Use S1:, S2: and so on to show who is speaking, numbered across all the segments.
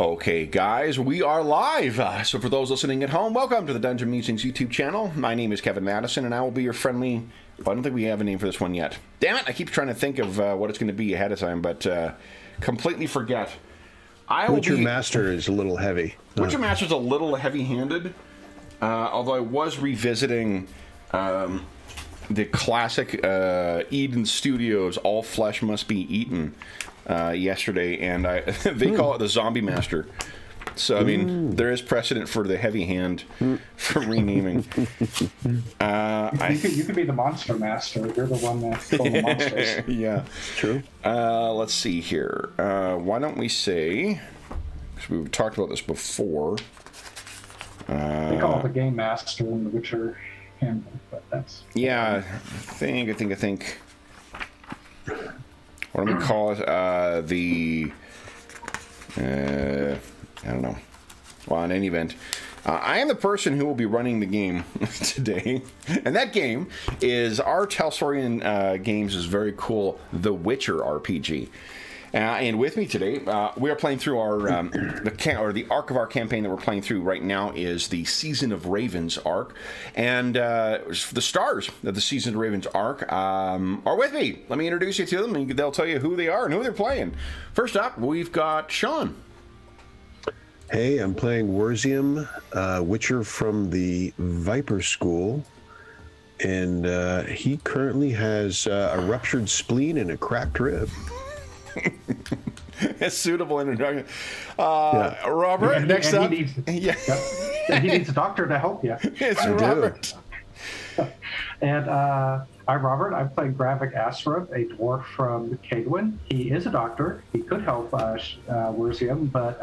S1: Okay, guys, we are live. So for those listening at home, welcome to the Dungeon Musings YouTube channel. My name is Kevin Madison, and I will be your friendly... I don't think we have a name for this one yet. Damn it, I keep trying to think of what it's going to be ahead of time, but completely forget.
S2: Witcher Master is a little heavy.
S1: Witcher Master is a little heavy-handed, although I was revisiting the classic Eden Studios All Flesh Must Be Eaten yesterday, and they call it the Zombie Master. So, I mean, there is precedent for the heavy hand for renaming.
S3: You could be the Monster Master. You're the one that killed the monsters.
S1: Yeah.
S2: True.
S1: Let's see here. Why don't we say... Because we've talked about this before.
S3: They call it the Game Master in the Witcher handbook, but that's...
S1: Yeah, I think... What do we call it? I don't know. Well, in any event, I am the person who will be running the game today. And that game is our Talsorian Games is very cool, The Witcher RPG. And with me today, we are playing through our the arc of our campaign that we're playing through right now is the Season of Ravens arc, and the stars of the Season of Ravens arc are with me. Let me introduce you to them, and they'll tell you who they are and who they're playing. First up, we've got Sean.
S2: Hey, I'm playing Werzium, Witcher from the Viper School, and he currently has a ruptured spleen and a cracked rib.
S1: A suitable introduction. Robert, next up.
S3: He needs a doctor to help you.
S1: It's Robert.
S3: And I'm Robert. I'm playing Gravik Asrov, a dwarf from Cadwin. He is a doctor. He could help Werzium, but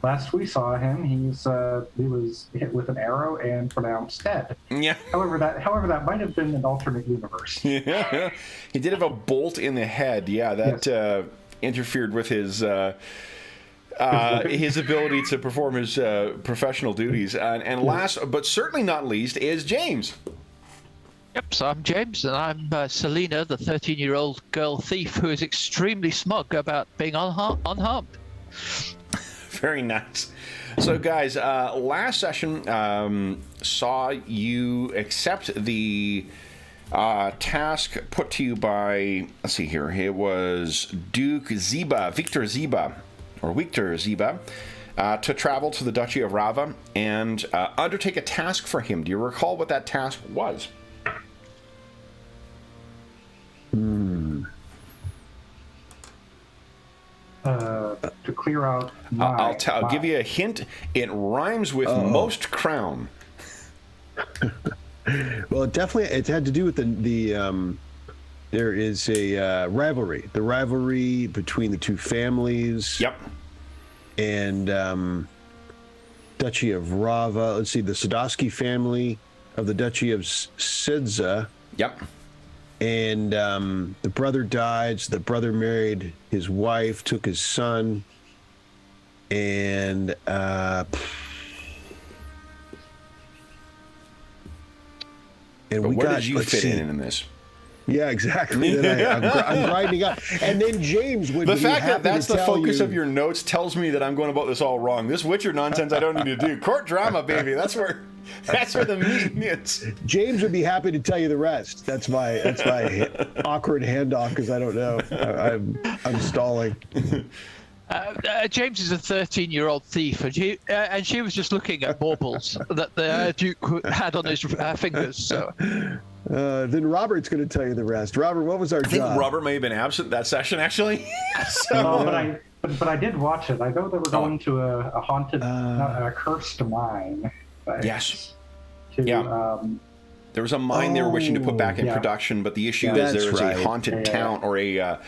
S3: last we saw him, he was hit with an arrow and pronounced dead.
S1: Yeah.
S3: However, that might have been an alternate universe.
S1: Yeah. He did have a bolt in the head. Yeah, that interfered with his ability to perform his professional duties. And last, but certainly not least, is James.
S4: Yep, so I'm James, and I'm Selena, the 13-year-old girl thief who is extremely smug about being unharmed.
S1: Very nice. So, guys, last session saw you accept the task put to you by, let's see here, it was Victor Ziba, to travel to the Duchy of Rava and undertake a task for him. Do you recall what that task was?
S3: To clear out
S1: I'll give you a hint. It rhymes with most crown.
S2: Well, it had to do with the there is a rivalry. The rivalry between the two families.
S1: Yep.
S2: And Duchy of Rava. Let's see, the Sadowski family of the Duchy of Sidza.
S1: Yep.
S2: And the brother died, so the brother married his wife, took his son, and
S1: where did you fit in this?
S2: Yeah, exactly. Then I'm grinding up, and then James would.
S1: The fact that that's the focus of your notes tells me that I'm going about this all wrong. This Witcher nonsense I don't need to do. Court drama, baby. That's where the meeting is.
S2: James would be happy to tell you the rest. That's my awkward handoff because I don't know. I'm stalling.
S4: James is a 13-year-old thief, and she was just looking at baubles that the Duke had on his fingers. So.
S2: Then Robert's going to tell you the rest. Robert, what was our job?
S1: I think Robert may have been absent that session, actually.
S3: But I did watch it. I know they were going to a haunted, a cursed mine.
S1: Yes. There was a mine they were wishing to put back in production, but the issue is there is a haunted town or a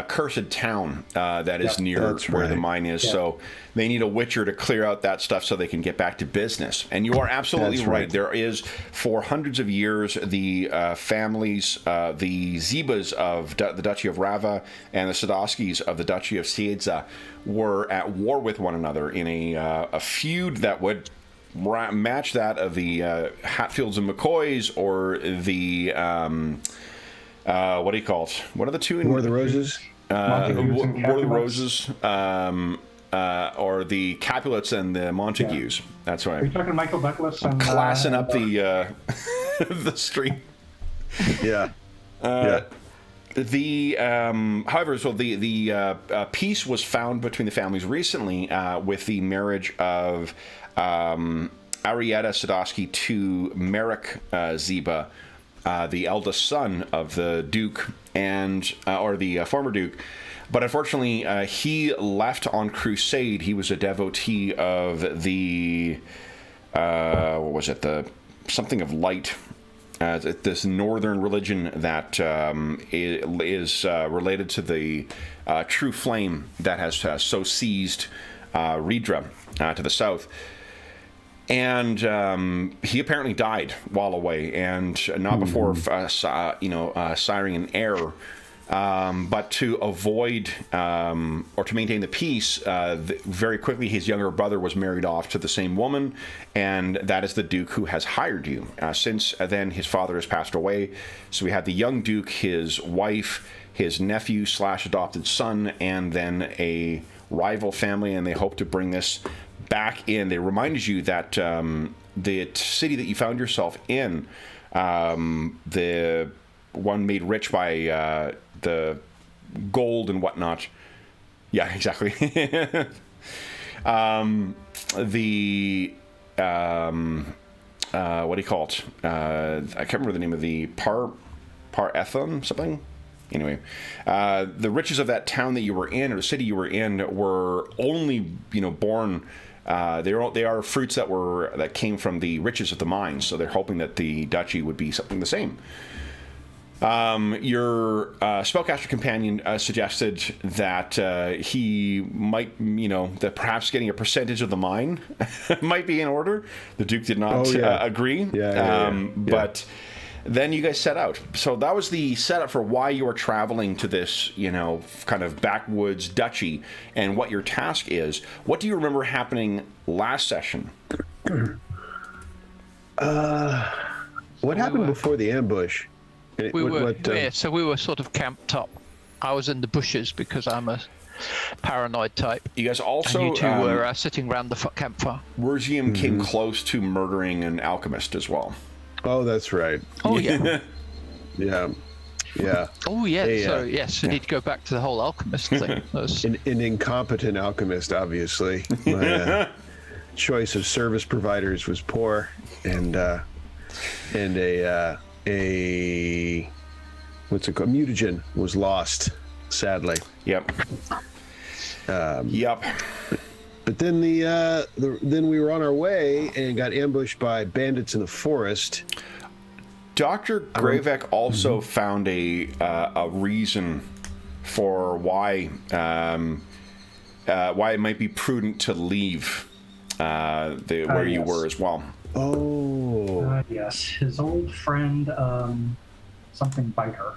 S1: cursed town that is near where the mine is. So they need a Witcher to clear out that stuff so they can get back to business. And you are absolutely right. There is, for hundreds of years, the families, the Zibas of the Duchy of Rava and the Sadowskis of the Duchy of Siedza were at war with one another in a feud that would match that of the Hatfields and McCoys or the what do you call it? What are the two?
S2: War of the Roses.
S1: War of the Roses. or the Capulets and the Montagues.
S3: Yeah.
S1: That's why.
S3: Are you talking Michael Douglas? And,
S1: classing up the the street.
S2: Yeah.
S1: However, so the peace was found between the families recently with the marriage of Arietta Sadowski to Merrick Ziba, the eldest son of the Duke or the former Duke. But unfortunately, he left on crusade. He was a devotee of the what was it? The something of light. This northern religion that is related to the true flame that has so seized Ridra to the south. And he apparently died while away, and not before siring an heir. But to avoid or to maintain the peace, very quickly his younger brother was married off to the same woman, and that is the Duke who has hired you. Since then, his father has passed away, so we had the young Duke, his wife, his nephew / adopted son, and then a rival family, and they hope to bring this back in. They reminded you that the city that you found yourself in, the one made rich by the gold and whatnot. Yeah, exactly. What do you call it? I can't remember the name of the Par Ethon something. Anyway, the riches of that town that you were in, or the city you were in, were only born. They are fruits that came from the riches of the mines. So they're hoping that the duchy would be something the same. Your spellcaster companion suggested that he might, that perhaps getting a percentage of the mine might be in order. The Duke did not agree. But then you guys set out. So that was the setup for why you were traveling to this, kind of backwoods duchy, and what your task is. What do you remember happening last session?
S2: What happened before the ambush?
S4: We were sort of camped up. I was in the bushes because I'm a paranoid type.
S1: You guys also...
S4: And you two were sitting around the campfire.
S1: Wurzium came close to murdering an alchemist as well.
S2: Oh, that's right.
S4: Oh, yeah.
S2: Yeah.
S4: Oh, yeah. Yes, we need to go back to the whole alchemist thing.
S2: An incompetent alchemist, obviously. My choice of service providers was poor, and a what's it called? Mutagen was lost, sadly.
S1: Yep.
S2: But then then we were on our way and got ambushed by bandits in the forest.
S1: Dr. Gravek also found a reason for why it might be prudent to leave where you were as well.
S2: Oh.
S3: Yes, his old friend, something Biter.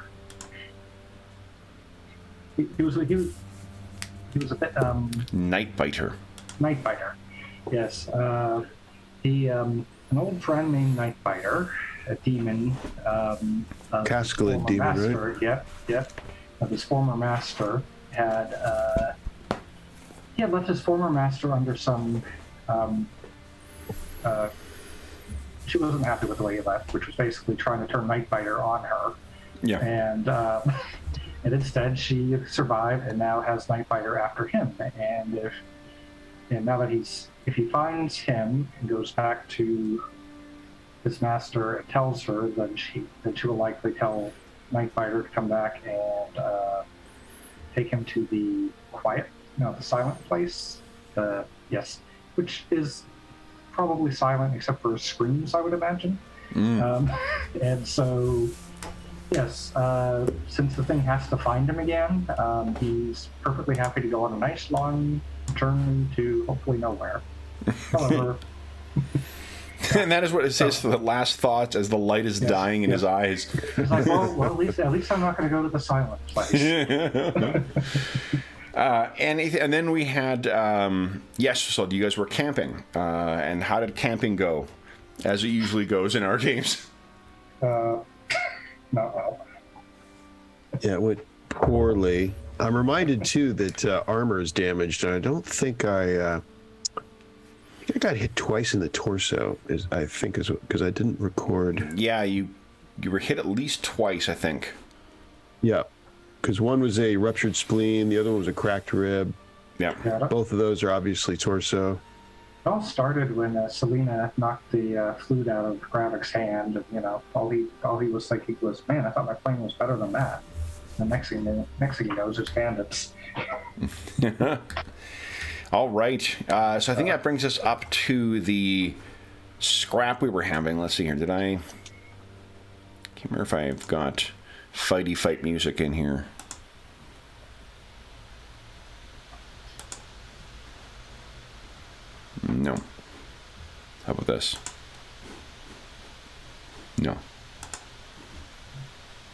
S3: He was a bit
S1: Nightbiter.
S3: Nightbiter. Yes. An old friend named Nightbiter, a demon.
S2: Cascalid demon,
S3: master,
S2: right?
S3: Yep. His former master had left his former master under some. She wasn't happy with the way he left, which was basically trying to turn Nightbiter on her.
S1: Yeah.
S3: And instead, she survived and now has Nightbiter after him. And now that if he finds him and goes back to his master and tells her, then she will likely tell Nightbiter to come back and take him to the the silent place. Which is probably silent except for screams, I would imagine. And so, yes, since the thing has to find him again, he's perfectly happy to go on a nice long journey to hopefully nowhere. However,
S1: and that is what it says for the last thoughts as the light is dying in his eyes.
S3: He's like, well, at least I'm not going to go to the silent place.
S1: And then we had so you guys were camping, and how did camping go, as it usually goes in our games?
S3: Not well.
S2: Yeah, it went poorly. I'm reminded too that armor is damaged, and I don't think I got hit twice in the torso. I think because I didn't record.
S1: Yeah, you were hit at least twice, I think.
S2: Yeah, because one was a ruptured spleen, the other one was a cracked rib.
S1: Yeah.
S2: Both of those are obviously torso.
S3: It all started when Selena knocked the flute out of Gravik's hand. And, you know, all he was thinking was, "Man, I thought my playing was better than that." The next thing he knows, it's bandits.
S1: All right. So I think that brings us up to the scrap we were having. Let's see here. Did I? Can't remember if I've got fighty fight music in here. No. How about this? No.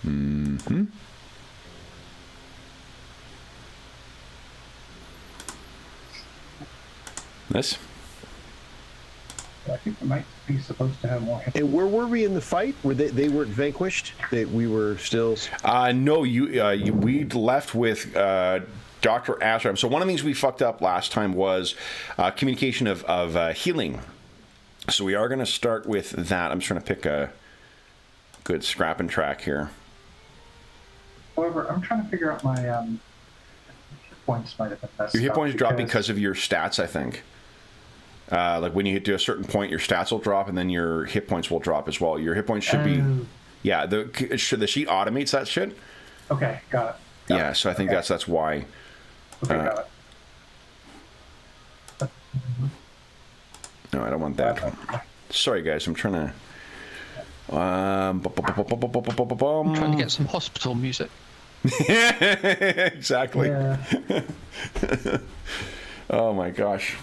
S1: Mm-hmm. This?
S3: I think we might be supposed to have more.
S2: And where were we in the fight? Were they weren't vanquished? We were still.
S1: No, we left with Dr. Ashram. So one of the things we fucked up last time was communication of healing. So we are going to start with that. I'm just trying to pick a good scrapping track here.
S3: However, I'm trying to figure out my hit points might have been messed
S1: Your hit
S3: up
S1: points drop because of your stats, I think. Like when you hit to a certain point, your stats will drop, and then your hit points will drop as well. Your hit points should be, yeah. The sheet automates that shit.
S3: Okay, got it.
S1: Yeah, so I think that's why.
S3: Okay, got it.
S1: No, I don't want that. Sorry, guys. I'm trying to.
S4: I'm trying to get some hospital music.
S1: Exactly.
S3: Yeah.
S1: Oh my gosh.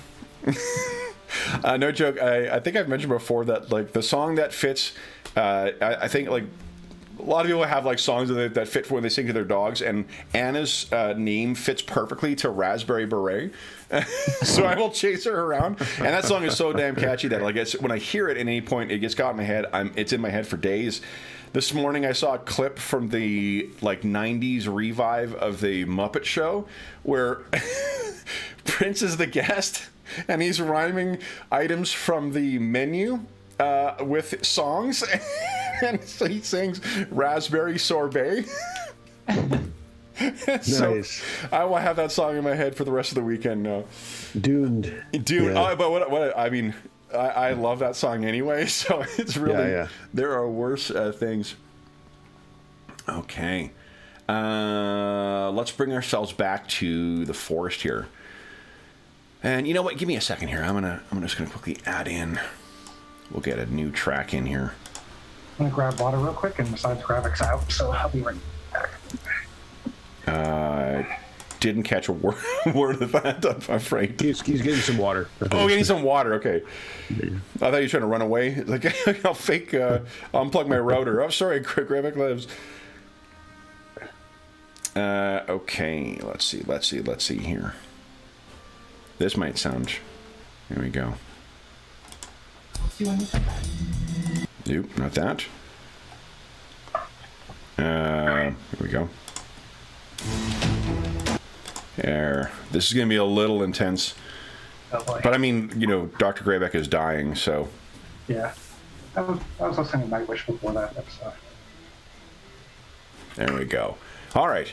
S1: No joke. I think I've mentioned before that like the song that fits. I think like a lot of people have like songs that fit for when they sing to their dogs, and Anna's name fits perfectly to Raspberry Beret. So I will chase her around, and that song is so damn catchy that like when I hear it at any point, it gets caught in my head. It's in my head for days. This morning I saw a clip from the like 90s revive of the Muppet Show where Prince is the guest and he's rhyming items from the menu with songs. And so he sings Raspberry Sorbet. So
S2: Nice.
S1: I will have that song in my head for the rest of the weekend now.
S2: Doomed.
S1: Dude,
S2: Yeah.
S1: but what I mean, I love that song anyway, so it's really,
S2: Yeah.
S1: there are worse things. Okay. Let's bring ourselves back to the forest here. And you know what? Give me a second here. I'm just gonna quickly add in. We'll get a new track in here.
S3: I'm gonna grab water real quick, and besides Gravik's out, so I'll be right back.
S1: Didn't catch a word of that, I'm afraid.
S2: He's getting some water.
S1: Oh, getting some water. Okay. I thought you were trying to run away. Like I'll fake unplug my router. Oh, sorry, Gravik lives. Okay. Let's see here. This might sound. Here we go. Nope, not that. Here we go. There. This is going to be a little intense.
S3: Oh boy.
S1: But I mean, you know, Dr. Graybeck is dying, so.
S3: Yeah. I was listening to Nightwish before that episode.
S1: There we go. All right.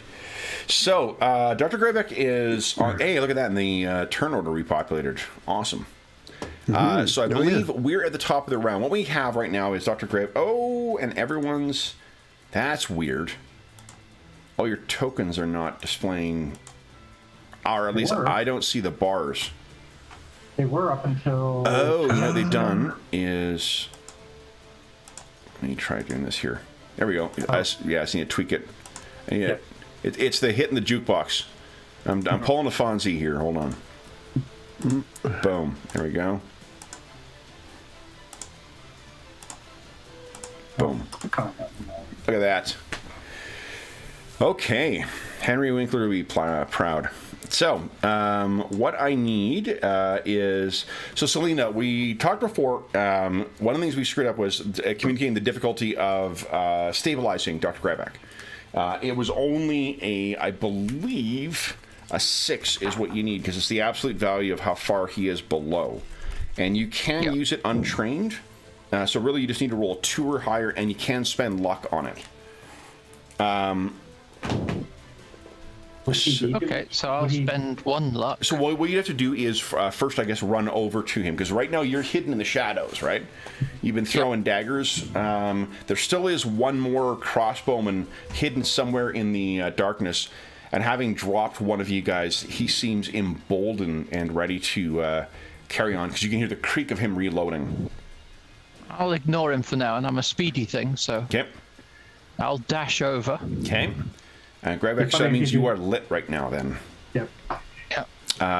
S1: So, Dr. Graybeck is on. Hey, look at that in the turn order repopulated. Awesome. So I believe we're at the top of the round. What we have right now is Dr. Graybeck. Oh, and everyone's. That's weird. All your tokens are not displaying. Or at least I don't see the bars.
S3: They were up until.
S1: Oh, you know what they've done is. Let me try doing this here. There we go. I just need to tweak it. And yeah, it's the hit in the jukebox. I'm pulling a Fonzie here. Hold on. Boom. There we go. Boom. Look at that. Okay. Henry Winkler will be proud. So, what I need is... So, Selena, we talked before, one of the things we screwed up was communicating the difficulty of stabilizing Dr. Graybeck. It was only I believe, a 6 is what you need, because it's the absolute value of how far he is below. And you can use it untrained. So really you just need to roll 2 or higher, and you can spend luck on it.
S4: Okay, so I'll spend 1 luck.
S1: So what you have to do is first, I guess, run over to him, because right now you're hidden in the shadows, right? You've been throwing daggers. There still is one more crossbowman hidden somewhere in the darkness, and having dropped one of you guys, he seems emboldened and ready to carry on, because you can hear the creak of him reloading.
S4: I'll ignore him for now, and I'm a speedy thing, so
S1: Okay.
S4: I'll dash over.
S1: Okay. Grab so that means you are lit right now, then.
S3: Yep.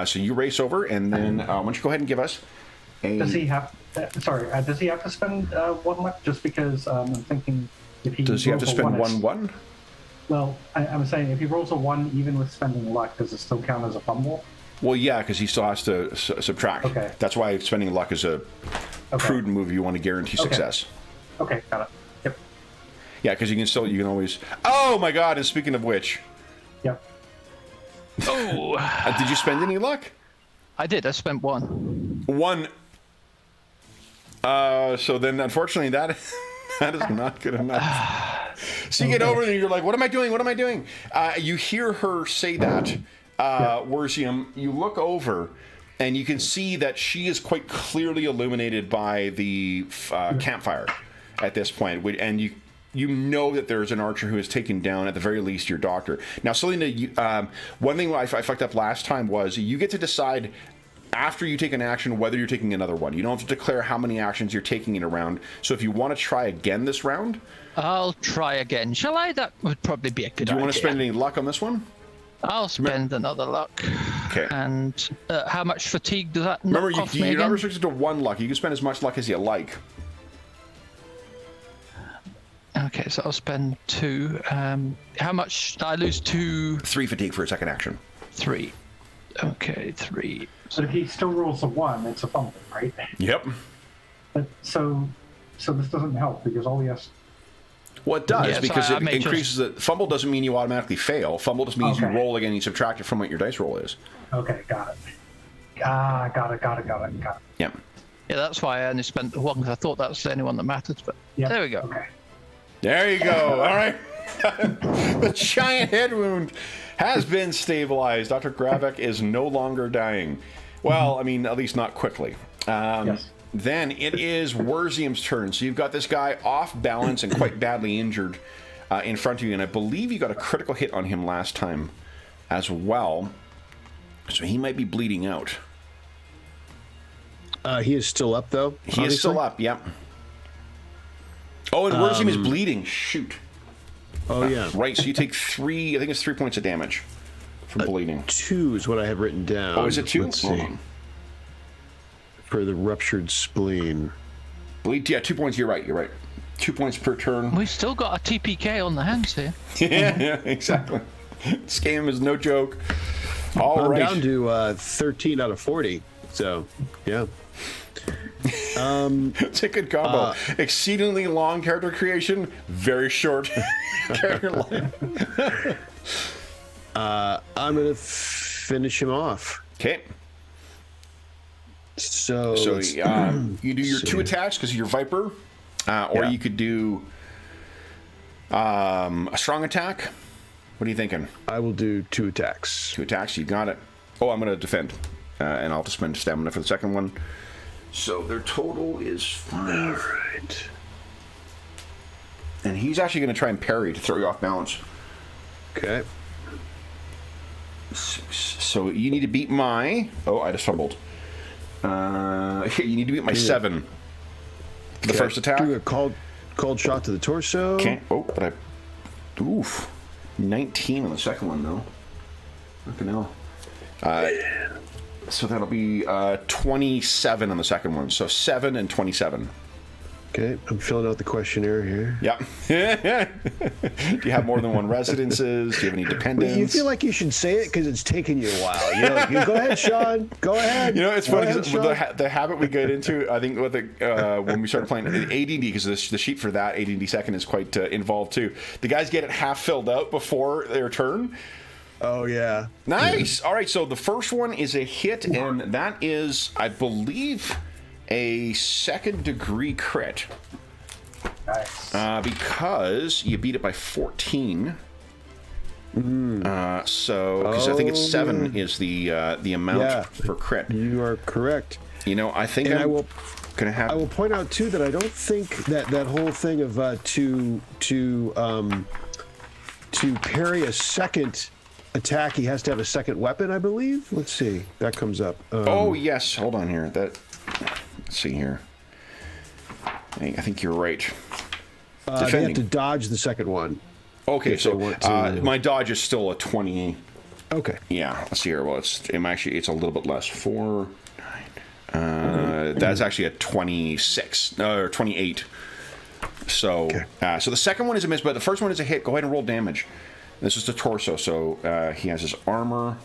S1: So you race over, and then why don't you go ahead and give us a...
S3: Does he have... does he have to spend 1 luck? Just because I'm thinking if he
S1: Does he have to spend 1?
S3: Well, I'm saying if he rolls a 1 even with spending luck, does it still count as a fumble?
S1: Well, yeah, because he still has to subtract.
S3: Okay.
S1: That's why spending luck is a prudent move. You want to guarantee success.
S3: Okay, got it. Yep.
S1: Yeah, because you can always... Oh, my God, and speaking of which...
S3: Yep.
S4: Oh!
S1: Did you spend any luck?
S4: I did. I spent 1.
S1: 1. So then, unfortunately, that is not good enough. So you get over there, and you're like, what am I doing? What am I doing? You hear her say that, Werzium. You look over, and you can see that she is quite clearly illuminated by the campfire at this point. And you know that there's an archer who has taken down, at the very least, your doctor. Now, Selena, one thing I fucked up last time was you get to decide after you take an action whether you're taking another one. You don't have to declare how many actions you're taking in a round. So if you want to try again this round...
S4: I'll try again. Shall I? That would probably be a good idea.
S1: Do you want to spend any luck on this one?
S4: I'll spend another luck.
S1: Okay.
S4: And how much fatigue does that
S1: Remember,
S4: knock off me
S1: you're
S4: again?
S1: not restricted to 1 luck. You can spend as much luck as you like.
S4: Okay, so I'll spend 2. How much? I lose 2.
S1: 3 fatigue for a second action.
S4: 3. Okay, 3.
S3: But if he still rolls a 1, it's a fumble, right?
S1: Yep.
S3: But so this doesn't help because all he has...
S1: Well, it does,
S4: Yeah, so
S1: because
S4: I
S1: it
S4: may
S1: increases it. Fumble doesn't mean you automatically fail. Fumble just means you roll again and you subtract it from what your dice roll is.
S3: Okay, got it. Got it.
S1: Yeah.
S4: Yeah, that's why I only spent the 1, because I thought that was the only one that mattered. But there we go.
S3: Okay.
S1: There you go. All right. The giant head wound has been stabilized. Dr. Gravik is no longer dying. Well, I mean, at least not quickly.
S3: Yes.
S1: Then it is Werzium's turn. So you've got this guy off balance and quite badly injured in front of you. And I believe you got a critical hit on him last time as well. So he might be bleeding out.
S2: He is still up, though?
S1: He is still up, yep. Oh, and Werzium is bleeding. Shoot.
S2: Oh, yeah.
S1: Right, so you take 3, I think it's 3 points of damage from bleeding.
S2: 2 is what I have written down.
S1: Oh, is it 2?
S2: Let's see. For the ruptured spleen.
S1: Bleed, yeah, 2 points, you're right. 2 points per turn.
S4: We've still got a TPK on the hands here.
S1: Yeah, exactly. This game is no joke. All right.
S2: I'm down to 13 out of 40, so, yeah.
S1: It's a good combo. Exceedingly long character creation, very short character life.
S2: I'm going to finish him off.
S1: Okay.
S2: So
S1: you do your 2 attacks because you're Viper, or you could do a strong attack. What are you thinking?
S2: I will do 2 attacks.
S1: 2 attacks, you got it. Oh, I'm going to defend, and I'll just spend stamina for the second one. So their total is 5.
S2: All right.
S1: And he's actually going to try and parry to throw you off balance.
S2: Okay.
S1: 6. So you need to beat my... Oh, I just fumbled. You need to beat my 7. For the first attack.
S2: Do a cold shot to the torso.
S1: Okay. Oh, but I... Oof. 19 on the second one, though. Fucking hell. So that'll be 27 on the second one. So 7 and 27.
S2: Okay, I'm filling out the questionnaire here.
S1: Yeah. Do you have more than one residences? Do you have any dependents?
S2: Well, you feel like you should say it because it's taken you a while. You know, like, go ahead, Sean. Go ahead.
S1: You know, it's funny because the habit we get into, I think, with when we started playing AD&D, because the sheet for that AD&D second is quite involved too. The guys get it half filled out before their turn.
S2: Oh yeah.
S1: Nice. All right. So the first one is a hit, and that is, I believe, a second-degree crit.
S3: Nice.
S1: Because you beat it by 14. So, because I think it's 7 is the amount for crit.
S2: You are correct.
S1: You know, I think I will
S2: point out too that I don't think that whole thing of to parry a second attack, he has to have a second weapon, I believe. Let's see. That comes up.
S1: Oh yes. Hold on here. Let's see here. I think you're right.
S2: They have to dodge the second one.
S1: Okay, so my dodge is still a 20.
S2: Okay.
S1: Yeah, let's see here. Well, it's a little bit less. 4, 9. That's actually a 26 or 28. So, so the second one is a miss, but the first one is a hit. Go ahead and roll damage. This is the torso, so he has his armor.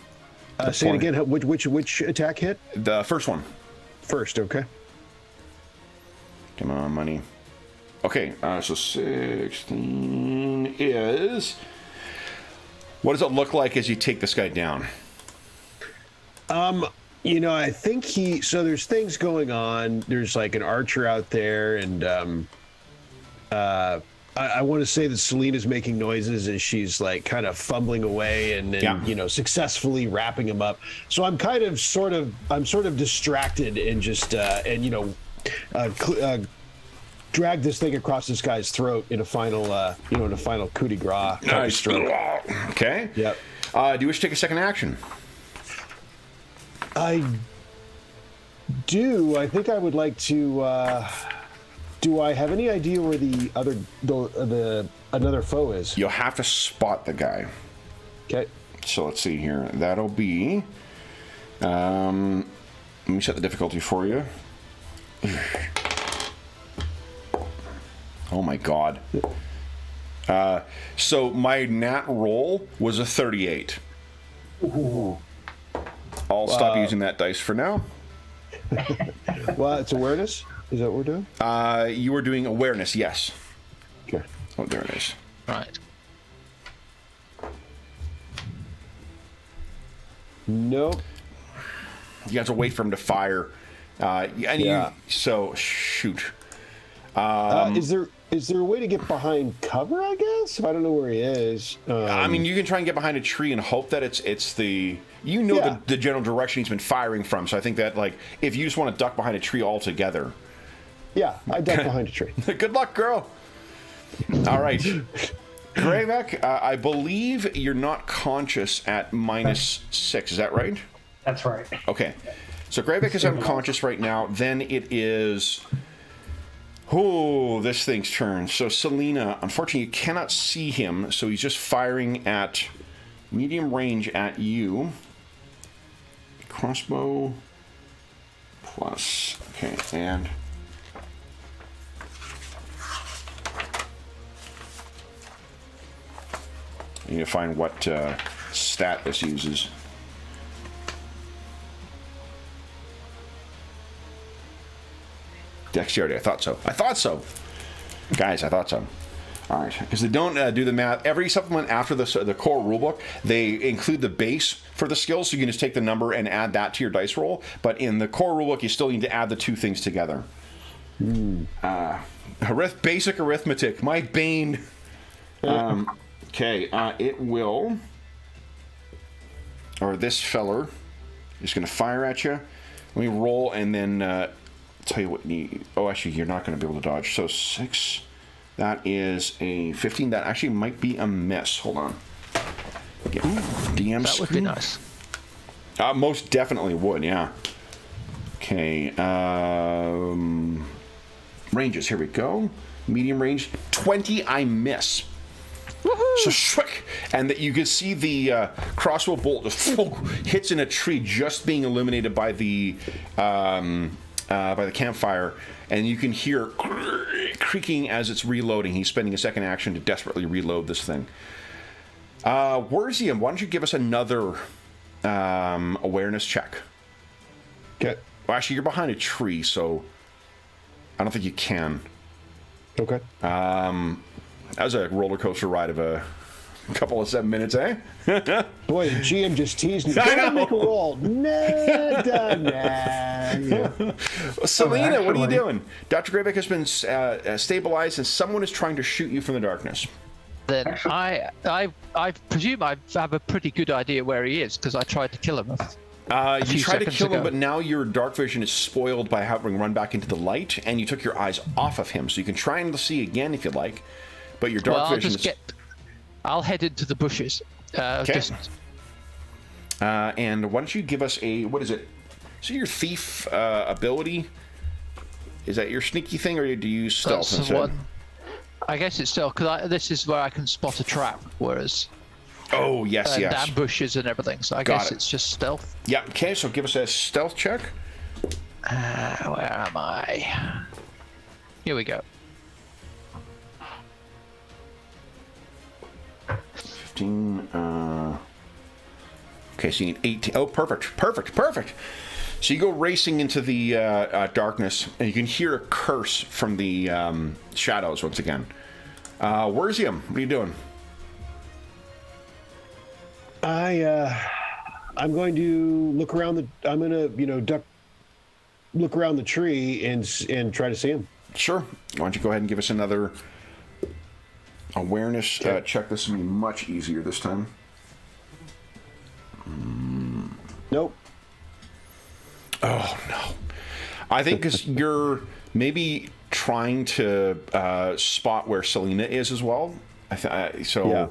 S2: Say it again. Which attack hit?
S1: The first one.
S2: First, okay.
S1: Come on, money. Okay, so 16 is... What does it look like as you take this guy down?
S2: You know, I think so there's things going on. There's like an archer out there, and I want to say that Selena's making noises as she's like kind of fumbling away and you know, successfully wrapping him up. So I'm sort of distracted and just you know, drag this thing across this guy's throat in a final coup de grace.
S1: Nice. Okay.
S2: Yep.
S1: Do you wish to take a second action?
S2: I do. I think I would like to. Do I have any idea where the another foe is?
S1: You'll have to spot the guy.
S2: Okay.
S1: So let's see here. That'll be. Let me set the difficulty for you. Oh my God. So my nat roll was a 38.
S2: Ooh.
S1: I'll stop using that dice for now.
S2: Well, it's awareness. Is that what we're doing?
S1: You were doing awareness, yes.
S2: Okay.
S1: Oh, there it is.
S4: Right.
S2: Nope.
S1: You have to wait for him to fire. So, shoot.
S2: Is there a way to get behind cover, I guess? If I don't know where he is.
S1: I mean, you can try and get behind a tree and hope that it's the... You know the general direction he's been firing from, so I think that, like, if you just want to duck behind a tree altogether...
S2: Yeah, I duck behind a tree.
S1: Good luck, girl. All right. Gravek, I believe you're not conscious at -6. Is that right?
S3: That's right.
S1: Okay. So Gravek is unconscious right now. Then it is... Oh, this thing's turn. So Selena, unfortunately, you cannot see him, so he's just firing at medium range at you. Crossbow plus... Okay, and... I need to find what stat this uses. Dexterity. I thought so. Guys, I thought so. All right, because they don't do the math. Every supplement after the core rulebook, they include the base for the skills, so you can just take the number and add that to your dice roll. But in the core rulebook, you still need to add the two things together. Basic arithmetic, my bane. Okay, it will, or this feller is going to fire at you. Let me roll and then tell you what you need. Oh, actually, you're not going to be able to dodge. So 6, that is a 15. That actually might be a miss. Hold on. Yeah. DM
S4: that would be nice.
S1: Most definitely would, yeah. Okay. Ranges, here we go. Medium range, 20, I miss. Woohoo! So shriek, and that you can see the crossbow bolt just hits in a tree, just being illuminated by the campfire, and you can hear creaking as it's reloading. He's spending a second action to desperately reload this thing. Werzium, why don't you give us another awareness check?
S2: Okay.
S1: Well, actually, you're behind a tree, so I don't think you can.
S2: Okay.
S1: That was a roller coaster ride of a couple of 7 minutes, eh?
S2: Boy, the GM just teased me.
S1: I know.
S2: Make a roll. Nah, done. Nah. Yeah.
S1: Selena, what are you doing? Dr. Gravik has been stabilized, and someone is trying to shoot you from the darkness.
S4: Then I presume I have a pretty good idea where he is because I tried to kill him.
S1: You tried to kill him, but now your dark vision is spoiled by having run back into the light, and you took your eyes off of him. So you can try and see again if you like, but your dark vision is...
S4: I'll head into the bushes.
S1: Okay. And why don't you give us a... What is it? Is it your thief ability? Is that your sneaky thing, or do you use stealth instead?
S4: I guess it's stealth, because this is where I can spot a trap, whereas...
S1: Oh, yes.
S4: ambushes and everything, so I guess it's just stealth.
S1: Yeah, okay, so give us a stealth check.
S4: Where am I? Here we go.
S1: 15, okay, so you need 18. Oh, perfect. So you go racing into the darkness, and you can hear a curse from the shadows once again. Werzium, what are you doing?
S2: I'm going to look around look around the tree and try to see him.
S1: Sure. Why don't you go ahead and give us another awareness check. This will be much easier this time.
S2: Nope.
S1: Oh, no. I think because you're maybe trying to spot where Selena is as well. Yeah.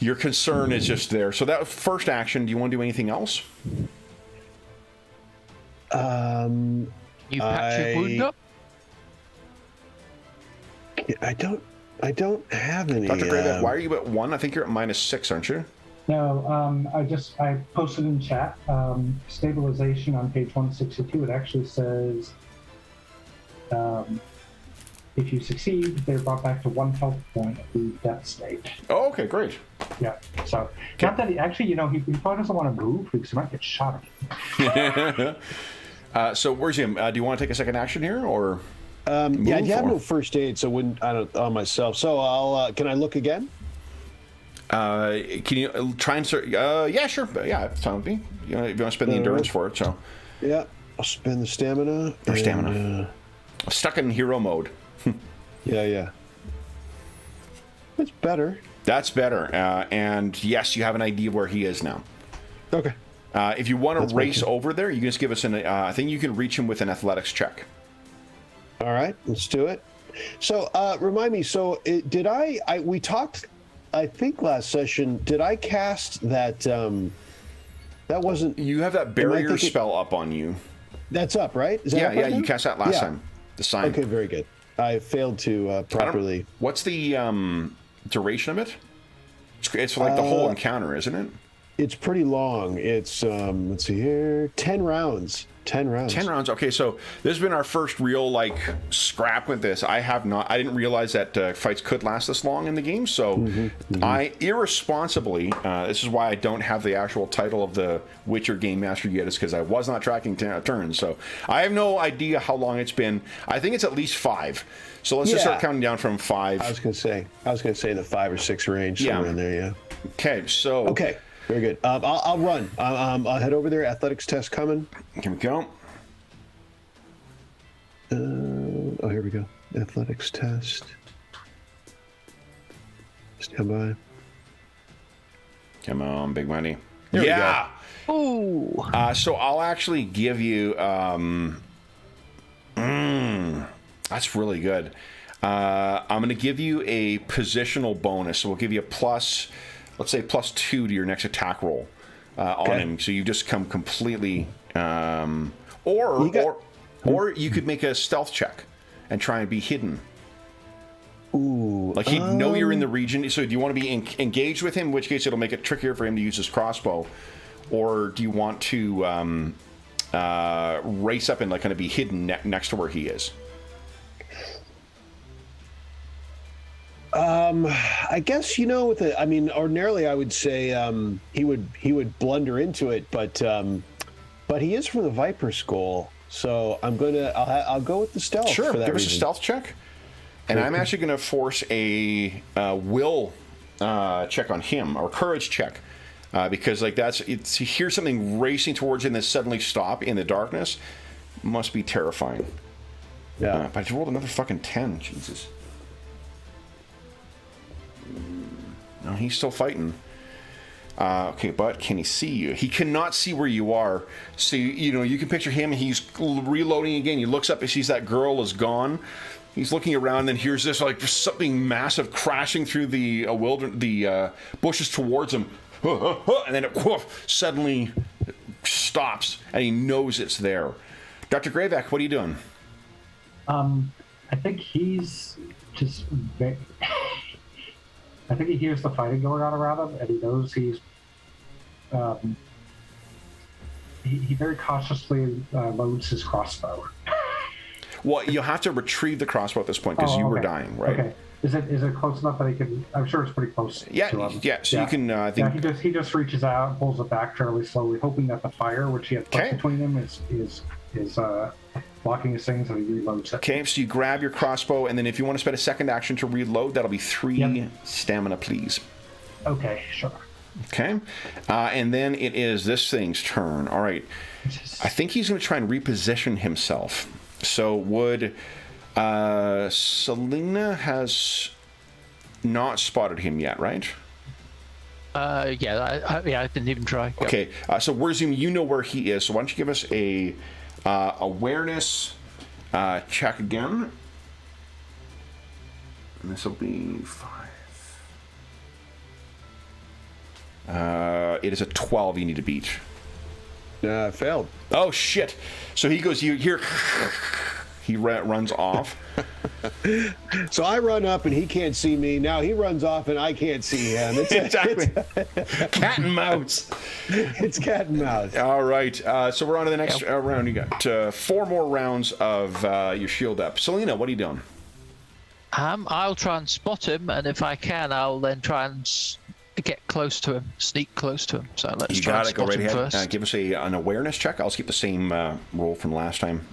S1: Your concern is just there. So that was first action. Do you want to do anything else?
S4: You patch your wound up?
S2: I don't have any.
S1: Dr. Gravik, why are you at 1? I think you're at -6, aren't you?
S3: No, I posted in chat stabilization on page 162. It actually says if you succeed, they're brought back to 1 health point of the death state.
S1: Oh, okay, great.
S3: Yeah, so not that he probably doesn't want to move because he might get shot.
S1: So Werzium, do you want to take a second action here, or?
S2: Yeah, you have no first aid, so on myself. So I'll. Can I look again?
S1: Can you try and search? Yeah, sure. Yeah, it's fine with me. If you want to spend the endurance for it, so.
S2: Yeah, I'll spend the stamina.
S1: Stuck in hero mode.
S2: Yeah. That's better.
S1: That's better. And yes, you have an idea where he is now.
S2: Okay.
S1: If you want to race over there, you can just give us I think you can reach him with an athletics check.
S2: All right, let's do it. So, remind me. So, we talked. I think last session. Did I cast that? That wasn't.
S1: You have that barrier spell up on you.
S2: That's up, right? Is that
S1: yeah.
S2: up right
S1: You
S2: now?
S1: cast that last time. The sign.
S2: Okay, very good. I failed to properly.
S1: What's the duration of it? It's like the whole encounter, isn't it?
S2: It's pretty long. It's let's see here, 10 rounds. 10 rounds.
S1: 10 rounds. Okay, so this has been our first real scrap with this. I didn't realize that fights could last this long in the game. So I irresponsibly, this is why I don't have the actual title of the Witcher Game Master yet, is because I was not tracking turns. So I have no idea how long it's been. I think it's at least 5. So let's just start counting down from 5.
S2: I was gonna say in the 5 or 6 range, somewhere in there. Yeah.
S1: Okay. So.
S2: Okay. Very good. I'll run. I'll head over there. Athletics test coming.
S1: Here we go.
S2: Here we go. Athletics test. Stand by.
S1: Come on, big money.
S2: Yeah.
S4: Ooh.
S1: So I'll actually give you. That's really good. I'm going to give you a positional bonus. So we'll give you a plus. Let's say +2 to your next attack roll on him. So you just come completely, or you could make a stealth check and try and be hidden.
S2: Ooh,
S1: like he'd know you're in the region. So do you want to be engaged with him? In which case it'll make it trickier for him to use his crossbow, or do you want to race up and like kind of be hidden next to where he is?
S2: I guess, you know, ordinarily I would say he would blunder into it, but he is from the Viper School, so I'll go with the stealth.
S1: Sure,
S2: for that
S1: give us
S2: reason.
S1: a stealth check, and I'm actually going to force a will check on him, or courage check, because like to hear something racing towards you and then suddenly stop in the darkness must be terrifying.
S2: Yeah,
S1: but I just rolled another fucking 10. Jesus. No, he's still fighting. Okay, but can he see you? He cannot see where you are. So, you can picture him. He's reloading again. He looks up and sees that girl is gone. He's looking around and then hears this, like, something massive crashing through the bushes towards him. And then it suddenly stops, and he knows it's there. Dr. Grayback, what are you doing?
S3: I think he's just... I think he hears the fighting going on around him, and he knows he's... he very cautiously loads his crossbow.
S1: Well, you'll have to retrieve the crossbow at this point, because you were dying, right?
S3: Okay. Is it close enough that he can... I'm sure it's pretty close.
S1: Yeah,
S3: to him.
S1: yeah. So you can, I think...
S3: Yeah, he just reaches out and pulls it back fairly slowly, hoping that the fire, which he had put between them, is blocking his things, and he reloads it.
S1: Okay, so you grab your crossbow, and then if you want to spend a second action to reload, that'll be 3 stamina, please.
S3: Okay, sure.
S1: Okay, and then it is this thing's turn. All right, I think he's going to try and reposition himself. So would Selena has not spotted him yet, right?
S4: I didn't even try.
S1: Okay, so Wurzum, you know where he is. So why don't you give us a awareness check again? And this will be 5. It is a 12 you need to beat.
S2: I failed.
S1: Oh shit! So he goes. You hear? He runs off.
S2: So I run up and he can't see me. Now he runs off and I can't see him.
S1: Exactly. Cat and mouse.
S2: It's cat and mouse.
S1: All right. So we're on to the next round. You got 4 more rounds of your shield up. Selena, what are you doing?
S4: I'll try and spot him, and if I can, I'll then try and get close to him, sneak close to him. So let's try and spot him first.
S1: Give us an awareness check. I'll keep the same roll from last time.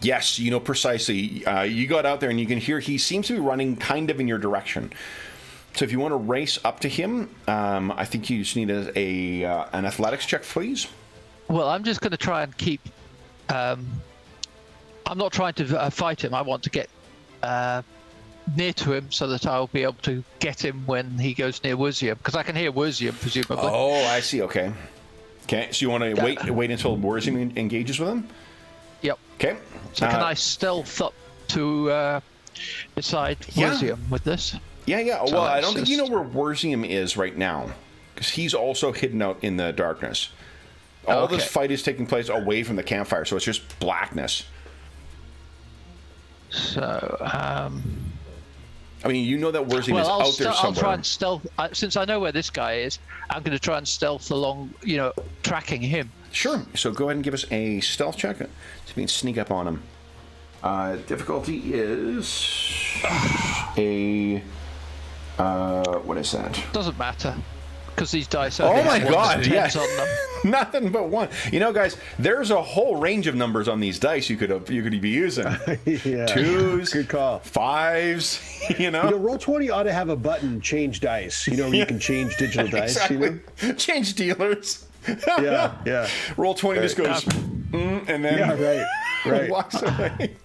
S1: Yes, you know precisely. You got out there and you can hear he seems to be running kind of in your direction. So if you want to race up to him, I think you just need an athletics check, please.
S4: Well, I'm just going to try and keep... I'm not trying to fight him. I want to get near to him so that I'll be able to get him when he goes near Wurzum, because I can hear Wurzum, presumably.
S1: Oh, I see. Okay. Okay, so you want to wait until Wurzum engages with him?
S4: Yep.
S1: Okay.
S4: So can I stealth up to beside Wurzum with this?
S1: Yeah.
S4: So
S1: well, I don't think you know where Wurzum is right now, because he's also hidden out in the darkness. All this fight is taking place away from the campfire, so it's just blackness.
S4: So,
S1: I mean, you know that Wurzum is out there somewhere.
S4: I'll try and stealth. Since I know where this guy is, I'm going to try and stealth along, tracking him.
S1: Sure. So go ahead and give us a stealth check to sneak up on him. Difficulty is what is that?
S4: Doesn't matter, because these dice.
S1: Oh my God!
S4: Yes.
S1: Yeah.
S4: On them.
S1: Nothing but 1. Guys, there's a whole range of numbers on these dice you could be using.
S2: Yeah.
S1: 2s,
S2: good call.
S1: 5s.
S2: Roll20 ought to have a button, change dice. You can change digital dice.
S1: Exactly. Change dealers.
S2: Yeah.
S1: Roll20 just goes, and then
S2: right.
S1: walks away.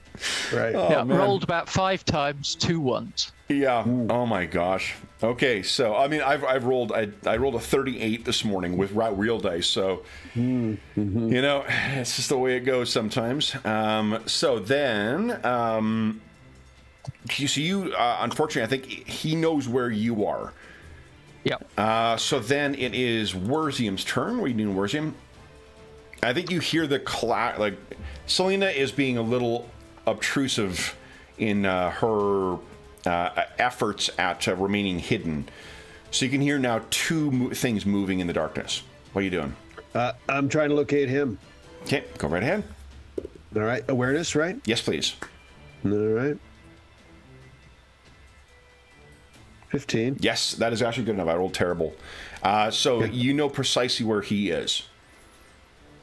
S2: Right.
S1: Oh, man.
S4: Rolled about 5 times, 2 ones.
S1: Yeah. Ooh. Oh my gosh. Okay. So I mean, I rolled a 38 this morning with real dice. So it's just the way it goes sometimes. So then, unfortunately, I think he knows where you are.
S4: Yep.
S1: So then it is Wurzum's turn. What are you doing, Wurzum? I think you hear the Selena is being a little obtrusive in her efforts at remaining hidden. So you can hear now 2 things moving in the darkness. What are you doing?
S2: I'm trying to locate him.
S1: Okay, go right ahead.
S2: All right, awareness, right?
S1: Yes, please.
S2: All right. 15.
S1: Yes, that is actually good enough. I rolled terrible. So you know precisely where he is.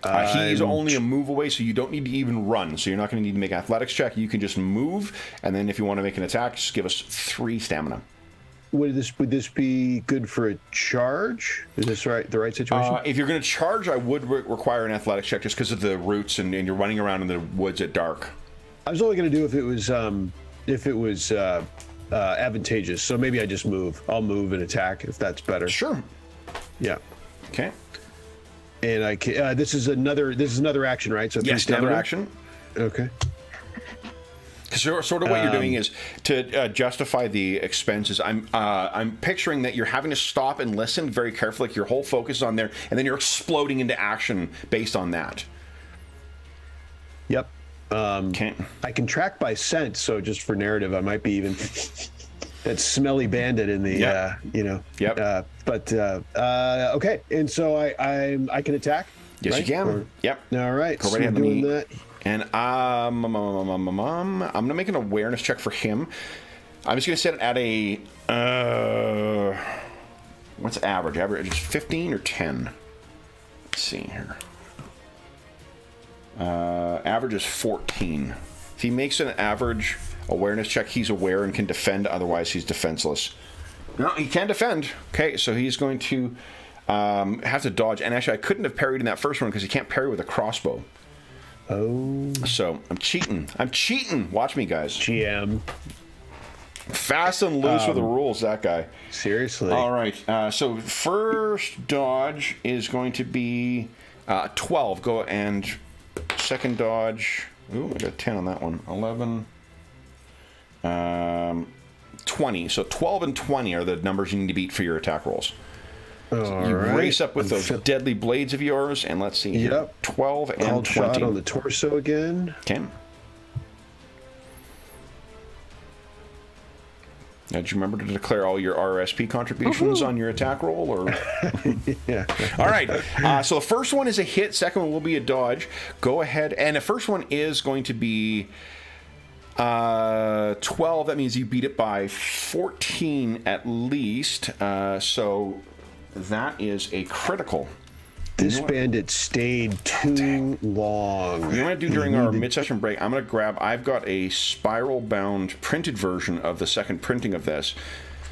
S1: He's only a move away, so you don't need to even run. So you're not going to need to make an athletics check. You can just move, and then if you want to make an attack, just give us 3 stamina.
S2: Would this be good for a charge? Is this the right situation?
S1: If you're going to charge, I would require an athletics check just because of the roots and you're running around in the woods at dark.
S2: I was only going to do if it was advantageous. So maybe I just move. I'll move and attack if that's better.
S1: Sure.
S2: Yeah.
S1: Okay.
S2: And I can, this is another action, right? So
S1: yes, another action.
S2: Okay.
S1: Because sort of what you're doing is to justify the expenses. I'm picturing that you're having to stop and listen very carefully, like your whole focus is on there, and then you're exploding into action based on that.
S2: Yep.
S1: Okay.
S2: I can track by scent, so just for narrative, I might be even that smelly bandit in the
S1: Yep.
S2: Okay, and so I can attack.
S1: Yes,
S2: right?
S1: you can. Yep.
S2: All right.
S1: Go right ahead. Doing that. And I'm gonna make an awareness check for him. I'm just gonna set it at a what's average? Average is 15 or 10. Let's see here. Average is 14. If he makes an average awareness check, he's aware and can defend. Otherwise, he's defenseless. No, he can defend. Okay, so he's going to have to dodge. And actually, I couldn't have parried in that first one because he can't parry with a crossbow.
S2: Oh.
S1: So I'm cheating. Watch me, guys.
S2: GM.
S1: Fast and loose with the rules, that guy.
S2: Seriously.
S1: All right. So first dodge is going to be 12. Go and second dodge. Ooh, I got 10 on that one. 11. 20. So 12 and 20 are the numbers you need to beat for your attack rolls. So you race up with those deadly blades of yours, and let's see.
S2: Yep.
S1: 12 and
S2: Called
S1: 20.
S2: Shot on the torso again.
S1: Okay. Now, did you remember to declare all your RSP contributions on your attack roll? Or
S2: yeah.
S1: All right. So the first one is a hit. Second one will be a dodge. Go ahead. And the first one is going to be 12. That means you beat it by 14 at least. So that is a critical.
S2: This bandit stayed too long.
S1: You know what I do during our mid-session break? I'm going to grab... I've got a spiral-bound printed version of the second printing of this.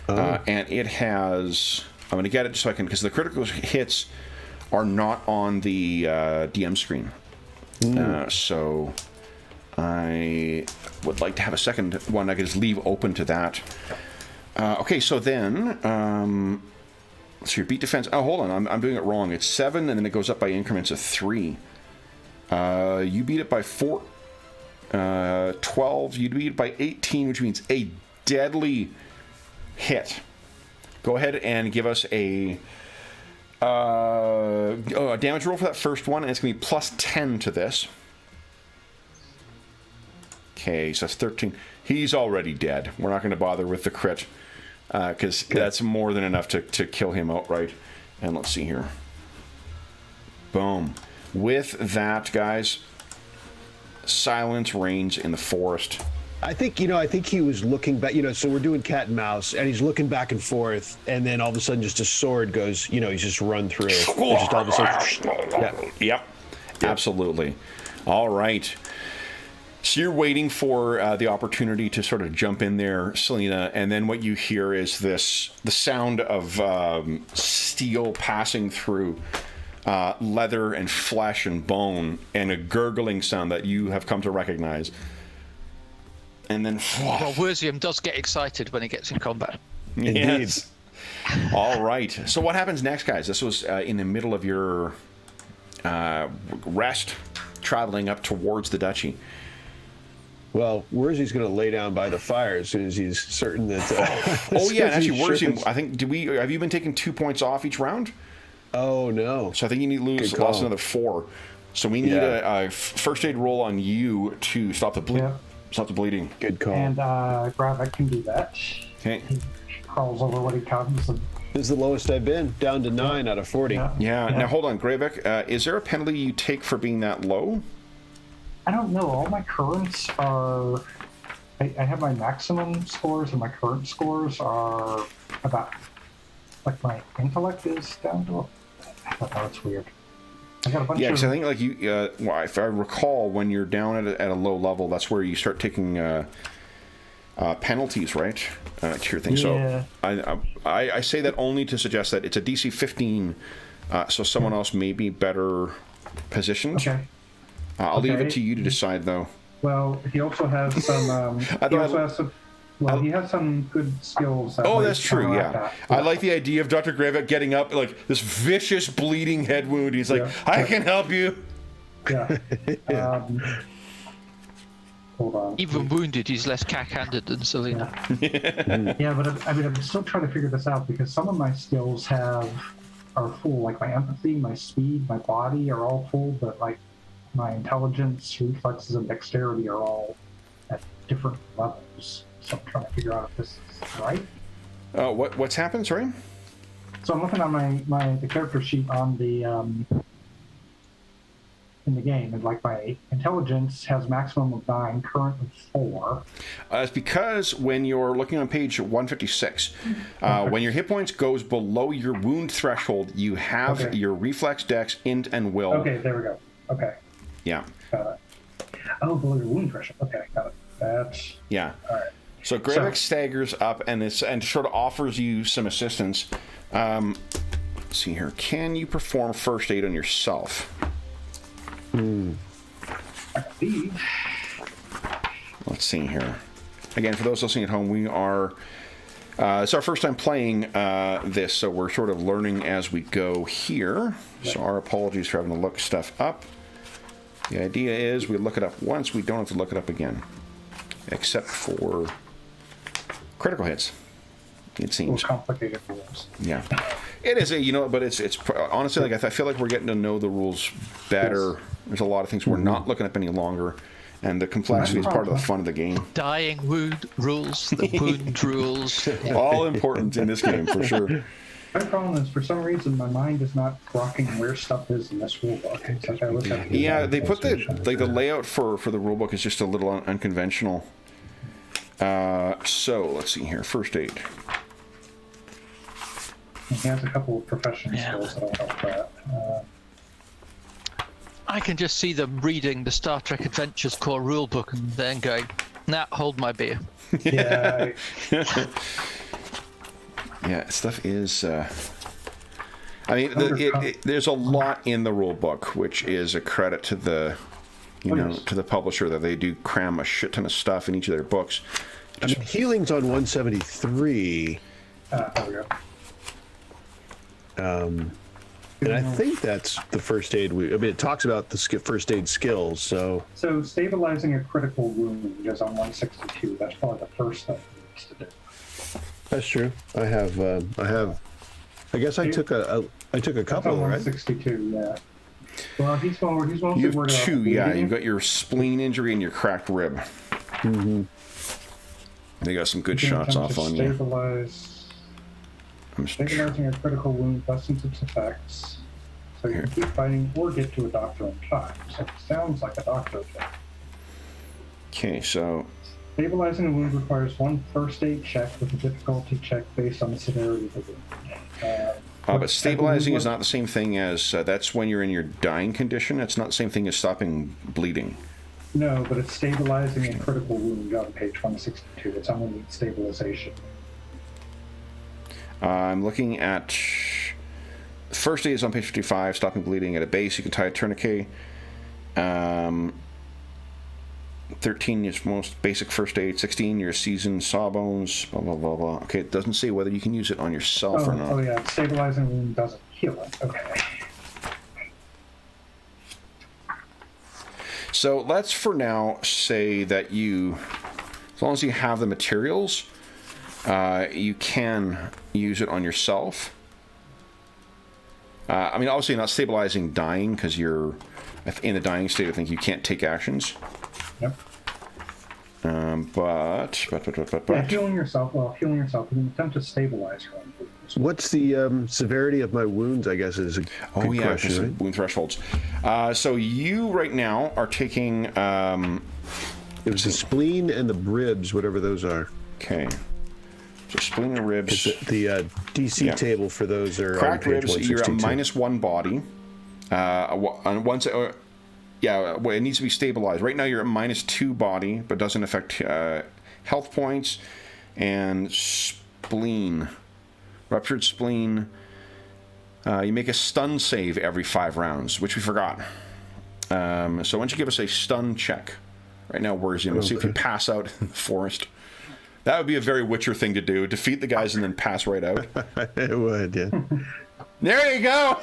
S1: And it has... I'm going to get it just so I can... Because the critical hits are not on the DM screen. So I would like to have a second one I could just leave open to that. Okay, so then... So your beat defense... Oh, hold on. I'm doing it wrong. It's 7, and then it goes up by increments of 3. You beat it by 4... 12. You beat it by 18, which means a deadly hit. Go ahead and give us a damage roll for that first one, and it's going to be plus 10 to this. Okay, so that's 13. He's already dead. We're not going to bother with the crit. Because that's more than enough to kill him outright. And let's see here. Boom. With that, guys, silence reigns in the forest.
S2: I think he was looking back, so we're doing cat and mouse, and he's looking back and forth, and then all of a sudden just a sword goes, he's just run through. Just all of a sudden,
S1: Yep. Absolutely. All right. So you're waiting for the opportunity to sort of jump in there, Selena, and then what you hear is the sound of steel passing through leather and flesh and bone, and a gurgling sound that you have come to recognize. And then...
S4: Well, Wurzium does get excited when he gets in combat.
S1: Yes. All right. So what happens next, guys? This was in the middle of your rest, traveling up towards the duchy.
S2: Well, Wurzy's going to lay down by the fire as soon as he's certain that...
S1: oh, yeah, and actually, Wurzy, I think, have you been taking 2 points off each round?
S2: Oh, no.
S1: So I think you need to lost another 4. So we need a first aid roll on you to stop the bleeding.
S2: Good call.
S3: And Gravik can do that.
S1: Okay.
S3: He crawls over when he comes and
S2: This is the lowest I've been, down to 9 out of 40.
S1: Yeah. Now hold on, Gravik. Is there a penalty you take for being that low?
S3: I don't know. All my currents are. I have my maximum scores, and my current scores are about. Like my intellect is down to. I don't know. It's weird. I got a bunch of.
S1: Because I think like you. Well, if I recall, when you're down at a low level, that's where you start taking penalties, right? To your thing.
S3: Yeah.
S1: So I say that only to suggest that it's a DC 15, so someone else may be better positioned.
S3: Okay.
S1: I'll leave it to you to decide, though.
S3: Well, he also has some. He has some good skills.
S1: Oh, that's true. Yeah, I like the idea of Dr. Gravik getting up like this vicious bleeding head wound. He's like, "I can help you."
S3: Yeah. Hold on.
S4: Even wounded, he's less cack-handed than Selena.
S3: Yeah, but I'm still trying to figure this out because some of my skills are full. Like my empathy, my speed, my body are all full, but like my intelligence, reflexes, and dexterity are all at different levels. So I'm trying to figure out if this is right.
S1: What's happened? Sorry.
S3: So I'm looking on the character sheet on the in the game, and like my intelligence has maximum of 9, currently 4.
S1: It's because when you're looking on page 156, when your hit points goes below your wound threshold, you have your reflex, dex, int, and will.
S3: Okay, there we go. Okay.
S1: Yeah.
S3: Got it. Oh, below your wound threshold. Okay, got it. That's
S1: yeah.
S3: All right.
S1: So Gravik staggers up and sort of offers you some assistance. Let's see here. Can you perform first aid on yourself?
S3: I believe.
S1: Let's see here. Again, for those listening at home, we are. It's our first time playing this, so we're sort of learning as we go here. So our apologies for having to look stuff up. The idea is we look it up once, we don't have to look it up again. Except for critical hits, it seems.
S3: More complicated rules.
S1: Yeah. It is but it's honestly, like, I feel like we're getting to know the rules better. Yes. There's a lot of things we're not looking up any longer, and the complexity is part of the fun of the game.
S4: Dying wound rules, the wound rules.
S1: All important in this game, for sure.
S3: My problem is, for some reason, my mind is not rocking where stuff is in this rulebook.
S1: Yeah, they put the layout for the rulebook is just a little unconventional. So let's see here. First aid.
S3: He has a couple of professional skills that'll help that.
S4: I can just see them reading the Star Trek Adventures core rulebook and then going, "Nah, hold my beer."
S3: Yeah.
S1: Yeah, stuff is. I mean, there's a lot in the rule book, which is a credit to the, to the publisher, that they do cram a shit ton of stuff in each of their books.
S2: I mean, healing's on 173.
S3: There we go.
S2: And I think that's the first aid. It talks about the first aid skills. So
S3: stabilizing a critical wound is on 162. That's probably the first thing he needs to do.
S2: That's true. I have. I guess I took a couple, right?
S3: 162, yeah. Well, he's mostly
S1: you have
S3: worried about
S1: 2, yeah.
S3: bleeding.
S1: You've got your spleen injury and your cracked rib.
S2: Mm-hmm.
S1: They got some good shots off on you.
S3: Stabilizing a critical wound lessens its effects, so you can keep fighting or get to a doctor in time. So it sounds like a doctor thing.
S1: Okay, so
S3: stabilizing a wound requires 1 first aid check with a difficulty check based on the severity of the wound.
S1: But stabilizing is not the same thing as that's when you're in your dying condition. It's not the same thing as stopping bleeding.
S3: No, but it's stabilizing a critical wound on page 162. It's only stabilization. I'm
S1: looking at first aid is on page 55. Stopping bleeding at a base. You can tie a tourniquet. 13 is most basic first aid. 16, you're a seasoned sawbones. Blah blah blah blah. Okay, it doesn't say whether you can use it on yourself or not.
S3: Oh yeah, stabilizing wound doesn't heal it. Okay.
S1: So let's for now say that you, as long as you have the materials, you can use it on yourself. I mean, obviously not stabilizing dying, because you're in the dying state. I think you can't take actions.
S3: Yep. Yeah, healing yourself. Well, healing yourself. You can attempt to stabilize your own wounds.
S2: What's the severity of my wounds, I guess, is a good question, right?
S1: Wound thresholds. So you right now are taking...
S2: it was the spleen and the ribs, whatever those are.
S1: Okay. So spleen and ribs.
S2: The DC table for those are
S1: cracked ribs. You're at -1 body. It needs to be stabilized. Right now you're at -2 body, but doesn't affect health points. And spleen. Ruptured spleen. You make a stun save every 5 rounds, which we forgot. So why don't you give us a stun check? Right now, let's see if you pass out in the forest. That would be a very Witcher thing to do. Defeat the guys and then pass right out.
S2: It would, yeah.
S1: There you go!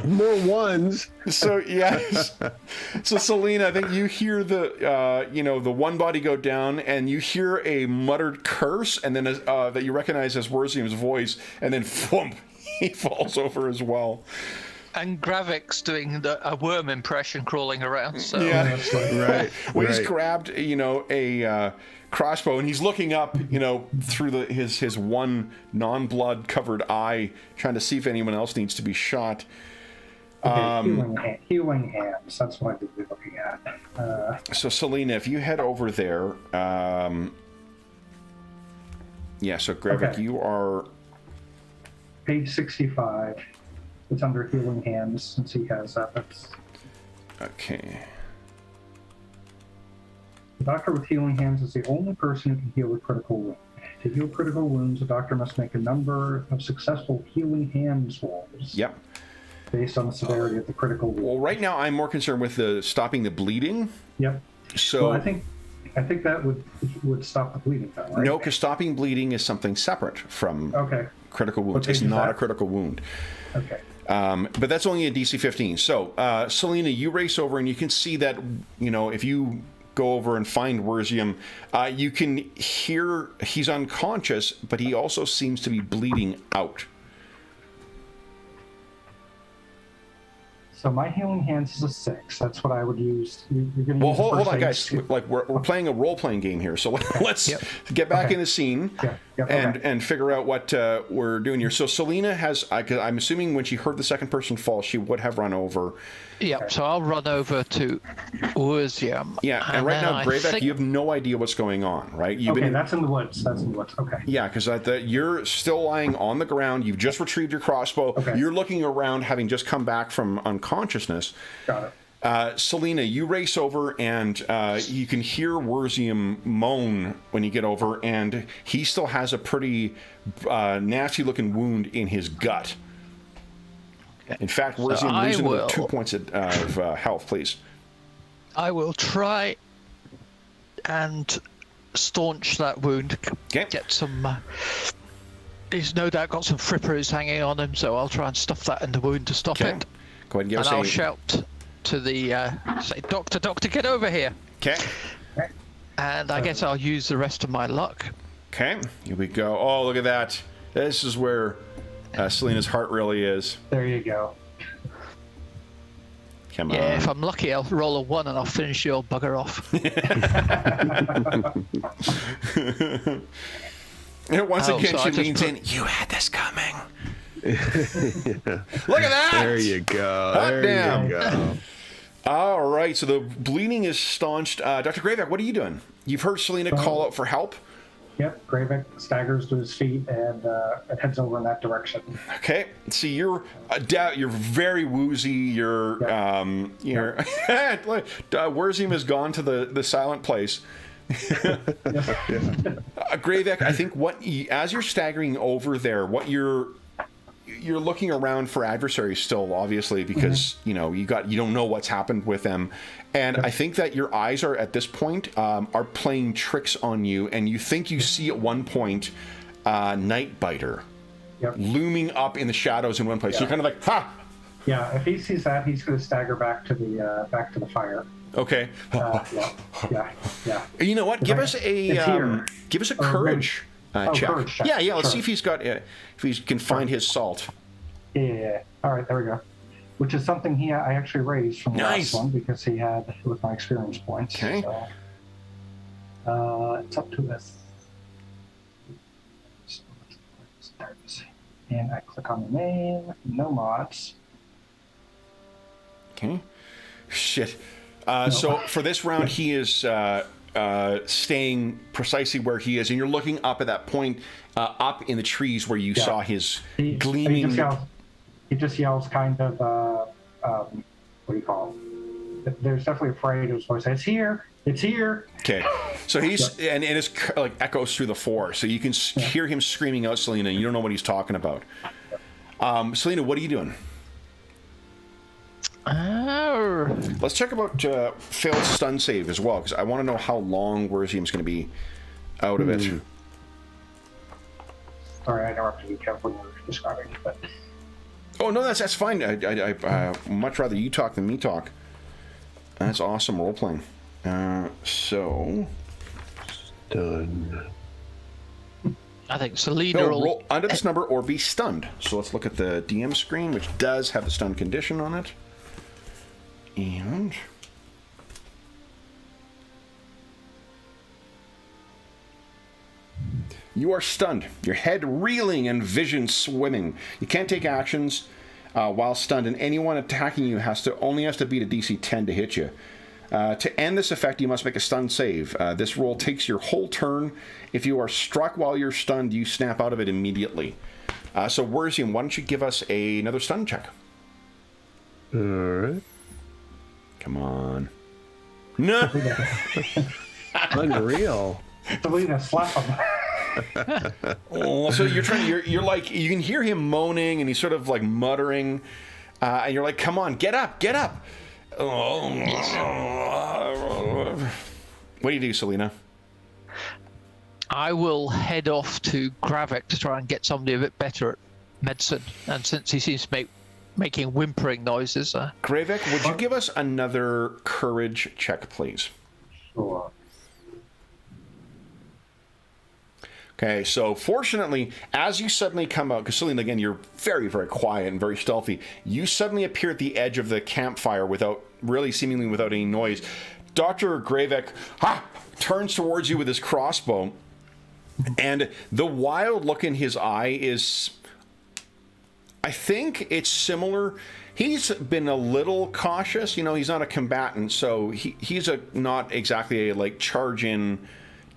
S2: more ones.
S1: So yes. So Selena, I think you hear the one body go down, and you hear a muttered curse, and then that you recognize as Werzium's voice, and then thwomp, he falls over as well.
S4: And Gravik's doing a worm impression, crawling around. So
S1: yeah,
S2: right.
S1: Well, he's grabbed a crossbow, and he's looking up, through his one non-blood covered eye, trying to see if anyone else needs to be shot.
S3: Healing hands. That's what I would be looking at.
S1: So Selena, if you head over there, So Gravik, you are
S3: page 65. It's under healing hands since he has that. That's
S1: okay.
S3: The doctor with healing hands is the only person who can heal a critical wound. To heal critical wounds, a doctor must make a number of successful healing hands rolls.
S1: Yep.
S3: Based on the severity of the critical wound.
S1: Well, right now I'm more concerned with stopping the bleeding.
S3: Yep.
S1: So
S3: I think that would stop the bleeding, though, right?
S1: No, because stopping bleeding is something separate from critical wounds.
S3: Okay,
S1: it's not a critical wound.
S3: Okay.
S1: But that's only a DC 15. So, Selena, you race over, and you can see that, if you go over and find Werzium, you can hear he's unconscious, but he also seems to be bleeding out.
S3: So my healing hands is a 6. That's what I would use. You're going to use
S1: hold on, guys. Like we're playing a role-playing game here, so let's get back in the scene and figure out what we're doing here. So Selena has, I'm assuming when she heard the second person fall, she would have run over.
S4: Yeah, so I'll run over to Werzium.
S1: Yeah, and right now, Gravik, you have no idea what's going on, right?
S3: That's in the woods. Okay.
S1: Yeah, because you're still lying on the ground. You've just retrieved your crossbow.
S3: Okay.
S1: You're looking around, having just come back from unconsciousness.
S3: Got it.
S1: Selena, you race over, and you can hear Werzium moan when you get over, and he still has a pretty nasty-looking wound in his gut. In fact, Werzium, losing 2 points of health, please.
S4: I will try and staunch that wound.
S1: Okay.
S4: Get some... he's no doubt got some frippers hanging on him, so I'll try and stuff that in the wound to stop it.
S1: Go ahead and give us
S4: I'll shout to the... say, Doctor, get over here.
S1: Okay.
S4: And I guess I'll use the rest of my luck.
S1: Okay, here we go. Oh, look at that. This is where Selena's heart really is.
S3: There you go.
S1: Come on.
S4: Yeah, if I'm lucky, I'll roll a 1 and I'll finish the old bugger off.
S1: And once again, she leans in. You had this coming. Look at that!
S2: There you go. You go.
S1: All right, so the bleeding is staunched. Dr. Gravik, what are you doing? You've heard Selena call out for help.
S3: Yep, Gravik staggers to his feet and heads over in that direction.
S1: Okay, see, you're very woozy. Werzium has gone to the silent place. Gravik, I think as you're staggering over there, what you're looking around for adversaries still, obviously, because you don't know what's happened with them, and I think that your eyes are at this point are playing tricks on you, and you think you see at one point Nightbiter looming up in the shadows in one place. So you're kind of like, ha!
S3: Yeah, if he sees that, he's going to stagger back to the fire.
S1: Okay.
S3: Yeah.
S1: You know what? Give us a courage check.
S3: Courage check.
S1: Yeah. Let's see if he's got if he can find his salt.
S3: Yeah. All right, there we go. which is something I actually raised from the last one because he had with my experience points.
S1: Okay.
S3: So, it's up to us. And I click on the name, no mods.
S1: Okay. Shit. So for this round, he is staying precisely where he is, and you're looking up at that point, up in the trees where you saw his gleaming.
S3: He just yells kind of, what do you call it? There's definitely afraid of his voice. It's here. It's here.
S1: Okay. So he's, and it is like echoes through the forest. So you can hear him screaming out, Selena, and you don't know what he's talking about. Selena, what are you doing? Let's check about failed stun save as well, because I want to know how long Werzium's going to be out of it.
S3: Sorry, I interrupted you, Kev, when you were describing it, but...
S1: Oh, no, that's fine. I much rather you talk than me talk. That's awesome role-playing. So...
S2: Done.
S4: I think Selena will...
S1: roll under this number or be stunned. So let's look at the DM screen, which does have the stun condition on it. And... you are stunned. Your head reeling and vision swimming. You can't take actions while stunned, and anyone attacking you only has to beat a DC 10 to hit you. To end this effect, you must make a stun save. This roll takes your whole turn. If you are struck while you're stunned, you snap out of it immediately. So, Werzium, why don't you give us another stun check?
S2: All right.
S1: Come on. No.
S2: Unreal.
S3: Selena, slap him.
S1: So you're like, you can hear him moaning, and he's sort of like muttering, and you're like, come on, get up. What do you do, Selena?
S4: I will head off to Gravik to try and get somebody a bit better at medicine, and since he seems to making whimpering noises.
S1: Gravik, would you give us another courage check, please?
S3: Sure.
S1: Okay, so fortunately, as you suddenly come out, because Selena, again, you're very, very quiet and very stealthy, you suddenly appear at the edge of the campfire seemingly without any noise. Dr. Gravik turns towards you with his crossbow, and the wild look in his eye is, I think it's similar. He's been a little cautious, he's not a combatant, so he's not exactly a charge-in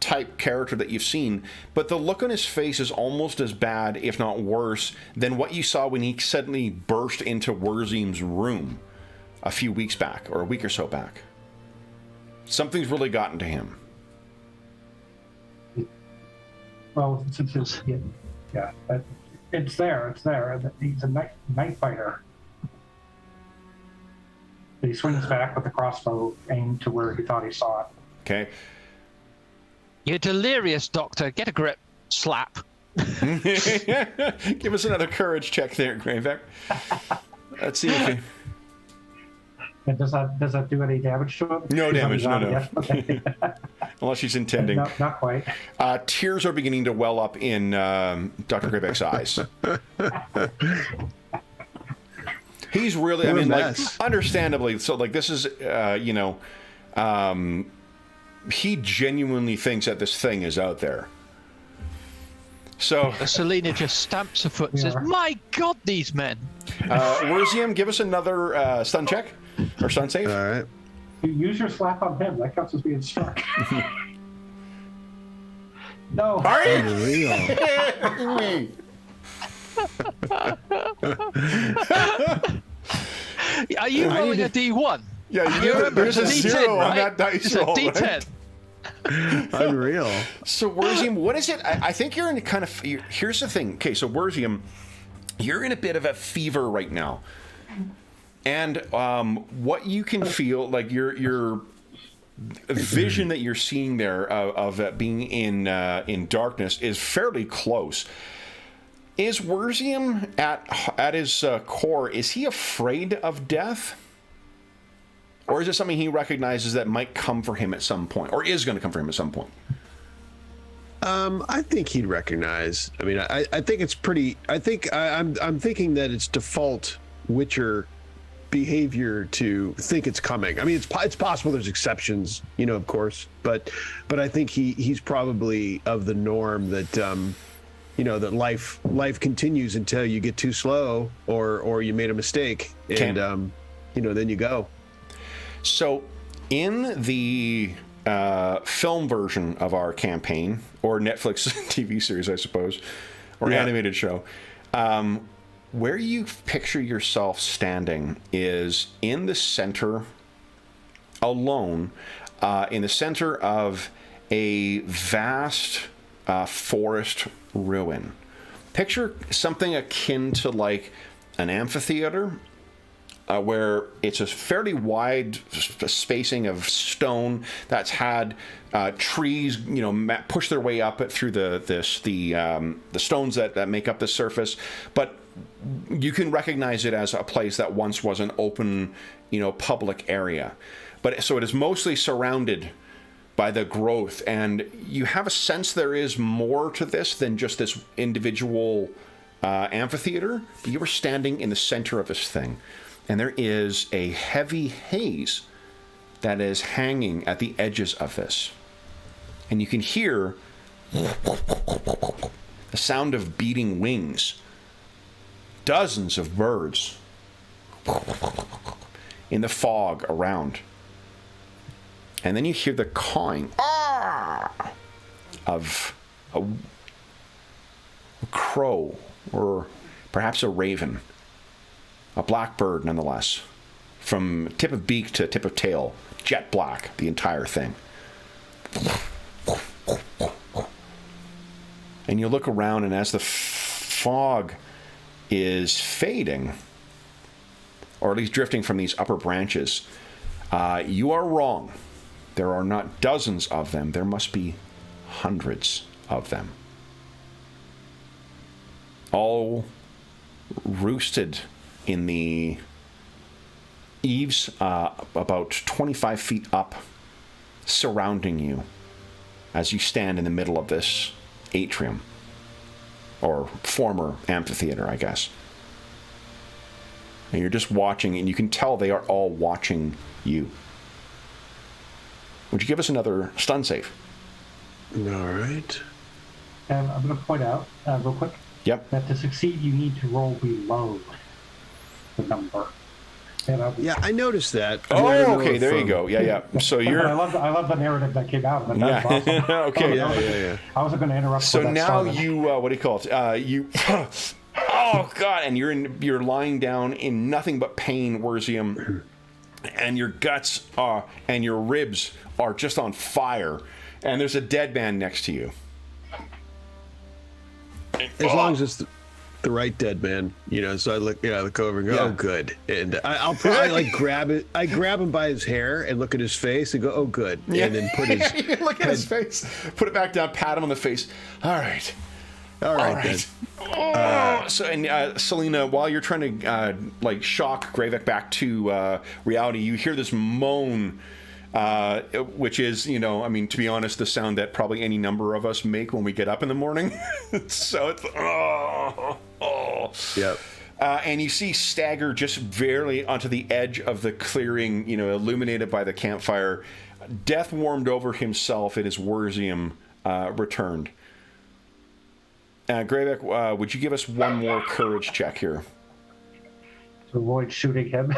S1: type character that you've seen, but the look on his face is almost as bad, if not worse, than what you saw when he suddenly burst into Werzium's room a few weeks back, or a week or so back. Something's really gotten to him.
S3: Well, since it's there. He's a night fighter. He swings back with the crossbow aimed to where he thought he saw it.
S1: Okay.
S4: You're delirious, Doctor. Get a grip. Slap.
S1: Give us another courage check there, Gravik. Let's see if
S3: And does that do any damage to him?
S1: No damage, no.
S3: Okay.
S1: Unless she's intending.
S3: No, not quite.
S1: Tears are beginning to well up in Dr. Gravik's eyes. He's really, understandably, so this is, he genuinely thinks that this thing is out there. So
S4: Selena just stamps her foot and says, "My God, these men!"
S1: Werzium, give us another stun check or stun save.
S2: All right.
S3: You use your slap on him. That counts as being struck. No.
S1: Are you?
S2: Unreal.
S4: Are you rolling a D1?
S1: Yeah,
S4: You remember
S1: there's
S4: it's
S1: a
S4: D10,
S1: zero on
S4: right?
S1: that dice
S4: It's
S1: roll.
S4: a D10.
S1: Right?
S2: Unreal.
S1: So Werzium, what is it? I think you're in here's the thing. Okay, so Werzium, you're in a bit of a fever right now, and what you can feel, like your vision that you're seeing there of being in darkness is fairly close. Is Werzium at his core? Is he afraid of death? Or is it something he recognizes that might come for him at some point, or is going to come for him at some point?
S2: I think he'd recognize. I mean, I think it's pretty. I'm thinking that it's default Witcher behavior to think it's coming. I mean, it's possible there's exceptions, of course, but I think he's probably of the norm that that life continues until you get too slow or you made a mistake, and then you go.
S1: So in the film version of our campaign, or Netflix TV series, I suppose, or animated show, where you picture yourself standing is in the center, alone, in the center of a vast forest ruin. Picture something akin to like an amphitheater, where it's a fairly wide spacing of stone that's had trees, push their way up through the stones that make up the surface, but you can recognize it as a place that once was an open, public area. But so it is mostly surrounded by the growth, and you have a sense there is more to this than just this individual amphitheater. But you are standing in the center of this thing, and there is a heavy haze that is hanging at the edges of this. And you can hear the sound of beating wings. Dozens of birds in the fog around. And then you hear the cawing of a crow, or perhaps a raven. A blackbird, nonetheless. From tip of beak to tip of tail. Jet black, the entire thing. And you look around, and as the fog is fading, or at least drifting from these upper branches, you are wrong. There are not dozens of them. There must be hundreds of them. All roosted in the eaves, about 25 feet up, surrounding you as you stand in the middle of this atrium, or former amphitheater, I guess. And you're just watching, and you can tell they are all watching you. Would you give us another stun save?
S2: All right.
S3: And I'm going to point out, real quick, that to succeed, you need to roll below the number.
S2: Yeah, I noticed that.
S1: Oh, okay, there you go. Yeah. So you're.
S3: I love the narrative that came out of it. That's awesome.
S1: Okay.
S2: Yeah.
S3: I wasn't going to interrupt.
S1: So now you, what do you call it? You. Oh God! And you're lying down in nothing but pain, Werzium, and your guts and your ribs are just on fire, and there's a dead man next to you.
S2: As long as it's the right dead man, so I look over and go, oh, good. And I'll probably like grab it. I grab him by his hair and look at his face and go, oh, good.
S1: Yeah.
S2: And then put his
S1: you look at his face, put it back down, pat him on the face. All right. Then. So, and Selena, while you're trying to shock Gravik back to reality, you hear this moan, which is, to be honest, the sound that probably any number of us make when we get up in the morning. So it's
S2: Yep.
S1: And you see Stagger just barely onto the edge of the clearing, illuminated by the campfire. Death warmed over himself, and his Werzium returned. Gravik, would you give us one more courage check here?
S3: To avoid shooting him.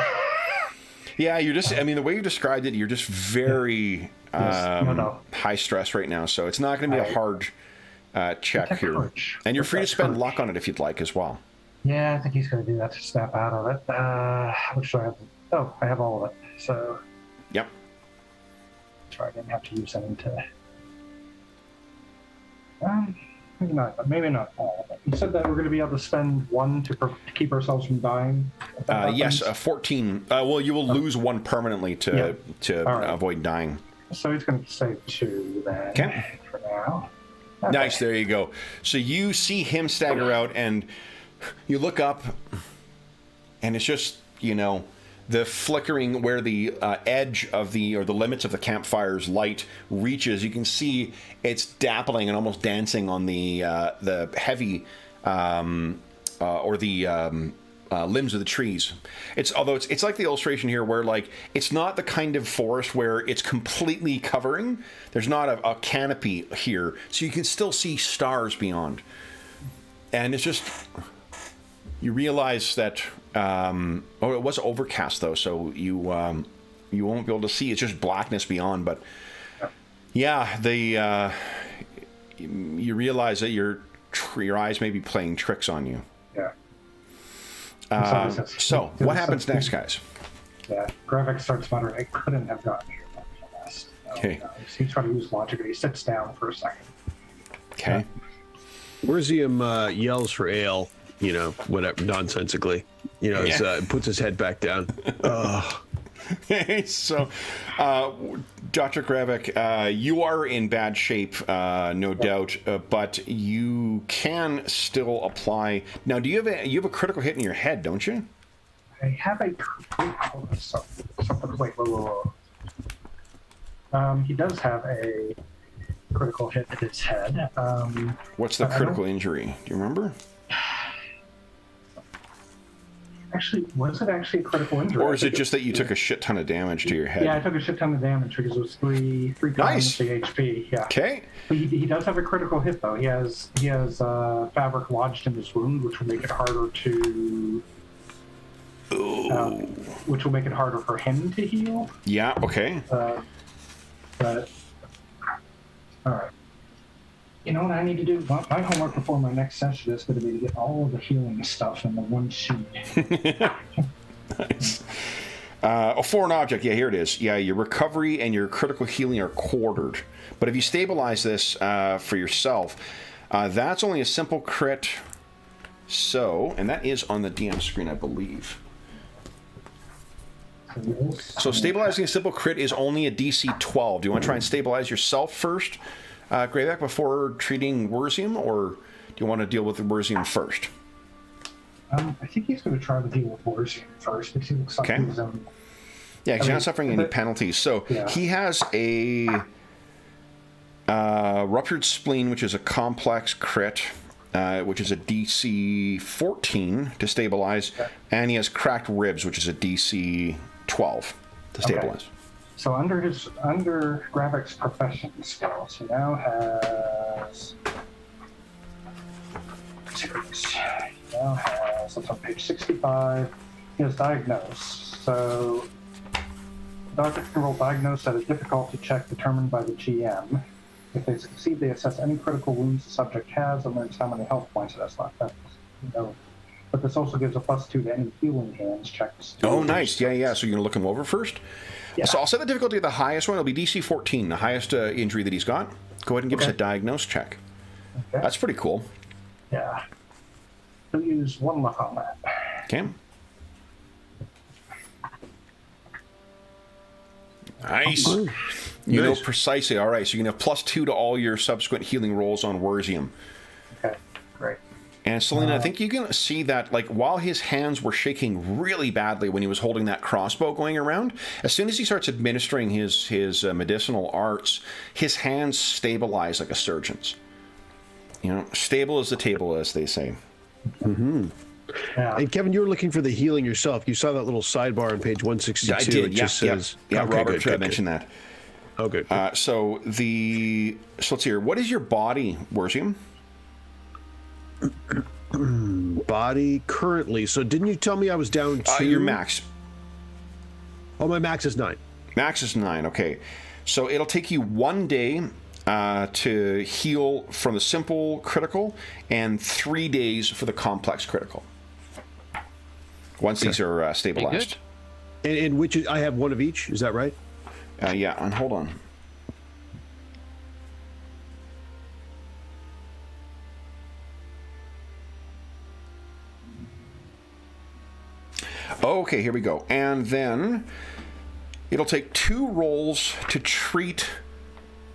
S1: Yeah, you're just, the way you described it, you're just very high stress right now, so it's not going to be a hard check here.
S3: Courage.
S1: And you're free to spend luck on it if you'd like as well.
S3: Yeah, I think he's going to do that to snap out of it. How much do I have? Oh, I have all of it, so...
S1: Yep.
S3: That's right, I didn't have to use any today. Maybe not all of it. You said that we're going to be able to spend one to keep ourselves from dying?
S1: Yes, 14. Well, you will lose one permanently to avoid dying.
S3: So he's going to save 2 then.
S1: Okay.
S3: For now. Okay.
S1: Nice, there you go. So you see him stagger out, and you look up, and it's just, the flickering where the edge of the limits of the campfire's light reaches. You can see it's dappling and almost dancing on the heavy or the limbs of the trees. Although it's like the illustration here where like it's not the kind of forest where it's completely covering. There's not a canopy here, so you can still see stars beyond. And it's just, you realize that it was overcast though, so you won't be able to see. It's just blackness beyond. But yeah, you realize that your eyes may be playing tricks on you.
S3: Yeah.
S1: So what happens next, guys?
S3: Yeah, Gravik starts muttering, I couldn't have gotten here much fast.
S1: Okay.
S3: He's trying to use logic, and he sits down for a second.
S1: Okay.
S2: Werzium yells for ale, whatever, nonsensically. Puts his head back down.
S1: So, Dr. Gravik, you are in bad shape, no doubt, but you can still apply. Now, do you have a critical hit in your head, don't you?
S3: I have a something. Wait. He does have a critical hit in his head.
S1: What's the critical injury? Do you remember?
S3: Actually, was it actually a critical injury?
S1: Or is it just that you took a shit ton of damage to your head?
S3: Yeah, I took a shit ton of damage because it was three times the HP. Yeah.
S1: Okay.
S3: But he does have a critical hit though. He has fabric lodged in his wound, which will make it harder to. Which will make it harder for him to heal.
S1: Yeah. Okay.
S3: But all right. You know what I need to do? My homework before my next session is going to be to get all of the healing stuff in the one sheet.
S1: Nice. For an object, yeah, here it is. Yeah, your recovery and your critical healing are quartered. But if you stabilize this for yourself, that's only a simple crit. So, and that is on the DM screen, I believe. So stabilizing a simple crit is only a DC 12. Do you want to try and stabilize yourself first? Gravik, before treating Werzium, or do you want to deal with the Werzium first?
S3: I think he's going to try to deal with Werzium first because he looks like he's
S1: yeah, because he's not suffering any penalties. So he has a ruptured spleen, which is a complex crit, which is a DC 14 to stabilize, and he has cracked ribs, which is a DC 12 to stabilize.
S3: So under Gravik's profession skills, he now has. That's on page 65. He has diagnose. So the doctor can roll diagnose at a difficulty check determined by the GM. If they succeed, they assess any critical wounds the subject has and learns how many health points it has left. But this also gives a +2 to any healing hands checks.
S1: Oh, nice. Yeah. So you're going to look him over first? Yeah. So I'll set the difficulty at the highest one. It'll be DC 14, the highest injury that he's got. Go ahead and give us a diagnose check. Okay. That's pretty cool.
S3: Yeah. He'll use 1 luck on that.
S1: Okay. Nice. You know precisely. All right, so you can have +2 to all your subsequent healing rolls on Werzium.
S3: Okay, great.
S1: And Selena, I think you can see that, like, while his hands were shaking really badly when he was holding that crossbow going around, as soon as he starts administering his medicinal arts, his hands stabilize like a surgeon's. Stable as the table, as they say.
S2: Mm-hmm. Yeah. And Kevin, you were looking for the healing yourself. You saw that little sidebar on page 162.
S1: I did.
S2: Says,
S1: yeah.
S2: Okay,
S1: Robert mentioned that.
S2: Oh, good.
S1: So let's see here. What is your body, Werzium?
S2: Body currently. So didn't you tell me I was down to
S1: your max?
S2: Oh, my max is 9.
S1: Max is 9. Okay. So it'll take you 1 day to heal from the simple critical and 3 days for the complex critical. Once these are stabilized.
S2: And which I have 1 of each. Is that right?
S1: Yeah. And hold on. Okay, here we go. And then it'll take 2 rolls to treat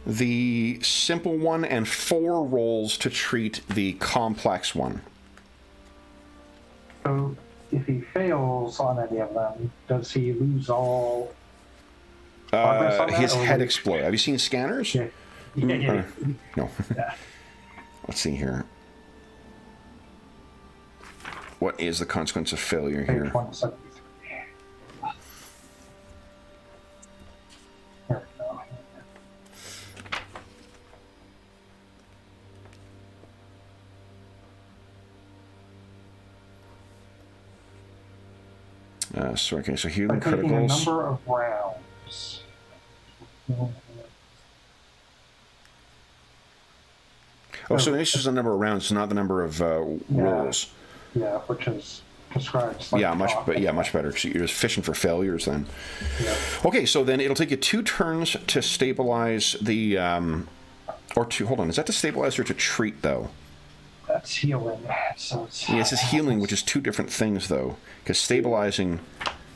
S1: the simple one and 4 rolls to treat the complex one.
S3: So if he fails on any of them, does he lose all progress on that,
S1: his head explodes. Have you seen scanners?
S3: Yeah.
S1: No.
S3: Yeah.
S1: Let's see here. what is the consequence of failure
S3: Page
S1: here?
S3: 173. There we go.
S1: Okay, so healing
S3: By taking a
S1: criticals.
S3: number of rounds.
S1: Oh, so this is the number of rounds, not the number of rolls.
S3: Yeah, which is described.
S1: Yeah, much better. Because you're just fishing for failures then.
S3: Yeah.
S1: Okay, so then it'll take you 2 turns to stabilize the, or to hold on. Is that to stabilize or to treat though?
S3: That's healing. So it's,
S1: Yeah, it says healing, which is 2 different things though, because stabilizing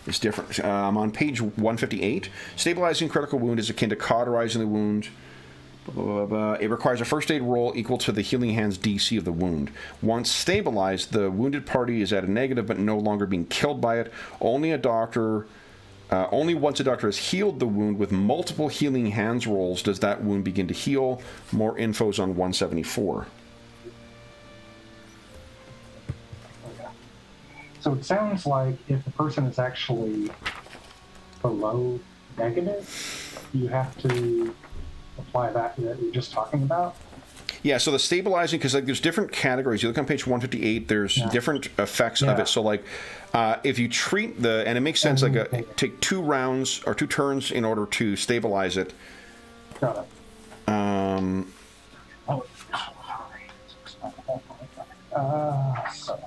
S1: is different. On page 158, stabilizing critical wound is akin to cauterizing the wound. Blah, blah, blah, blah. It requires a first aid roll equal to the healing hand's DC of the wound. Once stabilized, the wounded party is at a negative but no longer being killed by it. Only once a doctor has healed the wound with multiple healing hands rolls does that wound begin to heal. More info's on 174.
S3: So it sounds like if the person is actually below negative, you have to apply that you're just talking about.
S1: Yeah, so the stabilizing, because like there's different categories. You look on page 158, there's different effects of it. So like if you treat and it makes sense, take 2 rounds or 2 turns in order to stabilize it.
S3: Got it. So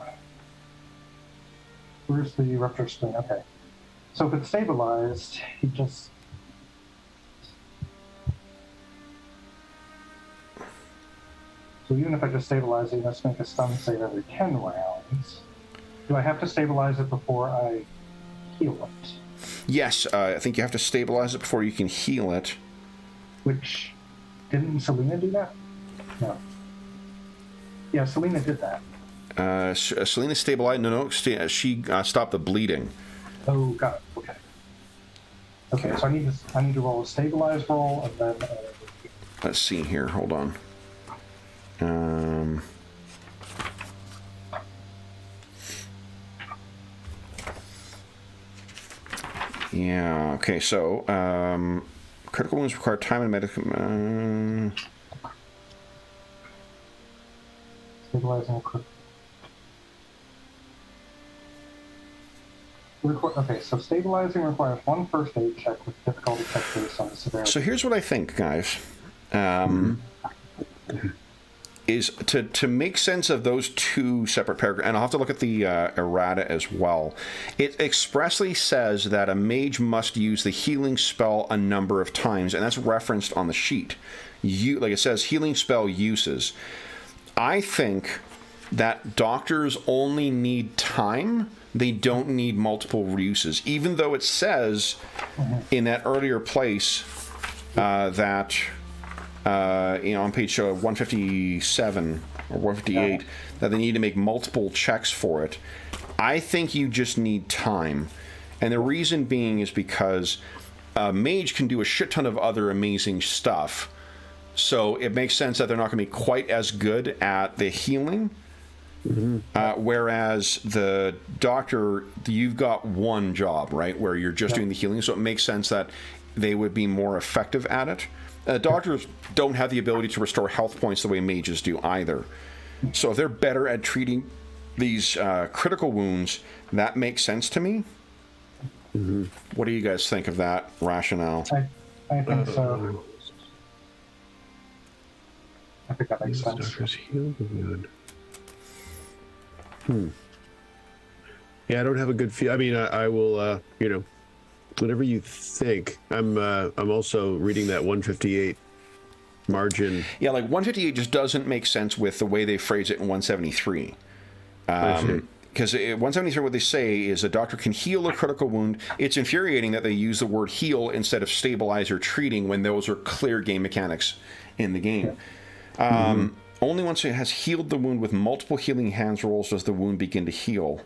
S3: where's the rupture spleen? Okay. So if it's stabilized, you just so even if I just stabilize it, you must make a stun save every 10 rounds. Do I have to stabilize it before I heal it?
S1: Yes, I think you have to stabilize it before you can heal it.
S3: Which, didn't Selena do that? No. Yeah, Selena did that.
S1: Selena stabilized. No, she stopped the bleeding.
S3: Oh, got it. Okay. Okay, so I need to roll a stabilized roll and then.
S1: Let's see here. Hold on. Yeah. Okay. So critical wounds require time and medical.
S3: Stabilizing quick. Okay, so stabilizing requires 1 first aid check with difficulty check based on the severity.
S1: So here's what I think, guys. Is to make sense of those 2 separate paragraphs, and I'll have to look at the errata as well. It expressly says that a mage must use the healing spell a number of times, and that's referenced on the sheet. Like it says, healing spell uses. I think that doctors only need time. They don't need multiple uses, even though it says in that earlier place that on page 157 or 158 that they need to make multiple checks for it. I think you just need time, and the reason being is because a mage can do a shit ton of other amazing stuff, so it makes sense that they're not going to be quite as good at the healing. Whereas the doctor, you've got one job, right, where you're just doing the healing, so it makes sense that they would be more effective at it. Doctors don't have the ability to restore health points the way mages do either. So if they're better at treating these critical wounds, that makes sense to me. What do you guys think of that rationale?
S3: I think so. I think that makes sense.
S2: Doctors heal the wound. Yeah, I don't have a good feel. I mean, I will, whatever you think. I'm also reading that 158 margin.
S1: Yeah, like 158 just doesn't make sense with the way they phrase it in 173. Because 173, what they say is a doctor can heal a critical wound. It's infuriating that they use the word heal instead of stabilize or treating when those are clear game mechanics in the game. Only once it has healed the wound with multiple healing hands rolls does the wound begin to heal.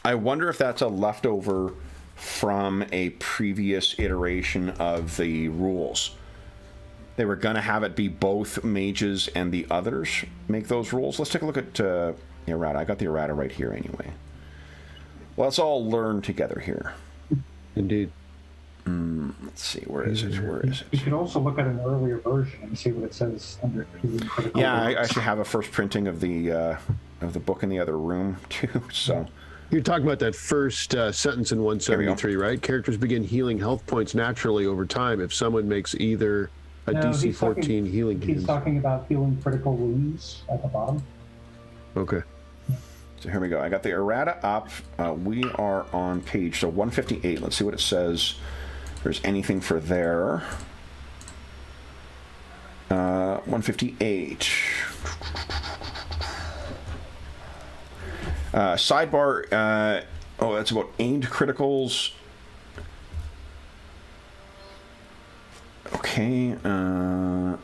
S1: I wonder if that's a leftover from a previous iteration of the rules. They were going to have it be both mages and the others make those rules. Let's take a look at The errata. I got the errata right here anyway. Well, let's all learn together here.
S2: Indeed.
S1: Let's see. Where is it? Where is it?
S3: You could also look at an earlier version and see what it says under healing critical
S1: Yeah, I
S3: wounds.
S1: actually have a first printing of the book in the other room too. So
S2: You're talking about that first sentence in 173, right? Characters begin healing health points naturally over time if someone makes either a DC 14 healing
S3: He's
S2: hands.
S3: talking about healing critical wounds at the bottom.
S2: Okay.
S1: So here we go. I got the errata up. We are on page 158. Let's see what it says. If there's anything for there. 158. Sidebar. Oh, that's about aimed criticals. Okay.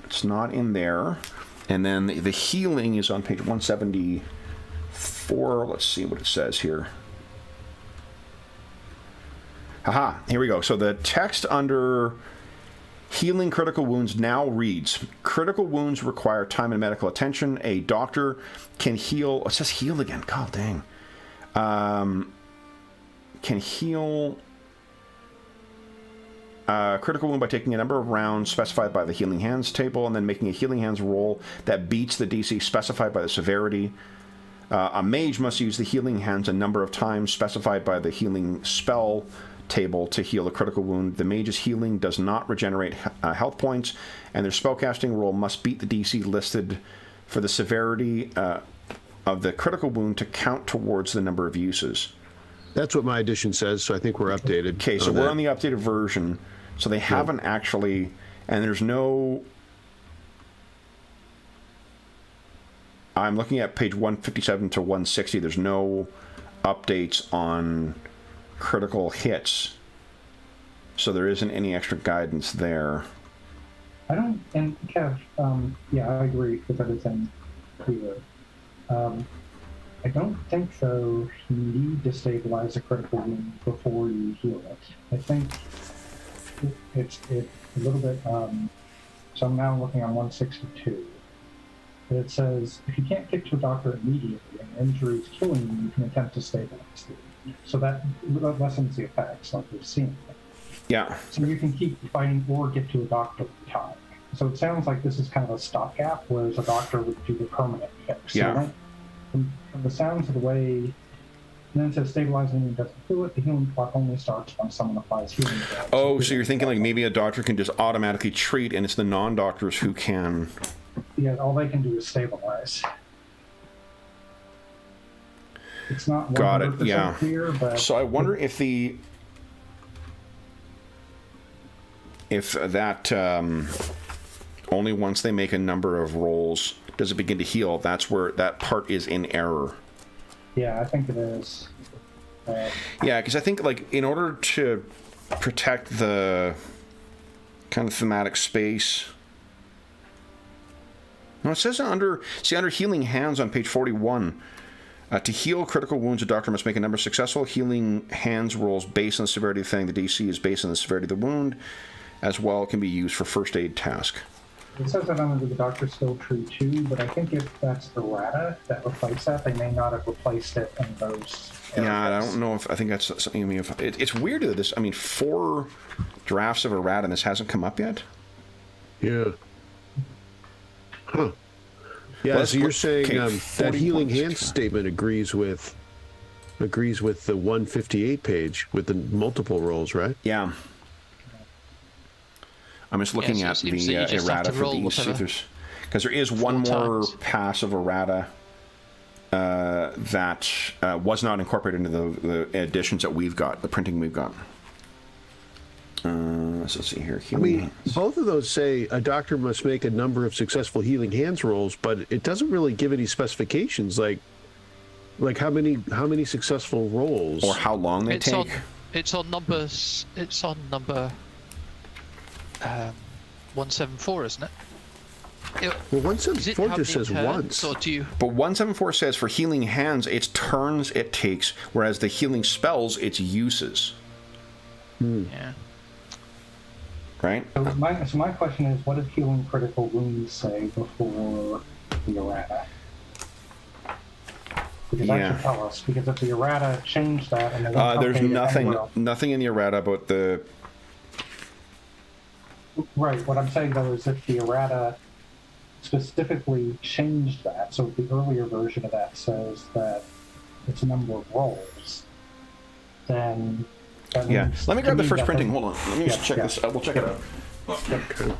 S1: It's not in there. And then the healing is on page 174. Let's see what it says here. Haha, here we go. So the text under healing critical wounds now reads, critical wounds require time and medical attention. A doctor can heal, it says heal again, god dang. Can heal critical wound by taking a number of rounds specified by the healing hands table and then making a healing hands roll that beats the DC specified by the severity. A mage must use the healing hands a number of times specified by the healing spell table to heal a critical wound. The mage's healing does not regenerate health points, and their spellcasting roll must beat the DC listed for the severity of the critical wound to count towards the number of uses.
S2: That's what my edition says, so I think we're updated.
S1: Okay, so we're on the updated version. So they haven't actually, and there's no... I'm looking at page 157 to 160. There's no updates on critical hits. So there isn't any extra guidance there.
S3: I don't, and Kev, yeah, I agree with everything here. I don't think, though, you need to stabilize a critical wound before you heal it. I think it's a little bit, so I'm now looking on 162. It says, if you can't get to a doctor immediately and the injury is killing you, you can attempt to stabilize the wound. So that lessens the effects, like we've seen.
S1: Yeah.
S3: So you can keep fighting or get to a doctor in time. So it sounds like this is kind of a stopgap, whereas a doctor would do the permanent fix.
S1: Yeah.
S3: So from the sounds of the way, and then it says stabilizing and doesn't do it, the healing clock only starts when someone applies healing drugs.
S1: Oh, so you're thinking like maybe a doctor can just automatically treat, and it's the non-doctors who can...
S3: Yeah, all they can do is stabilize. It's not 100% clear, but...
S1: So I wonder if that only once they make a number of rolls does it begin to heal. That's where that part is in error.
S3: Yeah, I think it is.
S1: Yeah, because I think like in order to protect the kind of thematic space... No, it says under healing hands on page 41. To heal critical wounds, a doctor must make a number of successful healing hands rolls based on the severity of the thing. The DC is based on the severity of the wound. As well, it can be used for first aid task.
S3: It says that under the doctor's skill tree too, but I think if that's errata that replaced that, they may not have replaced it in those areas.
S1: Yeah, I don't know if I think that's something. I mean, it's weird that this. I mean, 4 drafts of errata and this hasn't come up yet.
S2: Yeah. Huh. Yeah, so you're saying that healing hands statement agrees with the 158 page with the multiple rolls, right?
S1: Yeah. I'm just looking at the errata for these. Because there is one more pass of errata that was not incorporated into the editions that we've got, the printing we've got. So let's see here.
S2: Both of those say a doctor must make a number of successful healing hands rolls, but it doesn't really give any specifications, like how many successful rolls
S1: or how long they take.
S4: It's on numbers. It's on number 174, isn't it?
S2: Well, 174 just says once.
S1: But 174 says for healing hands, it's turns it takes, whereas the healing spells, it's uses.
S4: Yeah.
S1: Right?
S3: So my question is, what did healing critical wounds say before the errata? Because that should tell us. Because if the errata changed that and
S1: there's nothing in the errata about the.
S3: Right. What I'm saying though is if the errata specifically changed that, so if the earlier version of that says that it's a number of rolls, then that means
S1: Let me grab the first printing. Hold on. Let me just check this out. We'll check it out.
S3: Okay.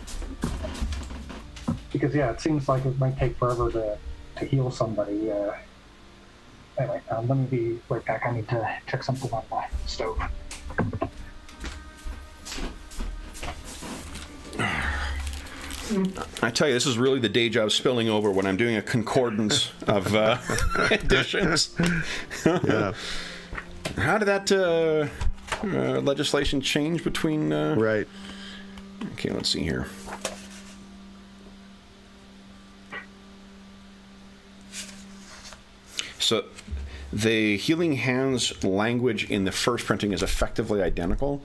S3: Because it seems like it might take forever to heal somebody. Anyway, let me be right back. I need to check something on my stove.
S1: I tell you, this is really the day job spilling over when I'm doing a concordance of editions.
S2: Yeah.
S1: How did that legislation change between...
S2: Right.
S1: Okay, let's see here. So the Healing Hands language in the first printing is effectively identical.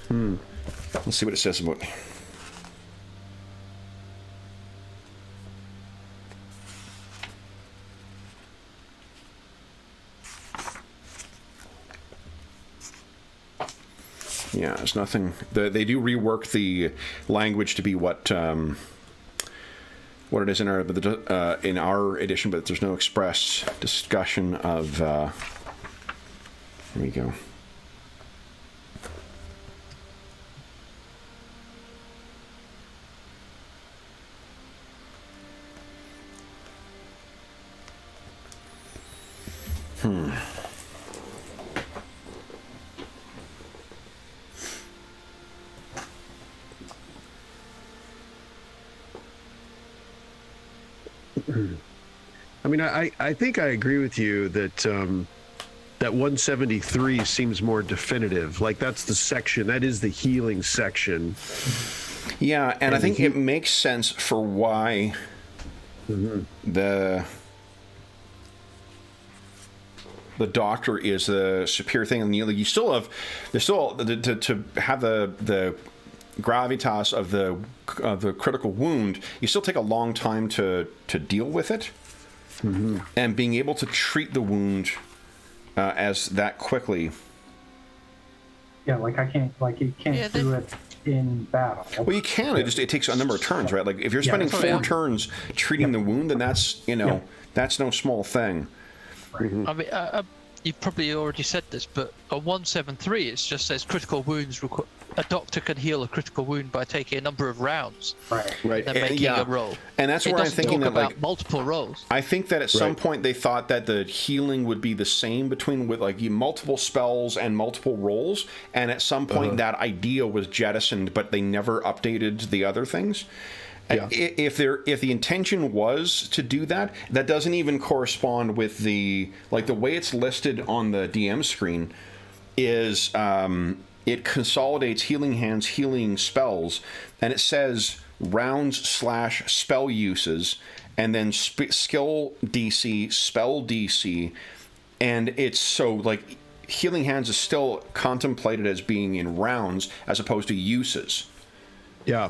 S1: Let's see what it says about... Yeah, there's nothing. They do rework the language to be what it is in our edition, but there's no express discussion of. Here we go.
S2: I mean, I think I agree with you that that 173 seems more definitive. Like that's the section, that is the healing section.
S1: Yeah, and I think it makes sense for why the doctor is the superior thing, and you still have to have the gravitas of the critical wound. You still take a long time to deal with it, and being able to treat the wound as that quickly.
S3: Yeah, like you can't do it in battle.
S1: Well, you can. It takes a number of turns, right? Like if you're spending 4 turns treating the wound, then that's that's no small thing.
S3: Right.
S4: I mean, you've probably already said this, but on 173 it just says critical wounds. A doctor can heal a critical wound by taking a number of rounds,
S1: right,
S4: and making a roll.
S1: And that's where I'm thinking that
S4: about multiple rolls.
S1: I think that at some point they thought that the healing would be the same between with like multiple spells and multiple rolls, and at some point that idea was jettisoned, but they never updated the other things. Yeah. If the intention was to do that, that doesn't even correspond with the way it's listed on the DM screen. Is it consolidates Healing Hands healing spells, and it says rounds/spell uses, and then skill DC, spell DC, and it's so like Healing Hands is still contemplated as being in rounds as opposed to uses.
S2: Yeah.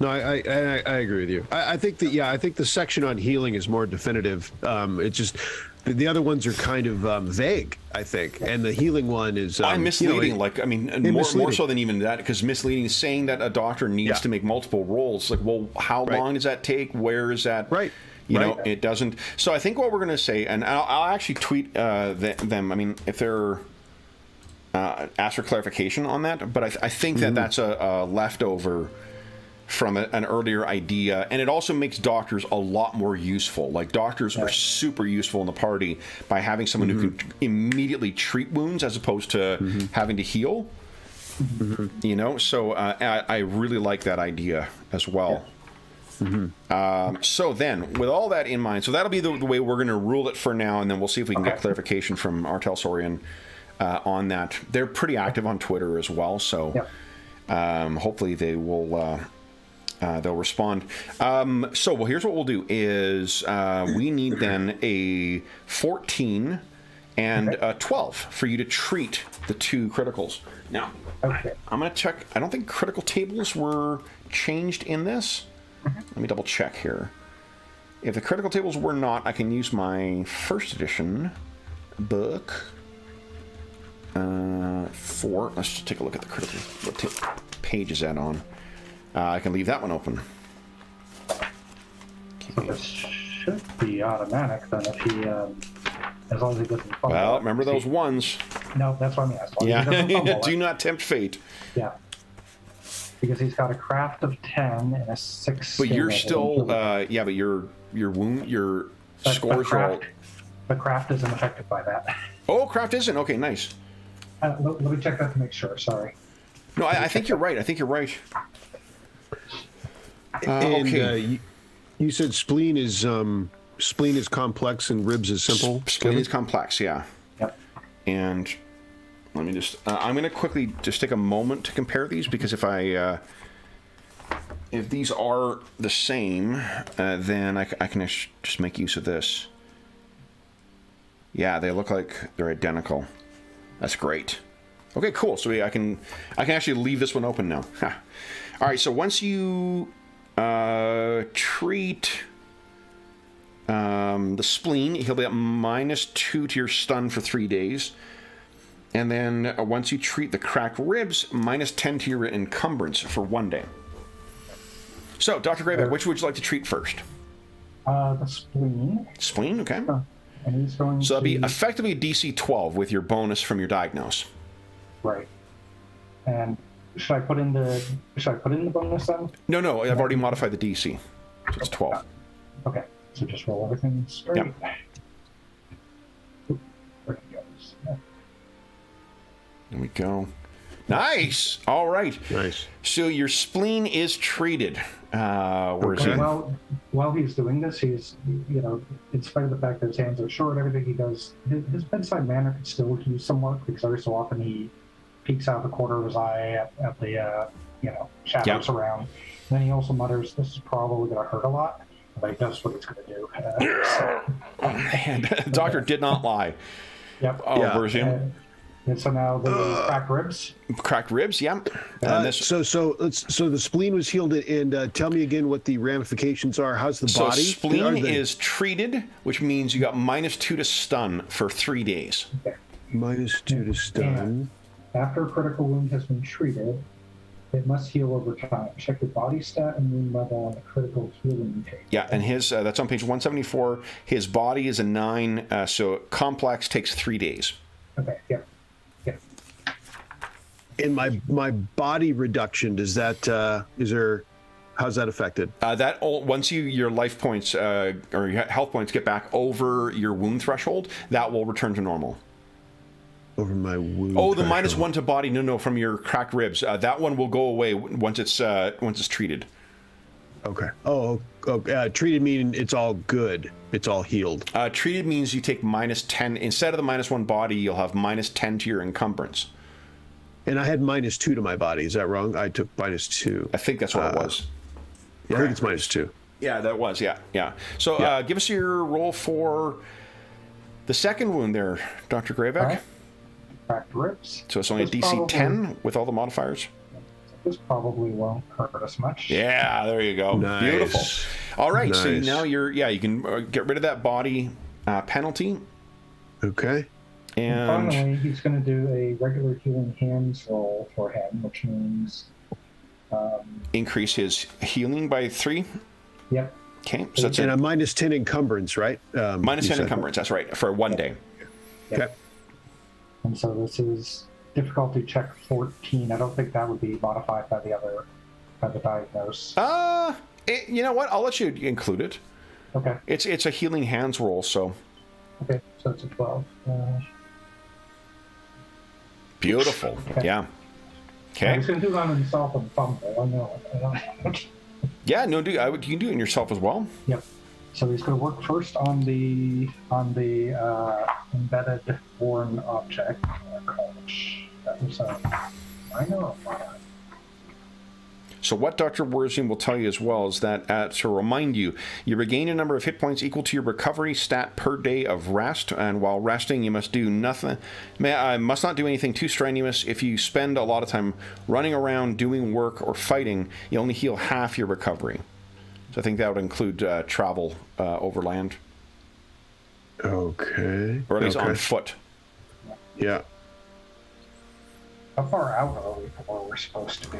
S2: No, I agree with you. I think that I think the section on healing is more definitive. It's just the other ones are kind of vague, I think, and the healing one is
S1: misleading. More so than even that, because misleading is saying that a doctor needs to make multiple rolls. Like, well, how long does that take? Where is that?
S2: Right.
S1: You know, it doesn't. So I think what we're going to say, and I'll actually tweet them. I mean, if they're ask for clarification on that, but I think that that's a leftover from an earlier idea, and it also makes doctors a lot more useful. Like doctors are super useful in the party by having someone who can immediately treat wounds as opposed to having to heal. You know, so I really like that idea as well. So then, with all that in mind, so that'll be the way we're going to rule it for now, and then we'll see if we can get clarification from our Talsorian on that. They're pretty active on Twitter as well, so hopefully they will. They'll respond. Here's what we'll do is we need then a 14 and a 12 for you to treat the 2 criticals. Now, I'm going to check. I don't think critical tables were changed in this. Let me double check here. If the critical tables were not, I can use my first edition book. Let's just take a look at the critical. What page is that on? I can leave that one open.
S3: So this should be automatic then if he, as long as he doesn't fumble.
S1: Well, remember those ones.
S3: No, that's what I mean. As long
S1: Yeah,
S3: as he doesn't fumble
S1: do not tempt fate.
S3: Yeah. Because he's got a craft of 10 and a 6.
S1: But you're still, but your scores are all...
S3: But craft isn't affected by that.
S1: Oh, craft isn't? Okay, nice.
S3: Let me check that to make sure, sorry.
S1: No, I think you're right. I think you're right.
S2: Okay. You said spleen is complex and ribs is simple?
S1: Spleen is complex, yeah.
S3: Yep.
S1: And let me just... I'm going to quickly just take a moment to compare these, because if these are the same, then I can just make use of this. Yeah, they look like they're identical. That's great. Okay, cool. So I can actually leave this one open now. All right, so once you treat the spleen, he'll be at -2 to your stun for 3 days. And then once you treat the cracked ribs, -10 to your encumbrance for 1 day. So, Dr. Greyback, which would you like to treat first?
S3: The spleen.
S1: Spleen, okay.
S3: And he's going
S1: so that'll be effectively a DC 12 with your bonus from your diagnose.
S3: Right. And should I put in the bonus then?
S1: No, I've already modified the DC. So it's 12.
S3: Okay. So just roll everything straight.
S1: Yep.
S3: Oop, there he goes. Yeah.
S1: There we go. Nice. All right.
S2: Nice.
S1: So your spleen is treated. Where is
S3: Okay,
S1: he?
S3: well, while he's doing this, he's, in spite of the fact that his hands are short, everything he does, his bedside manner can still use some work, because every so often he peeks out the corner of his eye at the, shadows around. And then he also mutters, "This is probably going to hurt a lot," but he does what it's going to do.
S1: Man, Doctor did not lie.
S3: Yep.
S1: Oh,
S2: Yeah.
S1: where's him?
S3: And so now the cracked ribs.
S1: Cracked ribs, yeah.
S2: So the spleen was healed, and tell me again what the ramifications are. How's the
S1: So
S2: body?
S1: spleen is treated, which means you got -2 to stun for 3 days.
S3: Okay.
S2: -2 to stun.
S3: And after a critical wound has been treated, it must heal over time. Check your body stat and wound level on the critical healing table.
S1: Yeah, and his that's on page 174. His body is a 9, so complex takes 3 days.
S3: Okay, yep.
S2: And my body reduction, does that how's that affected?
S1: Once your life points or your health points get back over your wound threshold, that will return to normal.
S2: Over my wound.
S1: Oh, the
S2: threshold.
S1: -1 to body. No, from your cracked ribs. That one will go away once it's treated.
S2: Okay. Treated meaning it's all good. It's all healed.
S1: Treated means you take -10 instead of the -1 body. You'll have -10 to your encumbrance.
S2: And I had -2 to my body. Is that wrong? I took -2.
S1: I think that's what it was.
S2: Yeah, I think it's -2.
S1: Yeah, that was. Yeah. So give us your roll for the second wound there, Dr. Greyback.
S3: All right. Cracked ribs.
S1: So it's only a DC 10 with all the modifiers.
S3: This probably won't hurt us much.
S1: Yeah, there you go.
S2: Nice.
S1: Beautiful. All right,
S2: Nice.
S1: so now you can get rid of that body penalty.
S2: Okay.
S3: And finally, he's going to do a regular healing hands roll for him, which means
S1: increase his healing by 3.
S3: Yep.
S1: Okay, so that's
S2: and a -10 encumbrance, right?
S1: -10 encumbrance. That's right, for 1 day.
S3: Yep.
S2: Okay.
S3: And so this is difficulty check 14. I don't think that would be modified by the diagnose.
S1: You know what? I'll let you include it.
S3: Okay.
S1: It's a healing hands roll, so
S3: Okay, so it's a 12.
S1: beautiful.
S3: Okay.
S1: Yeah. Okay.
S3: He's going to do that on himself and fumble. I know.
S1: Yeah. No, you can do it in yourself as well.
S3: Yep. So he's going to work first on the embedded foreign object. That was minor or minor.
S1: So what Dr. Worzian will tell you as well is that to remind you, you regain a number of hit points equal to your recovery stat per day of rest, and while resting you must do nothing. Must not do anything too strenuous. If you spend a lot of time running around doing work or fighting, you only heal half your recovery. So I think that would include travel overland.
S2: Okay.
S1: Or at least on foot.
S2: Yeah.
S3: How far out are we from where we're supposed to be?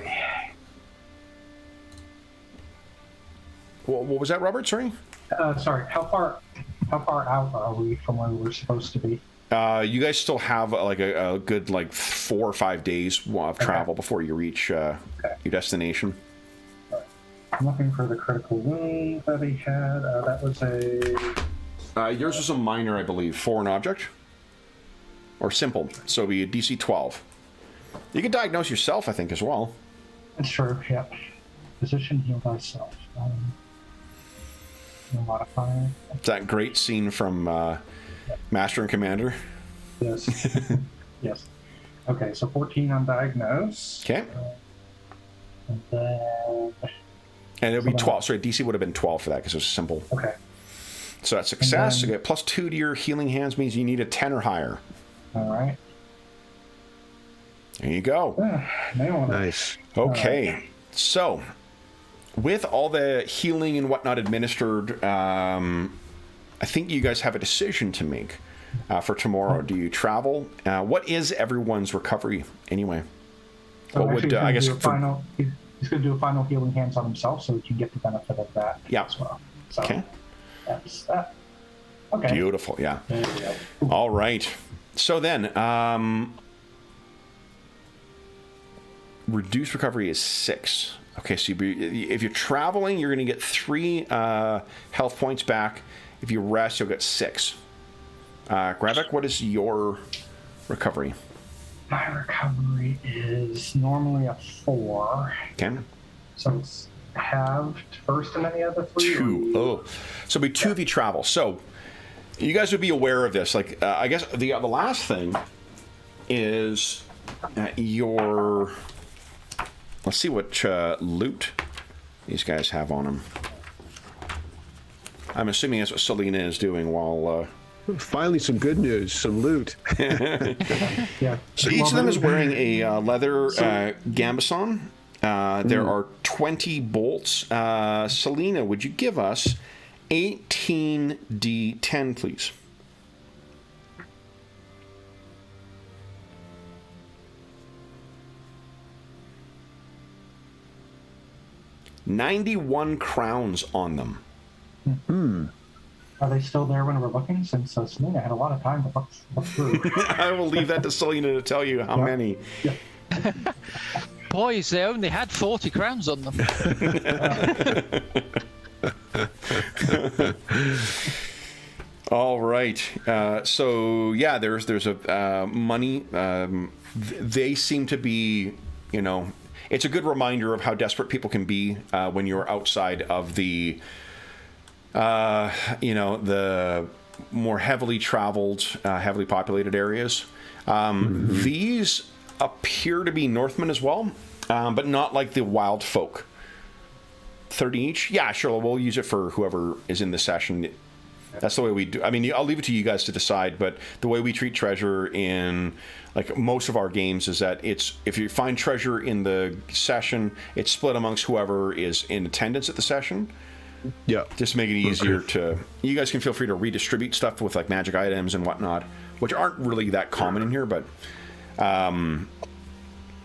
S1: What was that, Robert? Sorry?
S3: Sorry, how far out are we from where we're supposed to be?
S1: You guys still have like a good 4 or 5 days of travel before you reach your destination.
S3: Right. I'm looking for the critical wound that he had. That was
S1: yours was a minor, I believe, foreign object. Or simple, so it'd be a DC 12. You can diagnose yourself, I think, as well.
S3: Sure, yeah. Position heal thyself. Modifier.
S1: It's that great scene from Master and Commander.
S3: Yes. Yes. Okay, so 14 on diagnose.
S1: Okay.
S3: And then...
S1: And it'll be 12. Sorry, DC would have been 12 for that because it was simple.
S3: Okay.
S1: So that's success. You get +2 to your healing hands means you need a 10 or higher.
S3: All right.
S1: There you go.
S2: Nice.
S1: Okay. So, with all the healing and whatnot administered, I think you guys have a decision to make for tomorrow. Do you travel? What is everyone's recovery anyway?
S3: So
S1: what would I guess
S3: he's going to do a final healing hands on himself, so he can get the benefit of that as well. So
S1: okay.
S3: That's that. Okay.
S1: Beautiful. Yeah.
S3: There we go.
S1: All right. So then, reduced recovery is 6. Okay, so if you're traveling, you're going to get 3 health points back. If you rest, you'll get 6. Gravik, what is your recovery?
S3: My recovery is normally a 4.
S1: Okay.
S3: So it's halved first in any other 3?
S1: 2. Oh. So it'll be 2 if you travel. So you guys would be aware of this. I guess the last thing is your... Let's see what loot these guys have on them. I'm assuming that's what Selena is doing while...
S2: Finally, some good news, some loot.
S3: Yeah.
S1: So each of them is wearing a leather gambeson. There are 20 bolts. Selena, would you give us 18d10, please? $91 crowns on them.
S3: Are they still there when we're looking? Since Selena had a lot of time to look through.
S1: I will leave that to Selena to tell you how many.
S3: Yeah.
S4: Boys, they only had 40 crowns on them.
S1: All right. So yeah, there's a money. They seem to be, it's a good reminder of how desperate people can be when you're outside of the, the more heavily traveled, heavily populated areas. These appear to be Northmen as well, but not like the wild folk. 30 each? Yeah, sure. We'll use it for whoever is in the session. That's the way we do. I mean, I'll leave it to you guys to decide, but the way we treat treasure in most of our games is that it's, if you find treasure in the session, it's split amongst whoever is in attendance at the session.
S2: Yeah.
S1: Just make it easier to... You guys can feel free to redistribute stuff with magic items and whatnot, which aren't really that common in here, but...
S3: I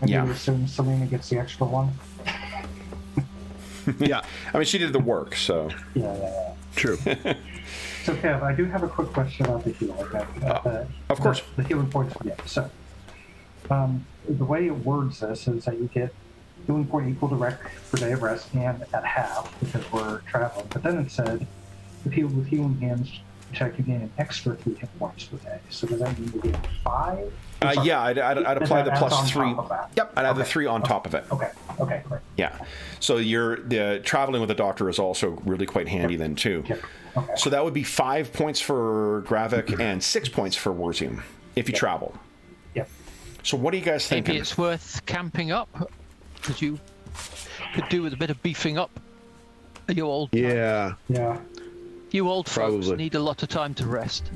S3: assume Selena gets the extra one.
S1: Yeah. I mean, she did the work, so...
S3: Yeah.
S2: True.
S3: So, Kev, I do have a quick question about the heal.
S1: Of course.
S3: The healing points. Yeah. So, the way it words this is that you get healing point equal to rec per day of rest and at half because we're traveling. But then it said, if healed with healing hands, check you gain an extra 3 hit points per day. So does that mean you get 5?
S1: Yeah, I'd apply the +3. Yep, I'd add the 3 on top of it.
S3: Okay, great.
S1: Yeah. So the traveling with a doctor is also really quite handy then too.
S3: Yep. Okay.
S1: So that would be 5 points for Gravik and 6 points for Warzium if you travel.
S3: Yep.
S1: So what are you guys thinking?
S4: Maybe it's worth camping up, because you could do with a bit of beefing up. You old
S2: Yeah.
S4: You old folks
S2: Probably.
S4: need a lot of time to rest.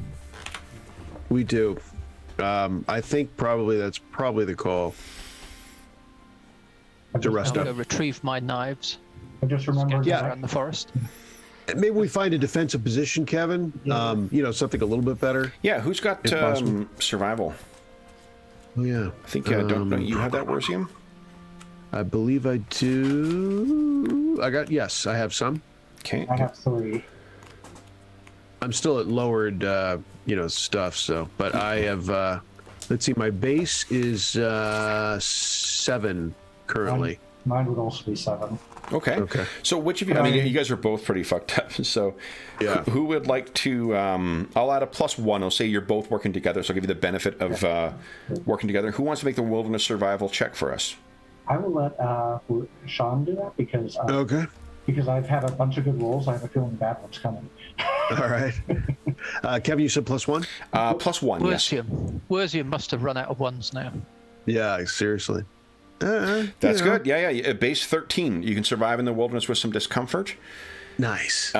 S2: We do. I think that's probably the call. To rest
S4: I'll
S2: up.
S4: go retrieve my knives.
S3: I just remembered.
S4: Around the forest.
S2: Maybe we find a defensive position, Kevin. Something a little bit better.
S1: Yeah, who's got survival?
S2: Oh yeah,
S1: I think don't you have that, Worsium?
S2: I believe I do. I have some.
S1: Okay.
S3: I have 3.
S2: I'm still at lowered, stuff. So, but I have. Let's see. My base is 7 currently.
S3: Mine would also be 7.
S1: Okay. So which of you? I mean, you guys are both pretty fucked up. So,
S2: yeah.
S1: Who would like to? I'll add a +1. I'll say you're both working together, so I'll give you the benefit of working together. Who wants to make the wilderness survival check for us?
S3: I will let Sean do that because because I've had a bunch of good rolls. I have a feeling bad one's coming.
S2: All right. Kevin, you said +1?
S1: +1. Yes.
S4: Worsium must have run out of ones now.
S2: Yeah, seriously.
S1: That's good. Yeah. Base 13. You can survive in the wilderness with some discomfort.
S2: Nice.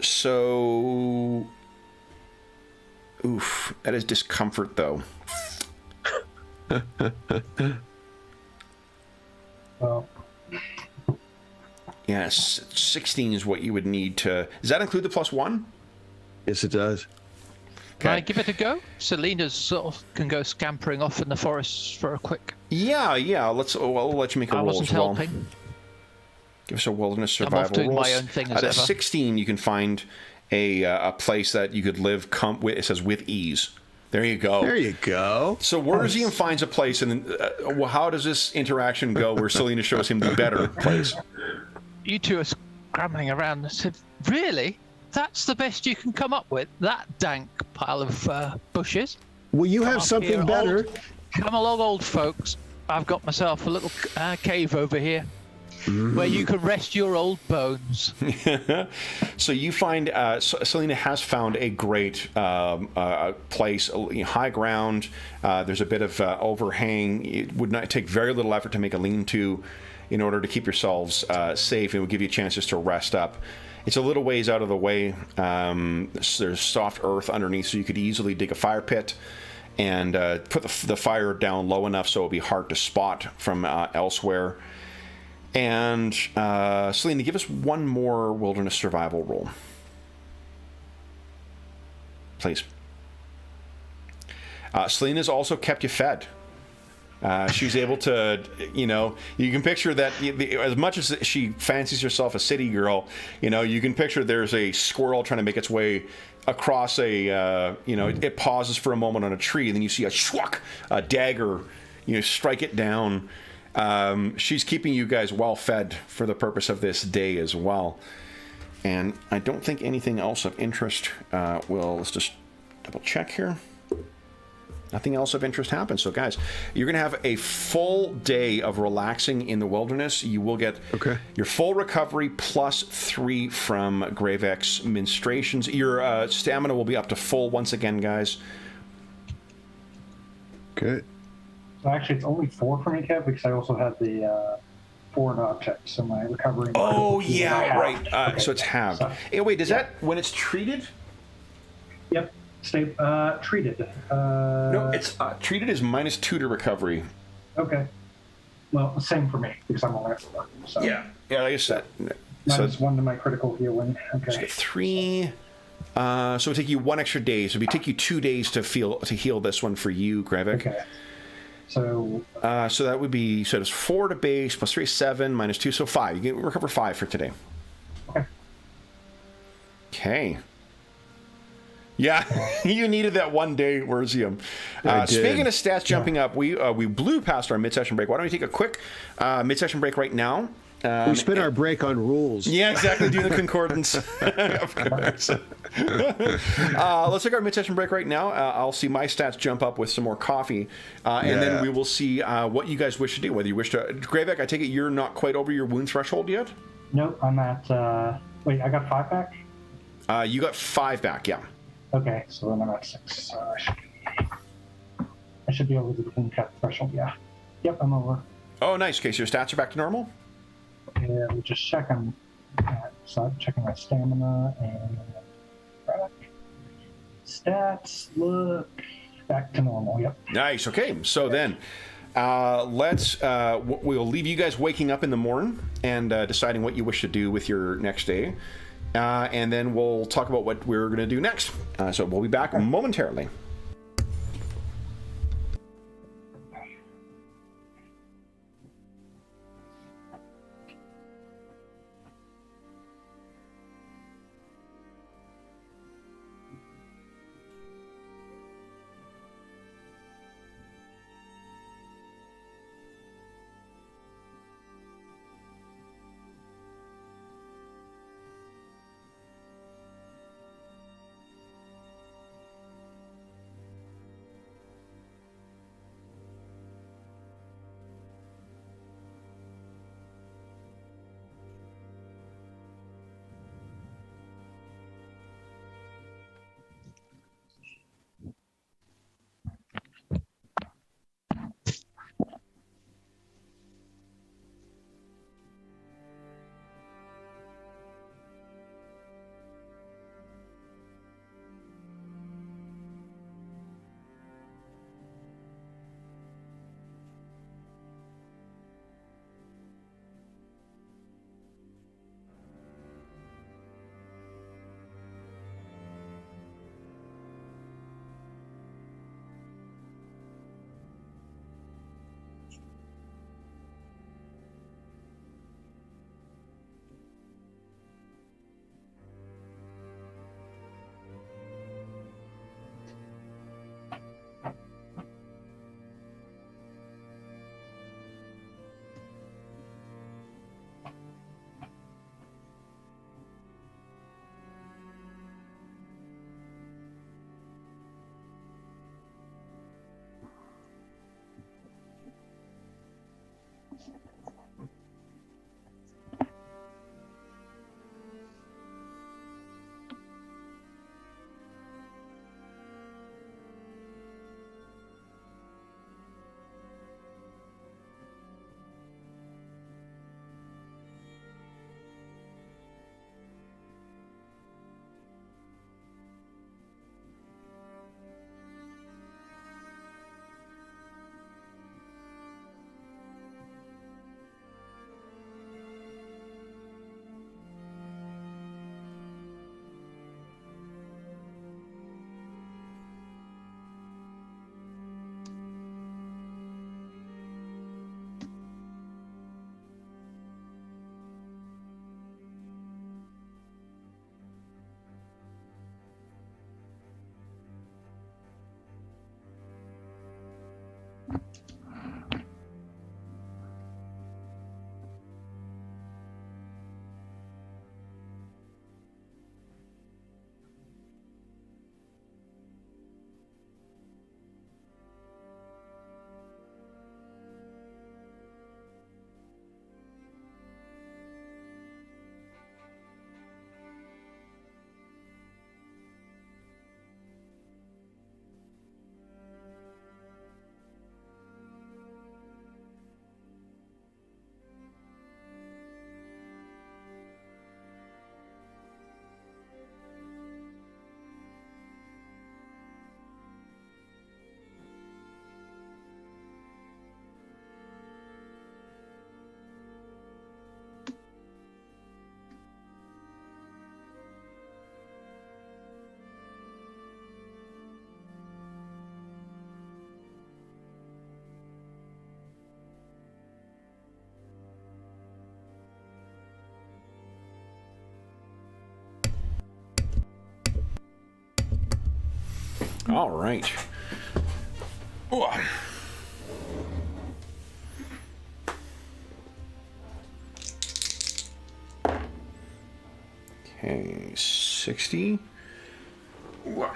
S1: So, that is discomfort, though.
S3: Well,
S1: yes, 16 is what you would need to. Does that include the +1?
S2: Yes, it does.
S4: Can I give it a go? Selena's sort of can go scampering off in the forest for a quick.
S1: Yeah. I'll let you make a roll as well.
S4: Helping.
S1: Give us a wilderness survival roll.
S4: I'm off doing my own thing as ever.
S1: At 16, you can find a place that you could live. It says with ease. There you go. So Worsium finds a place, and then how does this interaction go? Where Selena shows him the better place.
S4: You two are scrambling around and said, "Really? That's the best you can come up with? That dank pile of bushes?"
S2: Well, you have something better.
S4: Come along, old folks. I've got myself a little cave over here where you can rest your old bones.
S1: So you find Selena has found a great place, high ground. There's a bit of overhang. It would not take very little effort to make a lean-to in order to keep yourselves safe. It would give you a chance just to rest up. It's a little ways out of the way. There's soft earth underneath, so you could easily dig a fire pit and put the fire down low enough so it would be hard to spot from elsewhere. And Selena, give us one more wilderness survival roll, please. Selena's also kept you fed. She's able to, you can picture that as much as she fancies herself a city girl, you can picture there's a squirrel trying to make its way across it pauses for a moment on a tree, and then you see a dagger, strike it down. She's keeping you guys well fed for the purpose of this day as well. And I don't think anything else of interest let's just double check here. Nothing else of interest happens. So, guys, you're going to have a full day of relaxing in the wilderness. You will get your full recovery +3 from Gravex menstruations. Your stamina will be up to full once again, guys.
S2: Okay.
S3: So actually, it's only 4 for me, Kev, because I also had the foreign object, so my recovery.
S1: Oh, yeah, right. So it's halved. Hey, wait, does that, when it's treated?
S3: Yep. Treated.
S1: No, it's treated is -2 to recovery.
S3: Okay. Well, same for me because I'm on that one. So.
S1: Yeah, like I said.
S3: -1 to my critical healing. Okay.
S1: So 3. So it'll take you 1 extra day. So it'll take you 2 days to heal this one for you, Gravik.
S3: Okay. So.
S1: So that would be it's 4 to base +3 is 7 -2, so 5. You can recover 5 for today.
S3: Okay.
S1: Okay. Yeah, you needed that 1 day, Worsium. Speaking of stats jumping up, we blew past our mid-session break. Why don't we take a quick mid-session break right now?
S2: We spent our break on rules.
S1: Yeah, exactly. Do the concordance. Of course. Let's take our mid-session break right now. I'll see my stats jump up with some more coffee, and then we will see what you guys wish to do. Whether you wish to, Gravek, I take it you're not quite over your wound threshold yet.
S3: Nope, I'm at. Wait, I got 5 back.
S1: You got 5 back. Yeah.
S3: Okay, so then I'm at 6. So I should be over the wound cut threshold. Yeah. Yep, I'm over.
S1: Oh, nice. Okay, so your stats are back to normal.
S3: Yeah, we'll just check them. So I'm checking my stamina and stats look back to normal. Yep.
S1: Nice. Okay, so then We'll leave you guys waking up in the morning and deciding what you wish to do with your next day. And then we'll talk about what we're going to do next. So we'll be back momentarily. All right. Ooh. Okay, 60. Ooh.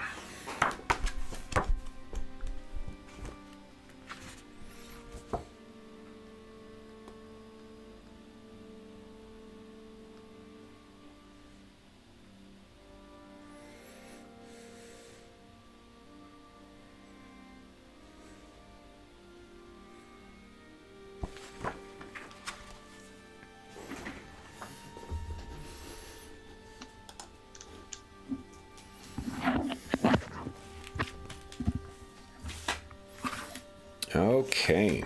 S1: Okay.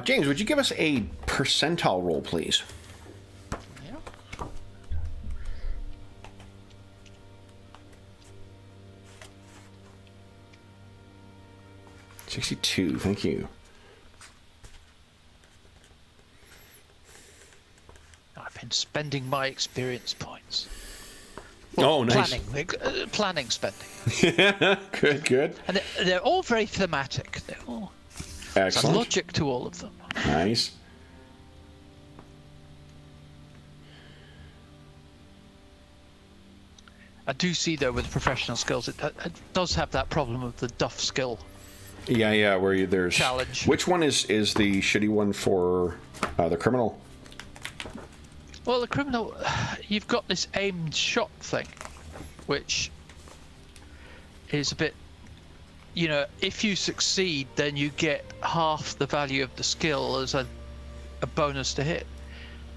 S1: James, would you give us a percentile roll, please?
S4: Yeah.
S1: 62, thank you.
S4: I've been spending my experience points.
S1: Oh, nice.
S4: Planning spending.
S1: Good.
S4: And they're all very thematic. They're all
S1: Excellent.
S4: there's logic to all of them.
S1: Nice.
S4: I do see, though, with professional skills, it does have that problem of the duff skill.
S1: Yeah, where there's...
S4: Challenge.
S1: Which one is the shitty one for the criminal?
S4: Well, the criminal, you've got this aimed shot thing, which is a bit... You know, if you succeed, then you get half the value of the skill as a bonus to hit.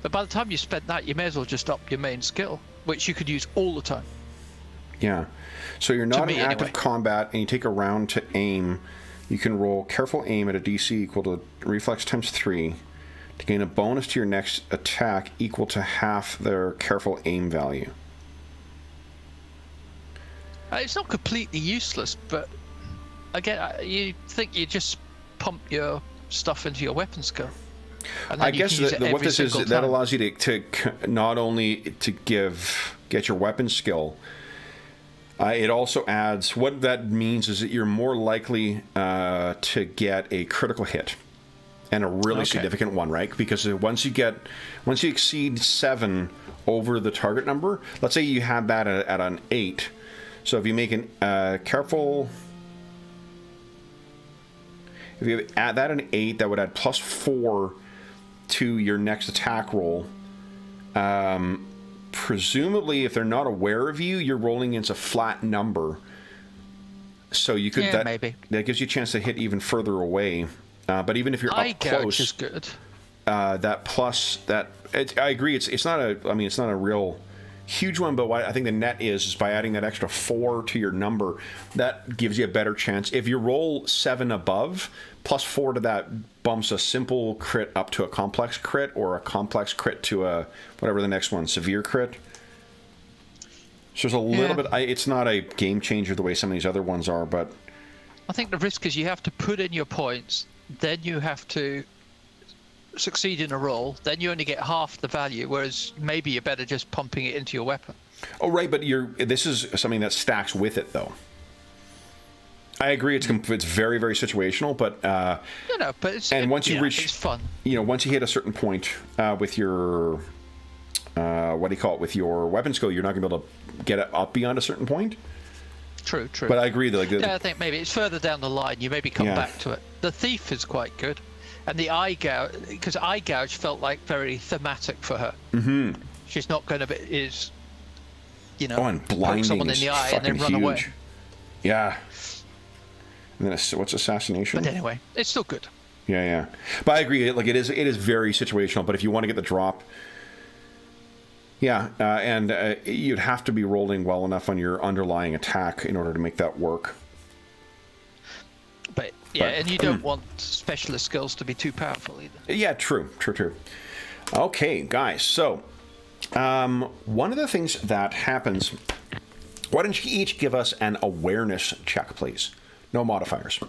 S4: But by the time you spend that, you may as well just up your main skill, which you could use all the time.
S1: Yeah. So you're not in active
S4: anyway.
S1: combat, and you take a round to aim. You can roll careful aim at a DC equal to reflex times 3 to gain a bonus to your next attack equal to half their careful aim value.
S4: It's not completely useless, but again, you think you just pump your stuff into your weapon skill.
S1: I guess what this is, that allows you to not only to get your weapon skill, it also adds, what that means is that you're more likely to get a critical hit, and a really significant one, right? Because once you exceed 7 over the target number, let's say you have that at an 8. So if you make an careful, if you add that an 8, that would add +4 to your next attack roll. Presumably, if they're not aware of you, you're rolling against a flat number. So you could
S4: maybe
S1: that gives you a chance to hit even further away. But even if you're up close,
S4: is good.
S1: That plus that, I agree. It's not a real huge one, but what I think the net is by adding that extra 4 to your number, that gives you a better chance. If you roll 7 above, +4 to that bumps a simple crit up to a complex crit, or a complex crit to a whatever the next one, severe crit. So there's a little bit. It's not a game changer the way some of these other ones are, but
S4: I think the risk is you have to put in your points, then you have to succeed in a roll, then you only get half the value, whereas maybe you're better just pumping it into your weapon.
S1: Oh, right, but this is something that stacks with it, though. I agree, it's very, very situational, but
S4: but it's
S1: once you reach,
S4: it's fun.
S1: Once you hit a certain point with your with your weapon skill, you're not going to be able to get it up beyond a certain point.
S4: True.
S1: But I agree that
S4: I think maybe it's further down the line. You maybe come back to it. The thief is quite good, and the eye gouge, because eye gouge felt like very thematic for her. Mm-hmm. She's not going to
S1: and blinding
S4: poke someone in the eye and then run away.
S1: Yeah. And then what's assassination?
S4: But anyway, it's still good.
S1: Yeah. But I agree. Like it is very situational. But if you want to get the drop, and you'd have to be rolling well enough on your underlying attack in order to make that work.
S4: But and you don't want specialist skills to be too powerful either.
S1: Yeah, true. Okay, guys. So one of the things that happens. Why don't you each give us an awareness check, please? No modifiers.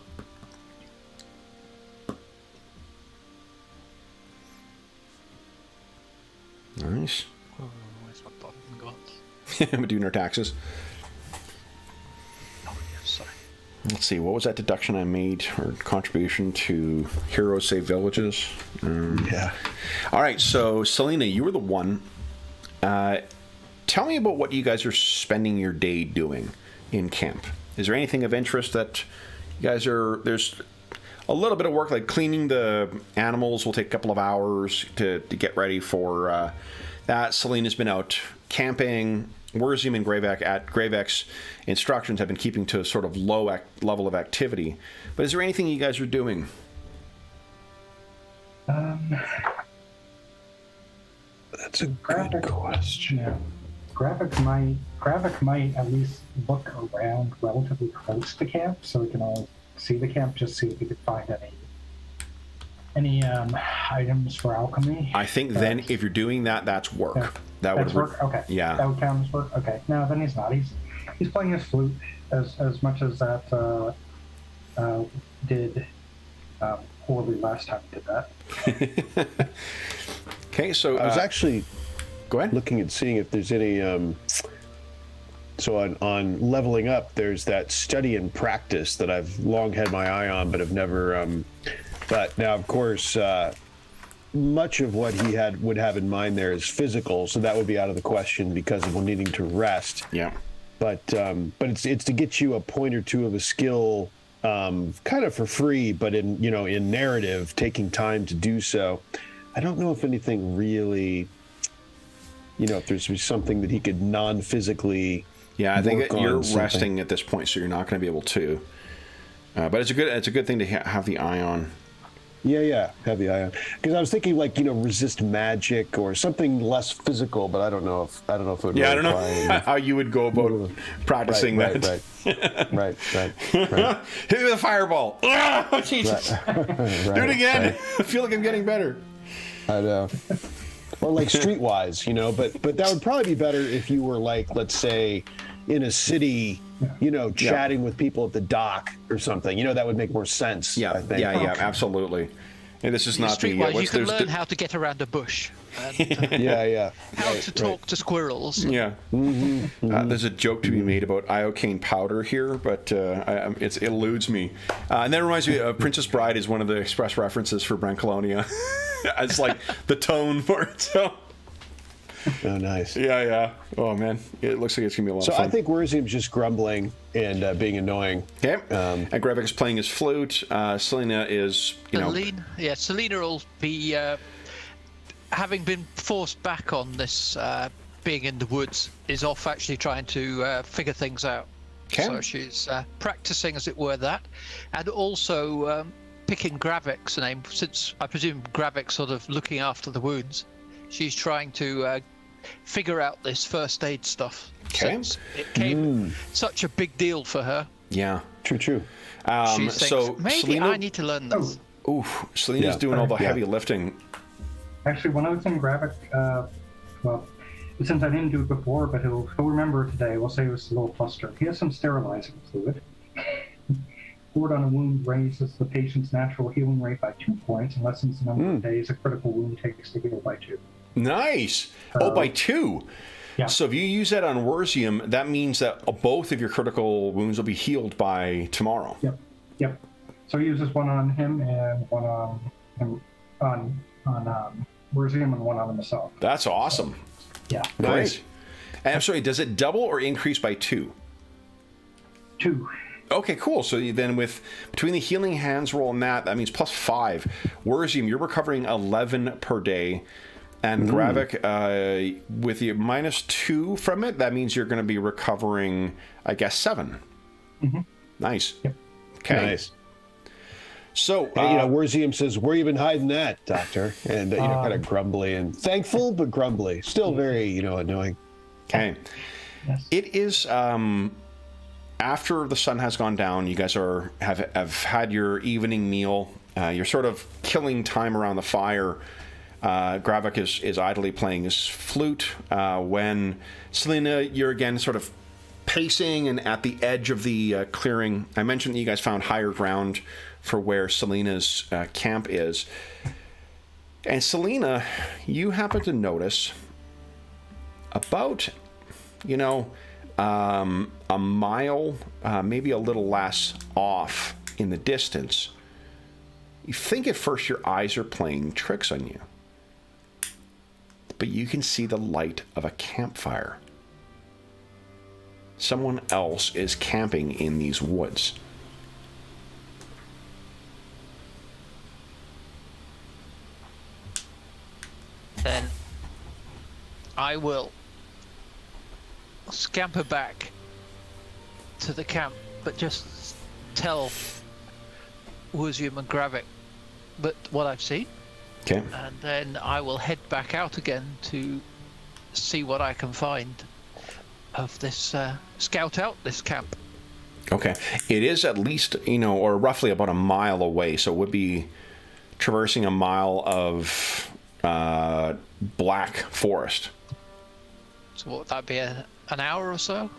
S1: Nice.
S4: Oh, where's my button gone?
S1: We're doing our taxes.
S4: Oh, yes, sorry.
S1: Let's see, what was that deduction I made, or contribution to Heroes Save Villages?
S2: Yeah.
S1: All right, so Selena, you were the one. Tell me about what you guys are spending your day doing in camp. Is there anything of interest that you guys are... There's a little bit of work, like cleaning the animals will take a couple of hours to get ready for that. Selena's been out camping. Werzium and Gravek's instructions have been keeping to a sort of low level of activity. But is there anything you guys are doing?
S2: That's a good question.
S3: Yeah. Gravik might at least look around relatively close to camp, so we can all see the camp, just see if we can find any any items for alchemy?
S1: I think then if you're doing that, that's work.
S3: Yeah.
S1: That
S3: That's
S1: would
S3: work? Okay.
S1: Yeah.
S3: That would count as work? Okay. No, then he's not. He's playing his flute as much as that did poorly last time he did that.
S1: Okay, so...
S2: I was actually
S1: go ahead.
S2: looking at seeing if there's any... so on leveling up, there's that study and practice that I've long had my eye on, but have never... but now, of course... much of what he would have in mind there is physical, so that would be out of the question because of needing to rest.
S1: Yeah.
S2: But it's to get you a point or two of a skill, kind of for free, but in narrative, taking time to do so. I don't know if anything really, if there's something that he could non-physically.
S1: Yeah, I think you're
S2: something.
S1: resting at this point, so you're not going to be able to. But it's a good thing to have the eye on.
S2: Yeah, have the eye on. Because I was thinking resist magic or something less physical, but I don't know if it would.
S1: Yeah, I don't know how you would go about practicing that.
S2: Right.
S1: Hit me with a fireball. Oh, Jesus. Do it again. I feel like I'm getting better.
S2: I know. Or streetwise, but that would probably be better if you were let's say, in a city, chatting with people at the dock or something. That would make more sense.
S1: Yeah,
S2: I think.
S1: yeah, absolutely. And this is not
S4: Streetwise, you can learn how to get around a bush. And,
S2: yeah.
S4: How to talk to squirrels.
S1: Yeah. Mm-hmm. There's a joke to be made about iocane powder here, but it eludes me. And that reminds me, Princess Bride is one of the express references for Brancolonia. It's the tone for it. So.
S2: Oh, nice.
S1: Yeah. Oh, man. It looks like it's going to be a lot of fun.
S2: So I think Worzium's just grumbling and being annoying.
S1: Okay. And Gravik is playing his flute. Selena is,
S4: Selena will be, having been forced back on this being in the woods, is off actually trying to figure things out.
S1: Okay.
S4: So she's practicing, as it were, that. And also picking Gravik's name, since I presume Gravik's sort of looking after the wounds. She's trying to figure out this first aid stuff.
S1: Okay.
S4: Since it came such a big deal for her.
S1: Yeah.
S2: True.
S4: She thinks,
S1: so
S4: maybe
S1: Selena,
S4: I need to learn this.
S1: Selena's doing all the heavy lifting.
S3: Actually, when I was in Gravik, since I didn't do it before, but he'll remember today, we'll say it was a little flustered. He has some sterilizing fluid. Poured on a wound raises the patient's natural healing rate by 2 points and lessens the number of days a critical wound takes to heal by 2.
S1: Nice. By 2.
S3: Yeah.
S1: So if you use that on Worzium, that means that both of your critical wounds will be healed by tomorrow.
S3: Yep. So he uses one on him and one on him, on Worzium and one on himself.
S1: That's awesome.
S3: Yeah.
S1: Nice. And I'm sorry, does it double or increase by 2?
S3: 2.
S1: Okay, cool. So then between the healing hands roll and that means plus 5. Worzium, you're recovering 11 per day. And Gravik, with the minus 2 from it, that means you're going to be recovering, I guess, 7.
S3: Mm-hmm.
S1: Nice.
S3: Yep.
S1: Okay.
S2: Nice.
S1: So,
S2: Worzium says, "Where you been hiding that, Doctor?" And kind of grumbly and thankful, but grumbly. Still very, annoying.
S1: Okay.
S3: Yes.
S1: It is after the sun has gone down. You guys have had your evening meal. You're sort of killing time around the fire. Gravik is idly playing his flute. When Selena, you're again sort of pacing and at the edge of the clearing. I mentioned that you guys found higher ground for where Selena's camp is. And Selena, you happen to notice about, a mile, maybe a little less off in the distance. You think at first your eyes are playing tricks on you. But you can see the light of a campfire. Someone else is camping in these woods.
S4: Then I will scamper back to the camp, but just tell Worzium and Gravik what I've seen.
S1: Okay.
S4: And then I will head back out again to see what I can find of this, scout out this camp.
S1: Okay. It is at least, or roughly about a mile away, so it would be traversing a mile of black forest.
S4: So what would that be, an hour or so?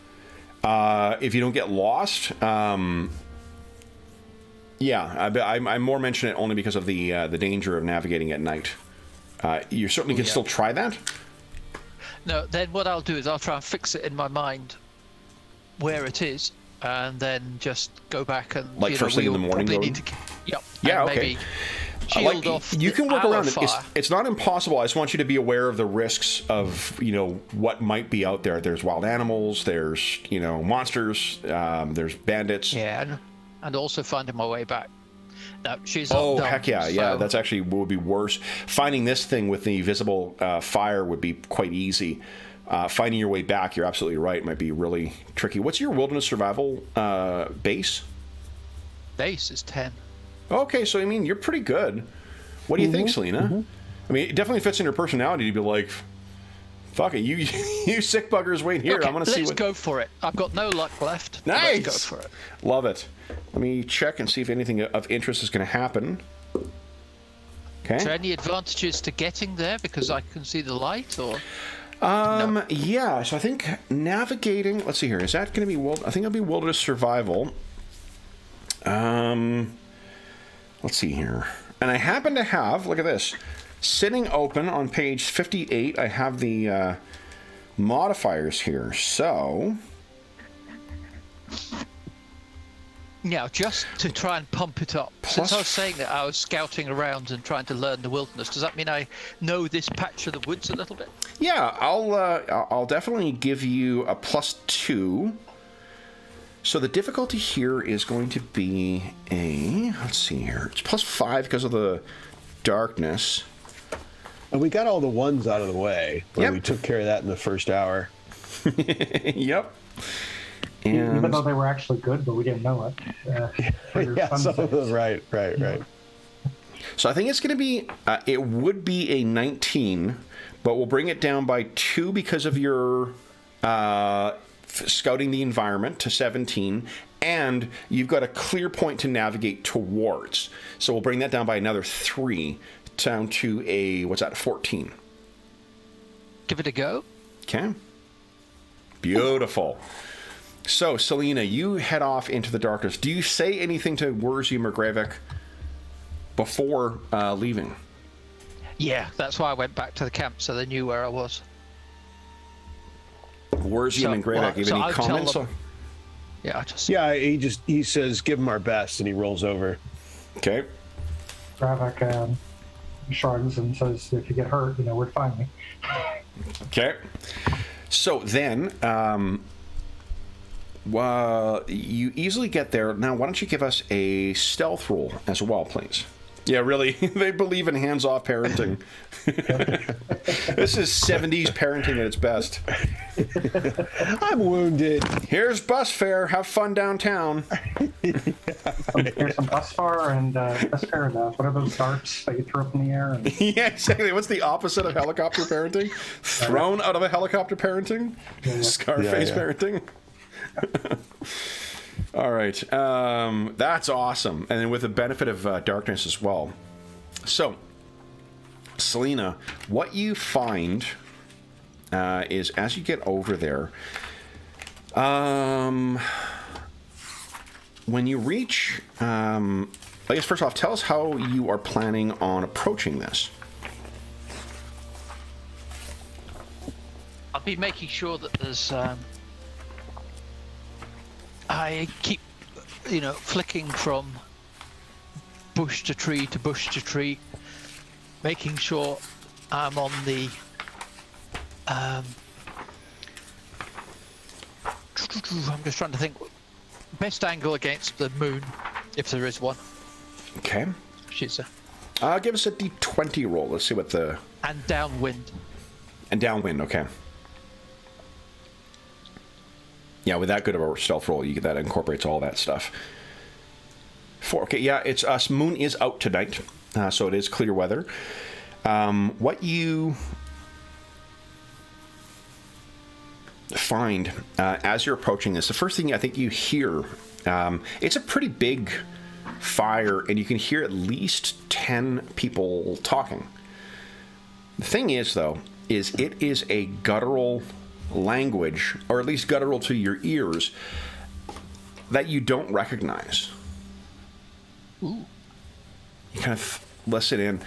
S1: If you don't get lost, I'm more mentioning it only because of the danger of navigating at night. You certainly can still try that.
S4: No, then what I'll do is I'll try and fix it in my mind where it is, and then just go back and
S1: like first thing in the morning.
S4: Yeah, okay. Maybe shield off.
S1: You can work around it.
S4: Fire.
S1: It's not impossible. I just want you to be aware of the risks of what might be out there. There's wild animals. There's monsters. There's bandits.
S4: Yeah, and also finding my way back. No, she's
S1: oh,
S4: dumb,
S1: heck yeah,
S4: so.
S1: yeah. That's actually would be worse. Finding this thing with the visible fire would be quite easy. Finding your way back, you're absolutely right, might be really tricky. What's your wilderness survival base?
S4: Base is 10.
S1: Okay, so I mean, you're pretty good. What do you think, Selena? Mm-hmm. I mean, it definitely fits in your personality to be like, fuck it, you sick buggers, wait here.
S4: Okay,
S1: I'm going to see what...
S4: Let's go for it. I've got no luck left.
S1: Nice!
S4: Let's go for it.
S1: Love it. Let me check and see if anything of interest is going to happen. Okay.
S4: Is there any advantages to getting there because I can see the light, or...?
S1: No. Yeah, so I think navigating... Let's see here. Is that going to be... I think it'll be wilderness survival. Let's see here. And I happen to have... Look at this. Sitting open on page 58, I have the modifiers here. So...
S4: Now, just to try and pump it up, since I was saying that I was scouting around and trying to learn the wilderness, does that mean I know this patch of the woods a little bit?
S1: Yeah, I'll definitely give you a +2. So the difficulty here is going to be a... Let's see here. It's +5 because of the darkness.
S2: And we got all the ones out of the way.
S1: Yep.
S2: We took care of that in the first hour.
S1: Yep.
S3: And even though they were actually good, but we didn't know it.
S2: Right.
S1: So I think it's going to be, it would be a 19, but we'll bring it down by 2 because of your scouting the environment to 17, and you've got a clear point to navigate towards. So we'll bring that down by another 3, down to a, 14.
S4: Give it a go.
S1: Okay. Beautiful. So, Selena, you head off into the darkness. Do you say anything to Wurzium or Gravik before leaving?
S4: Yeah, that's why I went back to the camp, so they knew where I was.
S1: Wurzium and Gravik, give any comments?
S4: Yeah,
S2: he says, give him our best, and he rolls over.
S1: Okay.
S3: Gravik shrugs and says, if you get hurt, where to find me.
S1: Okay. So then... you easily get there. Now, why don't you give us a stealth roll as well, please? Yeah, really. They believe in hands-off parenting. This is 70s parenting at its best.
S2: I'm wounded.
S1: Here's bus fare. Have fun downtown.
S3: Here's some bus fare and bus fare. What are those darts that you throw up in the air?
S1: Yeah, exactly. What's the opposite of helicopter parenting? Thrown out of a helicopter parenting? Scarface parenting? All right, that's awesome, and then with the benefit of darkness as well. So, Selena, what you find is as you get over there, when you reach, I guess first off, tell us how you are planning on approaching this.
S4: I'll be making sure that there's. I keep, flicking from bush to tree to bush to tree, making sure I'm on the I'm just trying to think best angle against the moon, if there is one.
S1: Okay.
S4: She's
S1: give us a D20 roll. Let's see what the...
S4: And downwind.
S1: And downwind, okay. Yeah, with that good of a stealth roll, that incorporates all that stuff. 4. Okay, yeah, it's us. Moon is out tonight, so it is clear weather. What you find as you're approaching this, the first thing I think you hear, it's a pretty big fire, and you can hear at least 10 people talking. The thing is, though, it is a guttural language, or at least guttural to your ears, that you don't recognize.
S4: Ooh.
S1: You kind of listen in.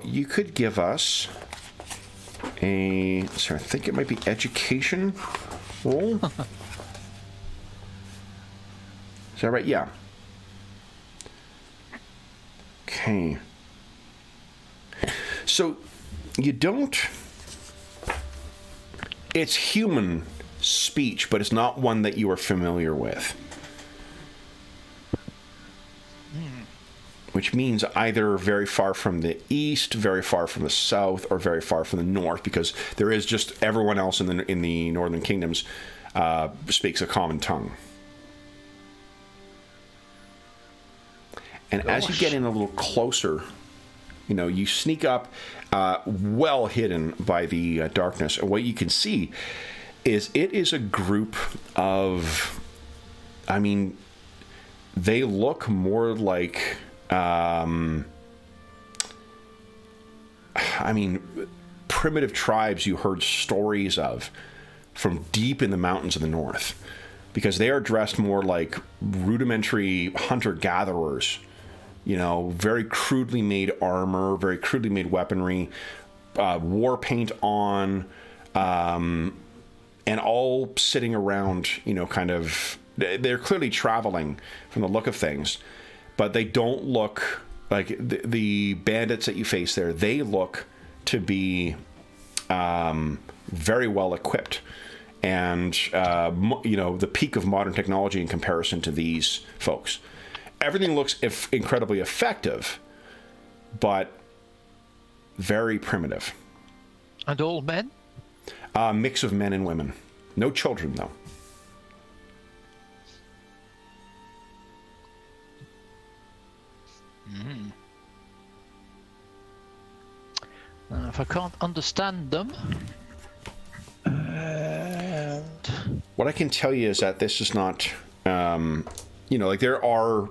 S1: You could give us I think it might be education roll. Is that right? Yeah. Okay. So you don't... It's human speech, but it's not one that you are familiar with. Which means either very far from the east, very far from the south, or very far from the north, because there is just everyone else in the northern kingdoms speaks a common tongue. And as you get in a little closer, you sneak up, well hidden by the darkness. And what you can see is it is a group of, they look more like, primitive tribes you heard stories of from deep in the mountains of the north, because they are dressed more like rudimentary hunter-gatherers. Very crudely made armor, very crudely made weaponry, war paint on, and all sitting around, they're clearly traveling from the look of things, but they don't look like the bandits that you face there. They look to be very well equipped, and, the peak of modern technology in comparison to these folks. Everything looks incredibly effective, but very primitive.
S4: And all men?
S1: Mix of men and women. No children, though.
S4: Mm. If I can't understand them...
S1: What I can tell you is that this is not... there are...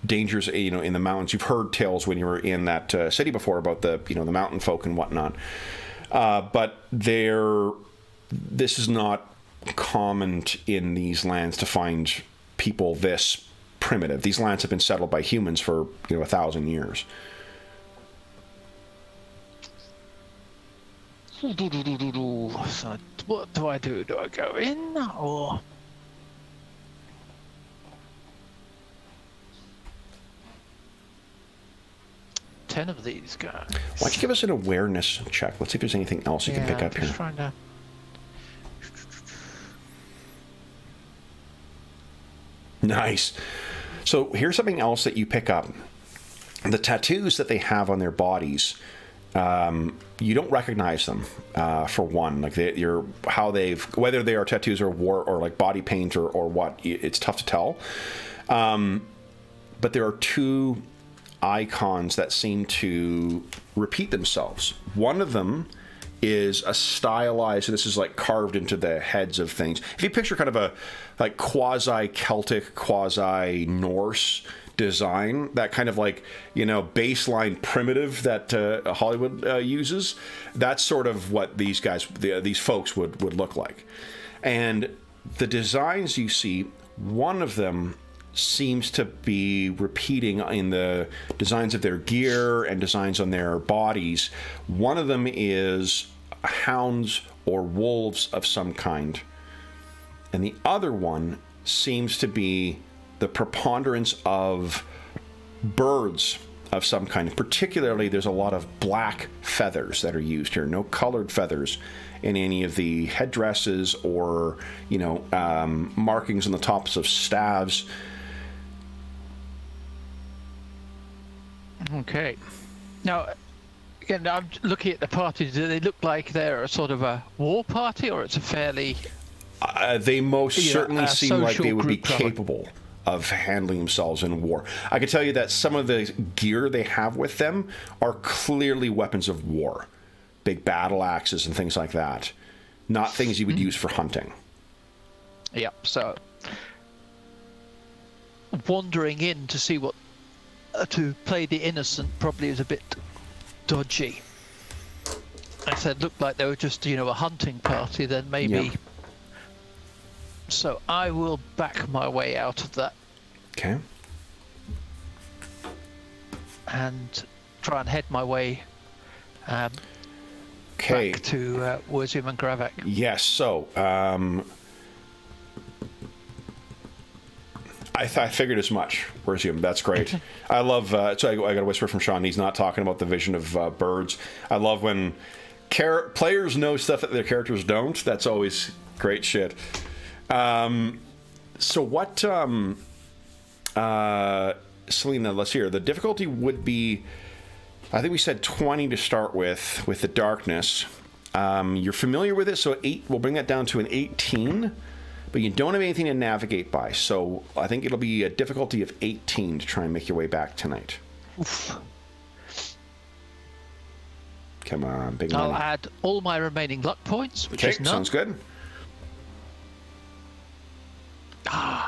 S1: dangers, in the mountains. You've heard tales when you were in that city before about the mountain folk and whatnot. But this is not common in these lands to find people this primitive. These lands have been settled by humans for 1,000 years.
S4: So what do I do? Do I go in or? 10 of these guys.
S1: Why don't you give us an awareness check? Let's see if there's anything else you can pick up here.
S4: Trying to...
S1: Nice. So here's something else that you pick up. The tattoos that they have on their bodies, you don't recognize them, for one. Like whether they are tattoos or war or like body paint or what, it's tough to tell. But there are two icons that seem to repeat themselves. One of them is a stylized, and this is like carved into the heads of things. If you picture kind of a like quasi-Celtic, quasi-Norse design, that kind of like, baseline primitive that Hollywood uses, that's sort of what these guys, these folks would look like. And the designs you see, one of them seems to be repeating in the designs of their gear and designs on their bodies. One of them is hounds or wolves of some kind, and the other one seems to be the preponderance of birds of some kind. Particularly, there's a lot of black feathers that are used here. No colored feathers in any of the headdresses or markings on the tops of staves.
S4: Okay. Now, again, I'm looking at the parties. Do they look like they're a sort of a war party, or it's a fairly...
S1: they most certainly seem like they would be
S4: probably
S1: capable of handling themselves in war. I can tell you that some of the gear they have with them are clearly weapons of war. Big battle axes and things like that. Not things you would use for hunting.
S4: Yep, so... wandering in to see what to play the innocent probably is a bit dodgy. I said, looked like they were just, a hunting party, then maybe.
S1: Yeah.
S4: So I will back my way out of that.
S1: Okay.
S4: And try and head my way back to Wurzium and Gravak.
S1: Yes, so I figured as much. Wurzium, that's great. I love, so I got a whisper from Sean, he's not talking about the vision of birds. I love when players know stuff that their characters don't. That's always great shit. So what, Selena, let's hear. The difficulty would be, I think we said 20 to start with the darkness. You're familiar with it, so 8. We'll bring that down to an 18, but you don't have anything to navigate by. So I think it'll be a difficulty of 18 to try and make your way back tonight.
S4: Oof.
S1: Come on, big money.
S4: I'll add all my remaining luck points, which is none.
S1: Sounds good.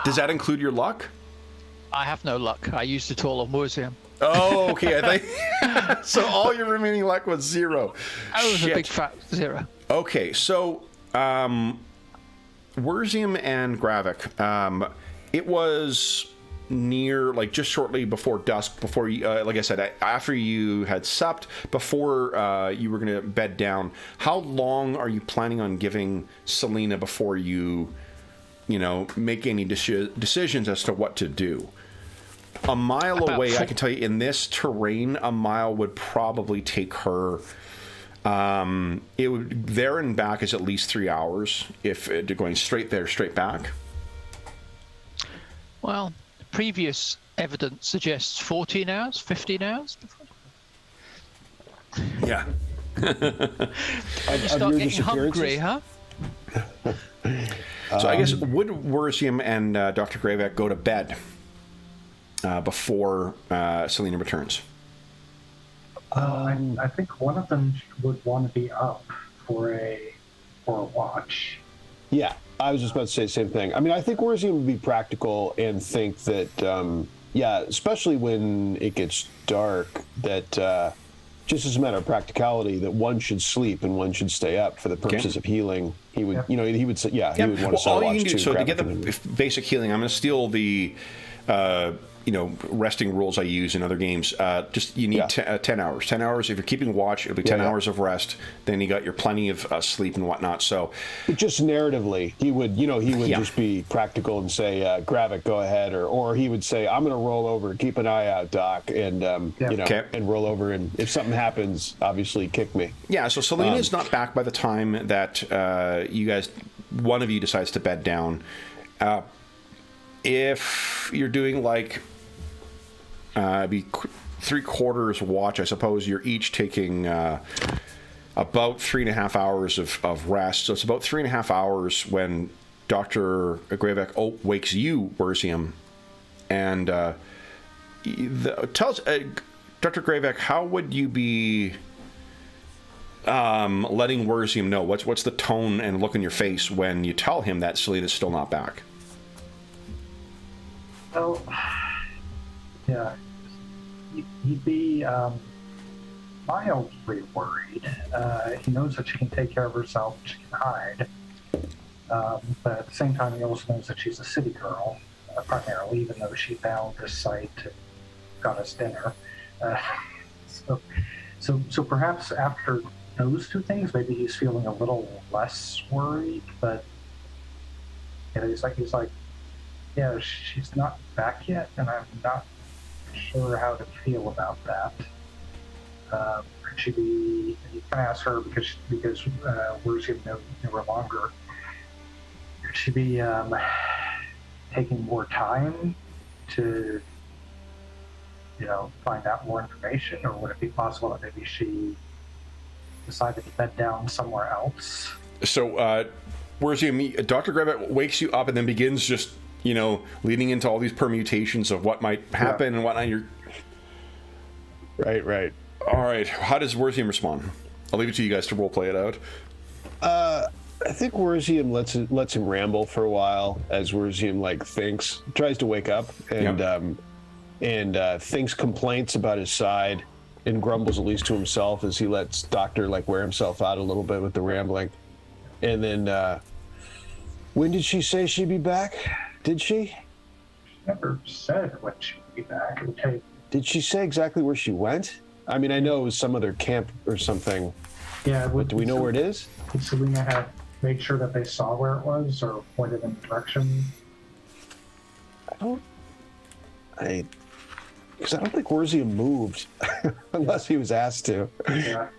S1: Does that include your luck?
S4: I have no luck. I used it all on Wurzium.
S1: Oh, okay. I think so. All your remaining luck was 0.
S4: Oh, it was a big fat 0.
S1: Okay, so Wurzium and Gravak. It was near, like, just shortly before dusk. Before you, like I said, after you had supped, before you were going to bed down. How long are you planning on giving Selena before you make any decisions as to what to do? A mile away, I can tell you, in this terrain, a mile would probably take her. It would there and back is at least 3 hours if going straight there, straight back.
S4: Well, previous evidence suggests 14 hours, 15 hours.
S1: Yeah.
S4: You start getting hungry, huh?
S1: So I guess would Wurzium and Dr. Gravak go to bed before Selena returns?
S3: I think one of them would want to be up for a watch.
S2: Yeah, I was just about to say the same thing. I mean, I think Wurzium would be practical and think that, especially when it gets dark, that just as a matter of practicality, that one should sleep and one should stay up for the purposes of healing. He would, he would say, he would want to set a watch too.
S1: So to get the basic healing, I'm going to steal the, resting rules I use in other games. Just you need 10 hours. 10 hours. If you're keeping watch, it'll be 10 hours of rest. Then you got your plenty of sleep and whatnot. So
S2: just narratively, he would, just be practical and say, Gravak, go ahead, or he would say, I'm going to roll over, keep an eye out, Doc, and and roll over, and if something happens, obviously kick me.
S1: Yeah. So Selena is not back by the time that one of you decides to bed down. If you're doing like be 3/4 watch, I suppose you're each taking about 3.5 hours of rest. So it's about 3.5 hours when Dr. Gravak wakes you, Wurzium, and tell us, Dr. Gravak, how would you be letting Wurzium know? What's the tone and look in your face when you tell him that Selena's still not back?
S3: Well, yeah, he'd be mildly worried. He knows that she can take care of herself, she can hide. But at the same time, he also knows that she's a city girl, primarily, even though she found this site and got us dinner. So perhaps after those two things, maybe he's feeling a little less worried. But he's like, yeah, she's not back yet, and I'm not sure how to feel about that. Should you can ask her because Wurzium knew her longer. Should she be taking more time to, find out more information, or would it be possible that maybe she decided to bed down somewhere else?
S1: So, Wurzium, Dr. Gravak wakes you up and then begins just leading into all these permutations of what might happen and whatnot. Right. All right. How does Wurzium respond? I'll leave it to you guys to role play it out.
S2: I think Werzium lets him ramble for a while as Werzium tries to wake up and thinks complaints about his side and grumbles at least to himself as he lets Doctor wear himself out a little bit with the rambling. And then when did she say she'd be back? Did she?
S3: Never said when she'd be back. Okay.
S2: Did she say exactly where she went? I mean, I know it was some other camp or something.
S3: Yeah.
S2: But do we know where it is?
S3: Would Selena have made sure that they saw where it was or pointed in the direction?
S2: Because I don't think Werzium moved unless he was asked to.
S3: Yeah.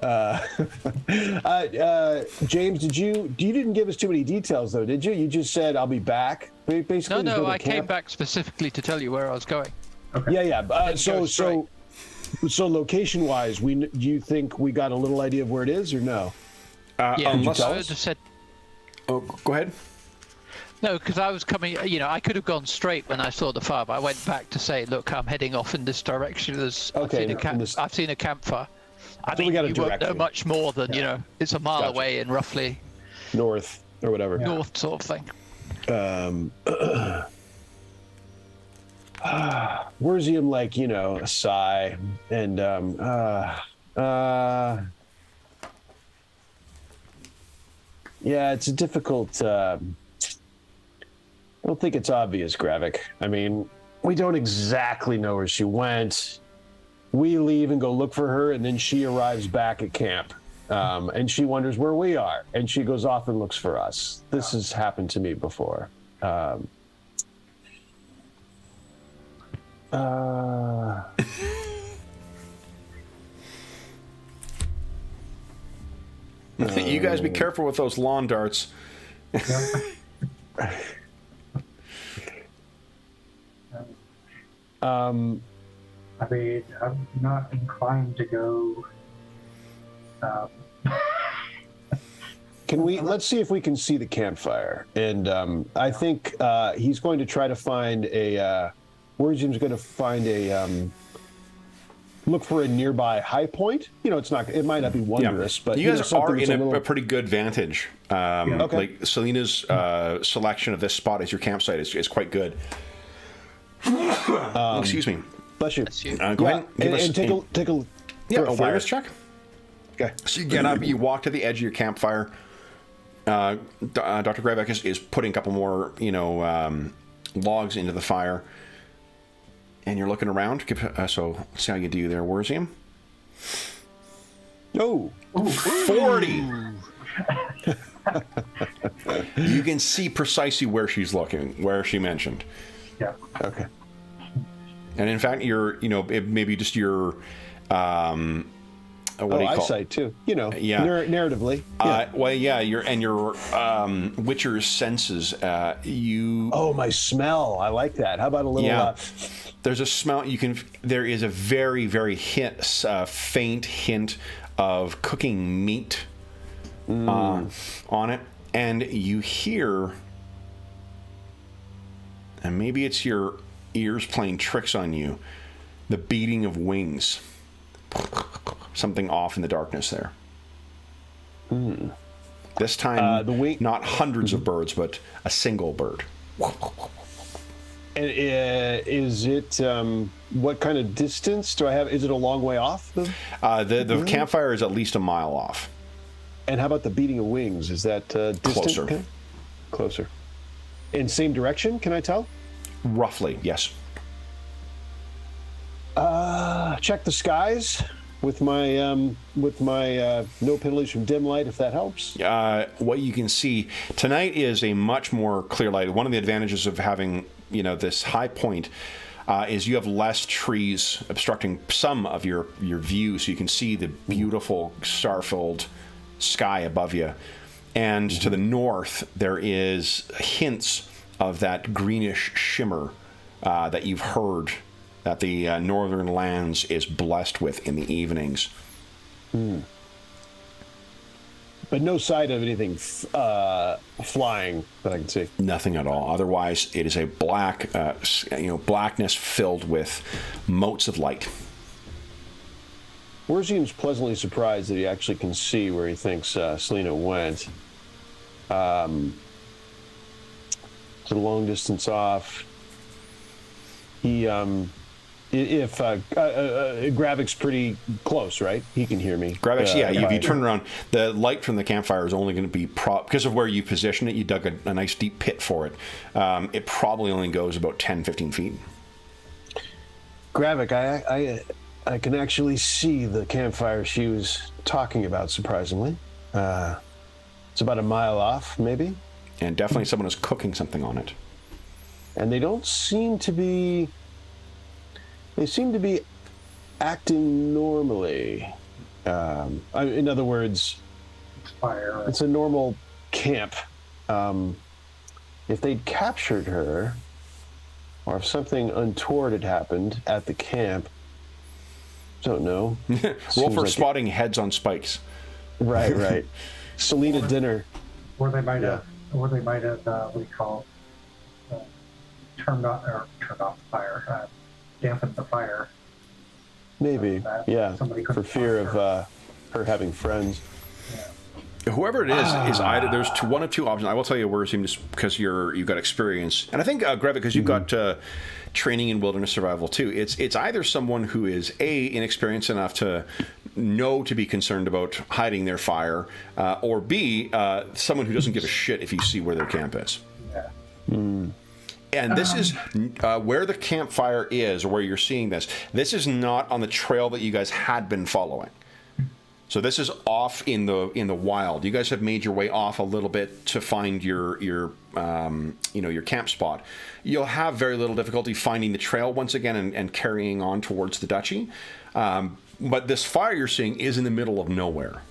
S2: James, you didn't give us too many details though, did you? You just said I'll be back. Basically,
S4: no, I came back specifically to tell you where I was going.
S3: Okay.
S2: Yeah. So location-wise, do you think we got a little idea of where it is, or no?
S4: Yeah,
S2: unless
S4: I would have said.
S1: Oh, go ahead.
S4: No, because I was coming. I could have gone straight when I saw the fire, but I went back to say, "Look, I'm heading off in this direction. I've seen a campfire." I mean, you won't know much more than it's a mile away and roughly
S2: north or whatever.
S4: North sort of thing.
S2: Werzium, a sigh and yeah, it's a difficult. I don't think it's obvious, Gravik. I mean, we don't exactly know where she went. We leave and go look for her, and then she arrives back at camp. And she wonders where we are, and she goes off and looks for us. This has happened to me before.
S1: You guys be careful with those lawn darts.
S3: I mean, I'm not inclined to go.
S2: Let's see if we can see the campfire. And I think he's going to try to find Werzium's going to find look for a nearby high point. It might not be wondrous, but
S1: you guys are in a pretty good vantage.
S2: Okay.
S1: Like Selena's selection of this spot as your campsite is quite good. Excuse me.
S2: Bless you.
S1: Go ahead.
S2: And take a
S1: awareness check.
S2: Okay.
S1: So you get up, you walk to the edge of your campfire. Dr. Gravik is putting a couple more, logs into the fire. And you're looking around. So let's see how you do there, Werzium.
S2: Oh,
S1: 40. You can see precisely where she's looking, where she mentioned.
S3: Yeah.
S2: Okay.
S1: And in fact, maybe just your what do you call
S2: eyesight too. Narratively.
S1: Yeah. Your Witcher's senses.
S2: Oh, my smell. I like that. How about a little?
S1: Yeah. There's a smell. There is a very, very faint hint of cooking meat on it, and you hear, and maybe it's your ears playing tricks on you, the beating of wings. Something off in the darkness there. This time, not hundreds of birds, but a single bird.
S2: And is it what kind of distance do I have? Is it a long way off?
S1: The campfire is at least a mile off.
S2: And how about the beating of wings? Is that distant?
S1: Closer.
S2: Okay. Closer. In same direction? Can I tell?
S1: Roughly, yes.
S2: Check the skies with my no penalties from dim light, if that helps.
S1: What you can see tonight is a much more clear light. One of the advantages of having this high point is you have less trees obstructing some of your view, so you can see the beautiful star-filled sky above you. And to the north, there is hints of that greenish shimmer that you've heard that the northern lands is blessed with in the evenings.
S2: But no sight of anything flying that I can see.
S1: Nothing at all. Otherwise, it is a blackness filled with motes of light.
S2: Werzium's pleasantly surprised that he actually can see where he thinks Selena went. It's a long distance off. He, if Gravik's pretty close, right? He can hear me.
S1: Gravik's, if you turn around, the light from the campfire is only going to be because of where you position it. You dug a nice deep pit for it. It probably only goes about 10, 15 feet.
S2: Gravik, I can actually see the campfire she was talking about, surprisingly. It's about a mile off, maybe?
S1: And definitely someone is cooking something on it.
S2: And they don't seem to be... They seem to be acting normally. In other words,
S3: Fire.
S2: It's a normal camp. If they'd captured her, or if something untoward had happened at the camp, don't know.
S1: Roll for spotting heads on spikes.
S2: Right. Selena dinner.
S3: Or they might have, what do you call it? Turned off the fire, dampened the fire.
S2: Maybe, for fear of her having friends.
S3: Yeah.
S1: Whoever it is either there's one of two options. I will tell you where just because you've got experience, and I think Gravik, because you've got training in wilderness survival too. It's either someone who is inexperienced enough to know to be concerned about hiding their fire, or B, someone who doesn't give a shit if you see where their camp is.
S3: Yeah.
S1: And this is where the campfire is, or where you're seeing this. This is not on the trail that you guys had been following. So this is off in the wild. You guys have made your way off a little bit to find your camp spot. You'll have very little difficulty finding the trail once again and carrying on towards the duchy. But this fire you're seeing is in the middle of nowhere.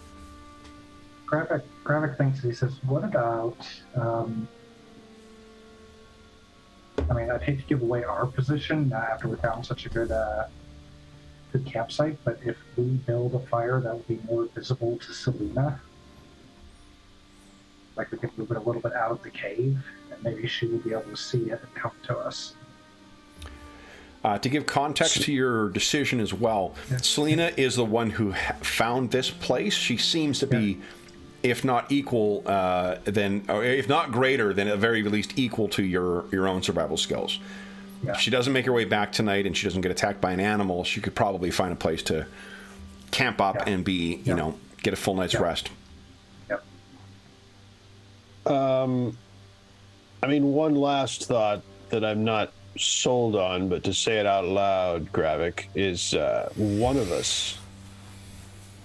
S3: Gravik thinks, he says, what about... I'd hate to give away our position after we found such a good campsite, but if we build a fire that will be more visible to Selena, like we could move it a little bit out of the cave, and maybe she will be able to see it and come to us.
S1: To give context to your decision as well, Selena is the one who found this place. She seems to be, if not equal, or if not greater, than at the very least equal to your own survival skills. Yeah. If she doesn't make her way back tonight and she doesn't get attacked by an animal, she could probably find a place to camp up and be, get a full night's rest.
S3: Yep.
S2: One last thought that I'm not sold on, but to say it out loud, Gravik, is one of us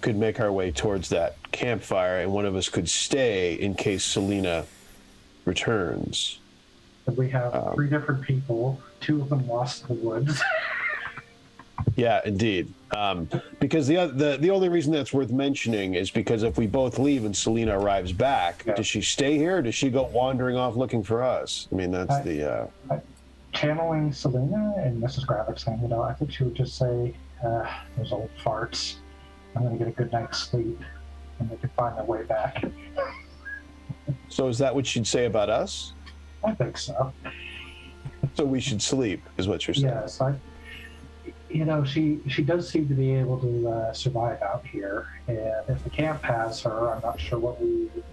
S2: could make our way towards that campfire, and one of us could stay in case Selena returns.
S3: We have 3 different people. 2 of them lost in the woods.
S2: Yeah, indeed. Because the only reason that's worth mentioning is because if we both leave and Selena arrives back, does she stay here, or does she go wandering off looking for us? That's
S3: channeling Selena and Mrs. Gravik saying, I think she would just say, those old farts. I'm going to get a good night's sleep, and they can find their way back.
S2: So is that what she'd say about us?
S3: I think so.
S2: So we should sleep, is what you're saying?
S3: Yes, she does seem to be able to survive out here, and if the camp has her, I'm not sure what would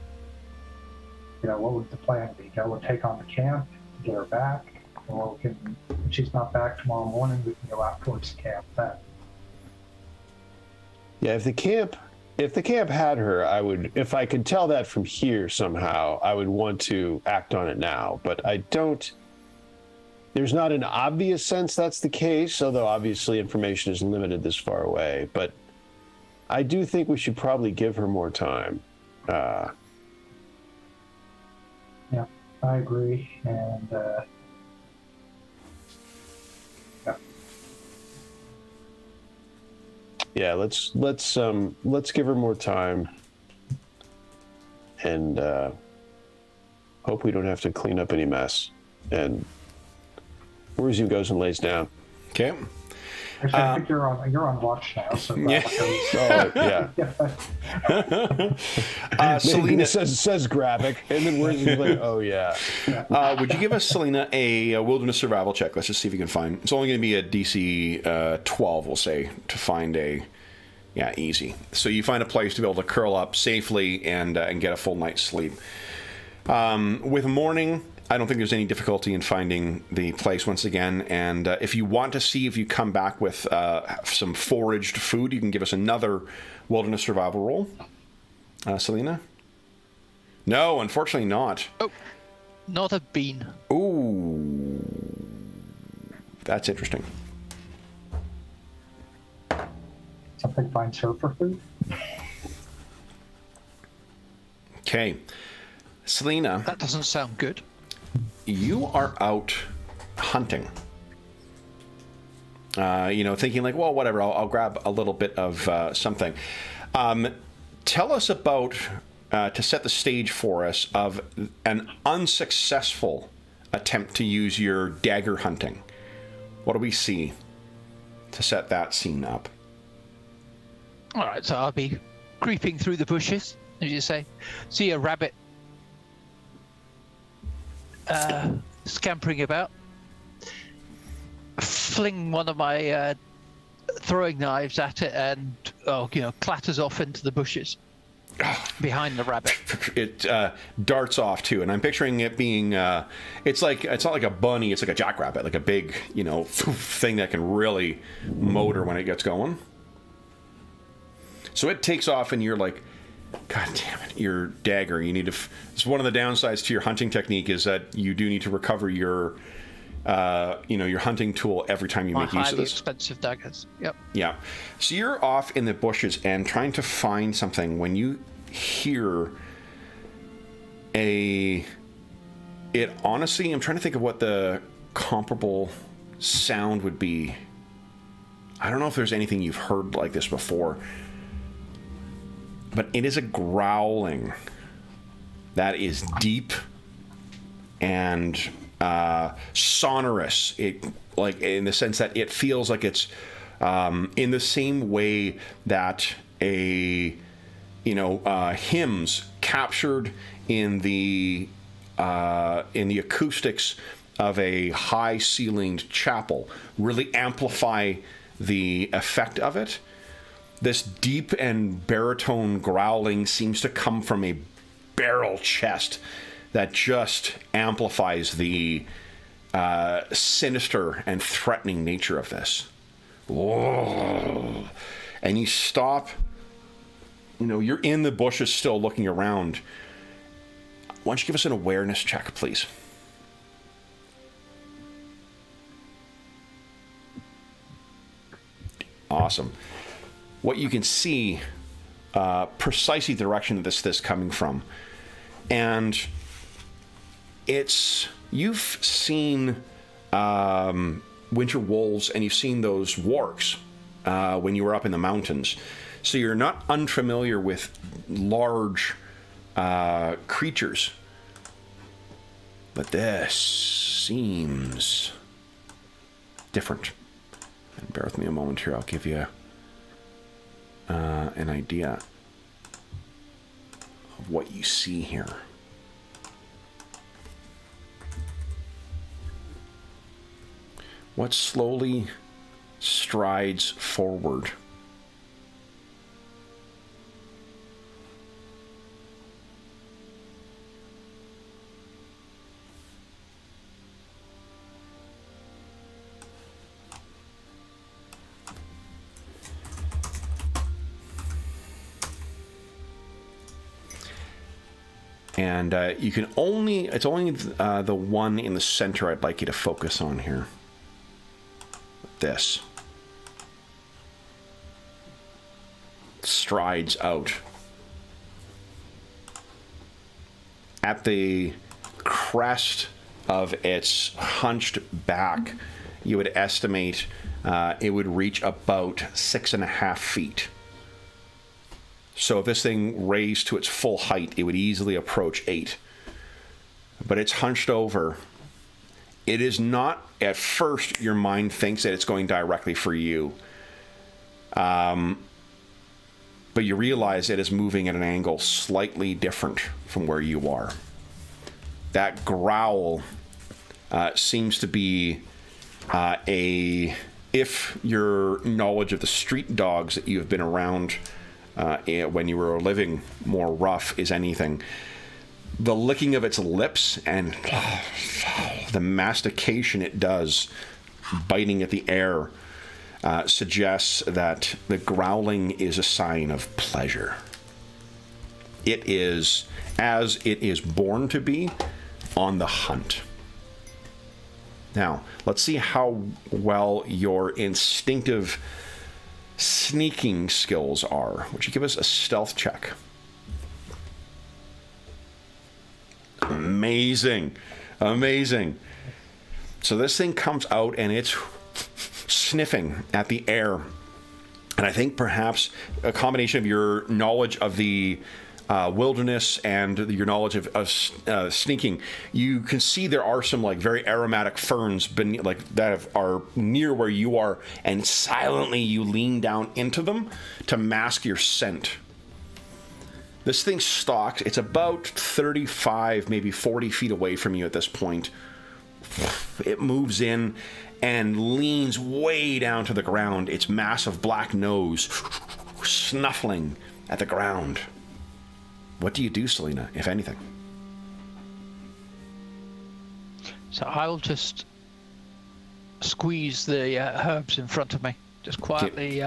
S3: the plan be? Go and take on the camp, get her back, or if she's not back tomorrow morning, we can go out towards the camp then. Yeah,
S2: if the camp had her, I would, if I could tell that from here somehow, I would want to act on it now. But I don't. There's not an obvious sense that's the case, although obviously information is limited this far away. But I do think we should probably give her more time.
S3: Yeah, I agree, and
S2: yeah, let's give her more time, and hope we don't have to clean up any mess. And Wurzim goes and lays down.
S1: Okay.
S3: Actually, I think you're on watch now. So
S2: Selena says Gravik, and then Wurzim's like, oh yeah.
S1: Would you give us, Selena, a wilderness survival check? Let's just see if you can find. It's only going to be a DC 12, we'll say, to find easy. So you find a place to be able to curl up safely and get a full night's sleep. With morning, I don't think there's any difficulty in finding the place once again. And if you want to see if you come back with some foraged food, you can give us another wilderness survival roll. Selena? No, unfortunately not.
S4: Oh, not a bean.
S1: Ooh. That's interesting.
S3: Something finds her for food.
S1: Okay. Selena.
S4: That doesn't sound good.
S1: You are out hunting. Thinking like, well, whatever, I'll grab a little bit of something. Tell us about, to set the stage for us, of an unsuccessful attempt to use your dagger hunting. What do we see to set that scene up?
S4: All right, so I'll be creeping through the bushes, as you say. See a rabbit scampering about. Fling one of my throwing knives at it, and clatters off into the bushes behind the rabbit.
S1: It darts off too, and I'm picturing it being it's not like a bunny, it's like a jackrabbit, like a big thing that can really motor when it gets going. So it takes off, and you're like, God damn it, your dagger. You need to. It's one of the downsides to your hunting technique is that you do need to recover your your hunting tool every time you make use of this.
S4: Highly expensive daggers. Yep.
S1: Yeah. So you're off in the bushes and trying to find something when you hear honestly, I'm trying to think of what the comparable sound would be. I don't know if there's anything you've heard like this before, but it is a growling that is deep and sonorous. It, like, in the sense that it feels like it's in the same way that hymns captured in the acoustics of a high-ceilinged chapel really amplify the effect of it. This deep and baritone growling seems to come from a barrel chest that just amplifies the sinister and threatening nature of this. Whoa. And you stop. You're in the bushes still looking around. Why don't you give us an awareness check, please? Awesome. What you can see, precisely the direction that this is coming from. And you've seen winter wolves, and you've seen those wargs when you were up in the mountains. So you're not unfamiliar with large creatures. But this seems different. And bear with me a moment here. I'll give you an idea of what you see here. What slowly strides forward? And it's only the one in the center I'd like you to focus on here. This strides out. At the crest of its hunched back, you would estimate it would reach about 6.5 feet. So if this thing raised to its full height, it would easily approach 8. But it's hunched over. It is not, at first, your mind thinks that it's going directly for you. But you realize it is moving at an angle slightly different from where you are. That growl seems to be if your knowledge of the street dogs that you have been around when you were living more rough is anything, the licking of its lips and the mastication it does, biting at the air, suggests that the growling is a sign of pleasure. It is, as it is born to be, on the hunt. Now, let's see how well your instinctive sneaking skills are. Would you give us a stealth check? Amazing. Amazing. So this thing comes out and it's sniffing at the air. And I think perhaps a combination of your knowledge of the wilderness and your knowledge of sneaking, you can see there are some like very aromatic ferns beneath, like that are near where you are, and silently you lean down into them to mask your scent. This thing stalks. It's about 35, maybe 40 feet away from you at this point. It moves in and leans way down to the ground, its massive black nose snuffling at the ground. What do you do, Selena, if anything?
S4: So I'll just squeeze the herbs in front of me. Just quietly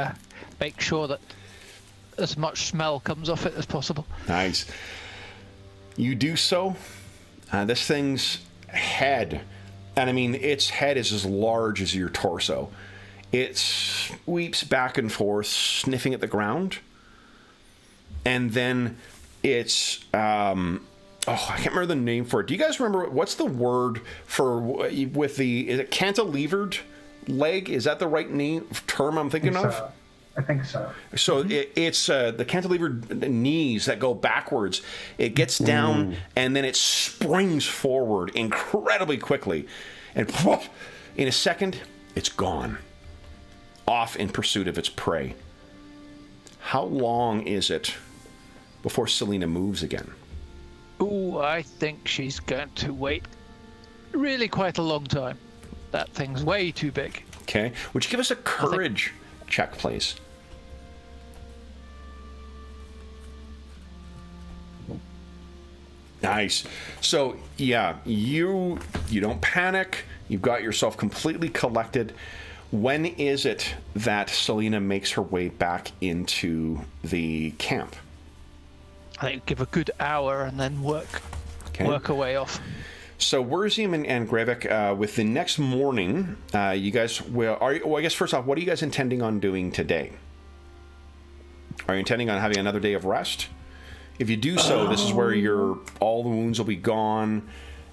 S4: make sure that as much smell comes off it as possible. Nice.
S1: You do so. This thing's head, and I mean, its head is as large as your torso. It sweeps back and forth, sniffing at the ground. And then it's, I can't remember the name for it. Do you guys remember, what's the word for, with the, is it cantilevered leg? Is that the right term I'm thinking of?
S3: I think so.
S1: So it's the cantilevered knees that go backwards. It gets down and then it springs forward incredibly quickly. And in a second, it's gone. Off in pursuit of its prey. How long is it before Selena moves again?
S4: Ooh, I think she's going to wait really quite a long time. That thing's way too big.
S1: Okay. Would you give us a courage check, please? Nice. So, yeah, you don't panic. You've got yourself completely collected. When is it that Selena makes her way back into the camp?
S4: I think give a good hour and then work her way off.
S1: So Werzium and Grevik, with the next morning, you guys will... I guess first off, what are you guys intending on doing today? Are you intending on having another day of rest? If you do so, this is where all the wounds will be gone,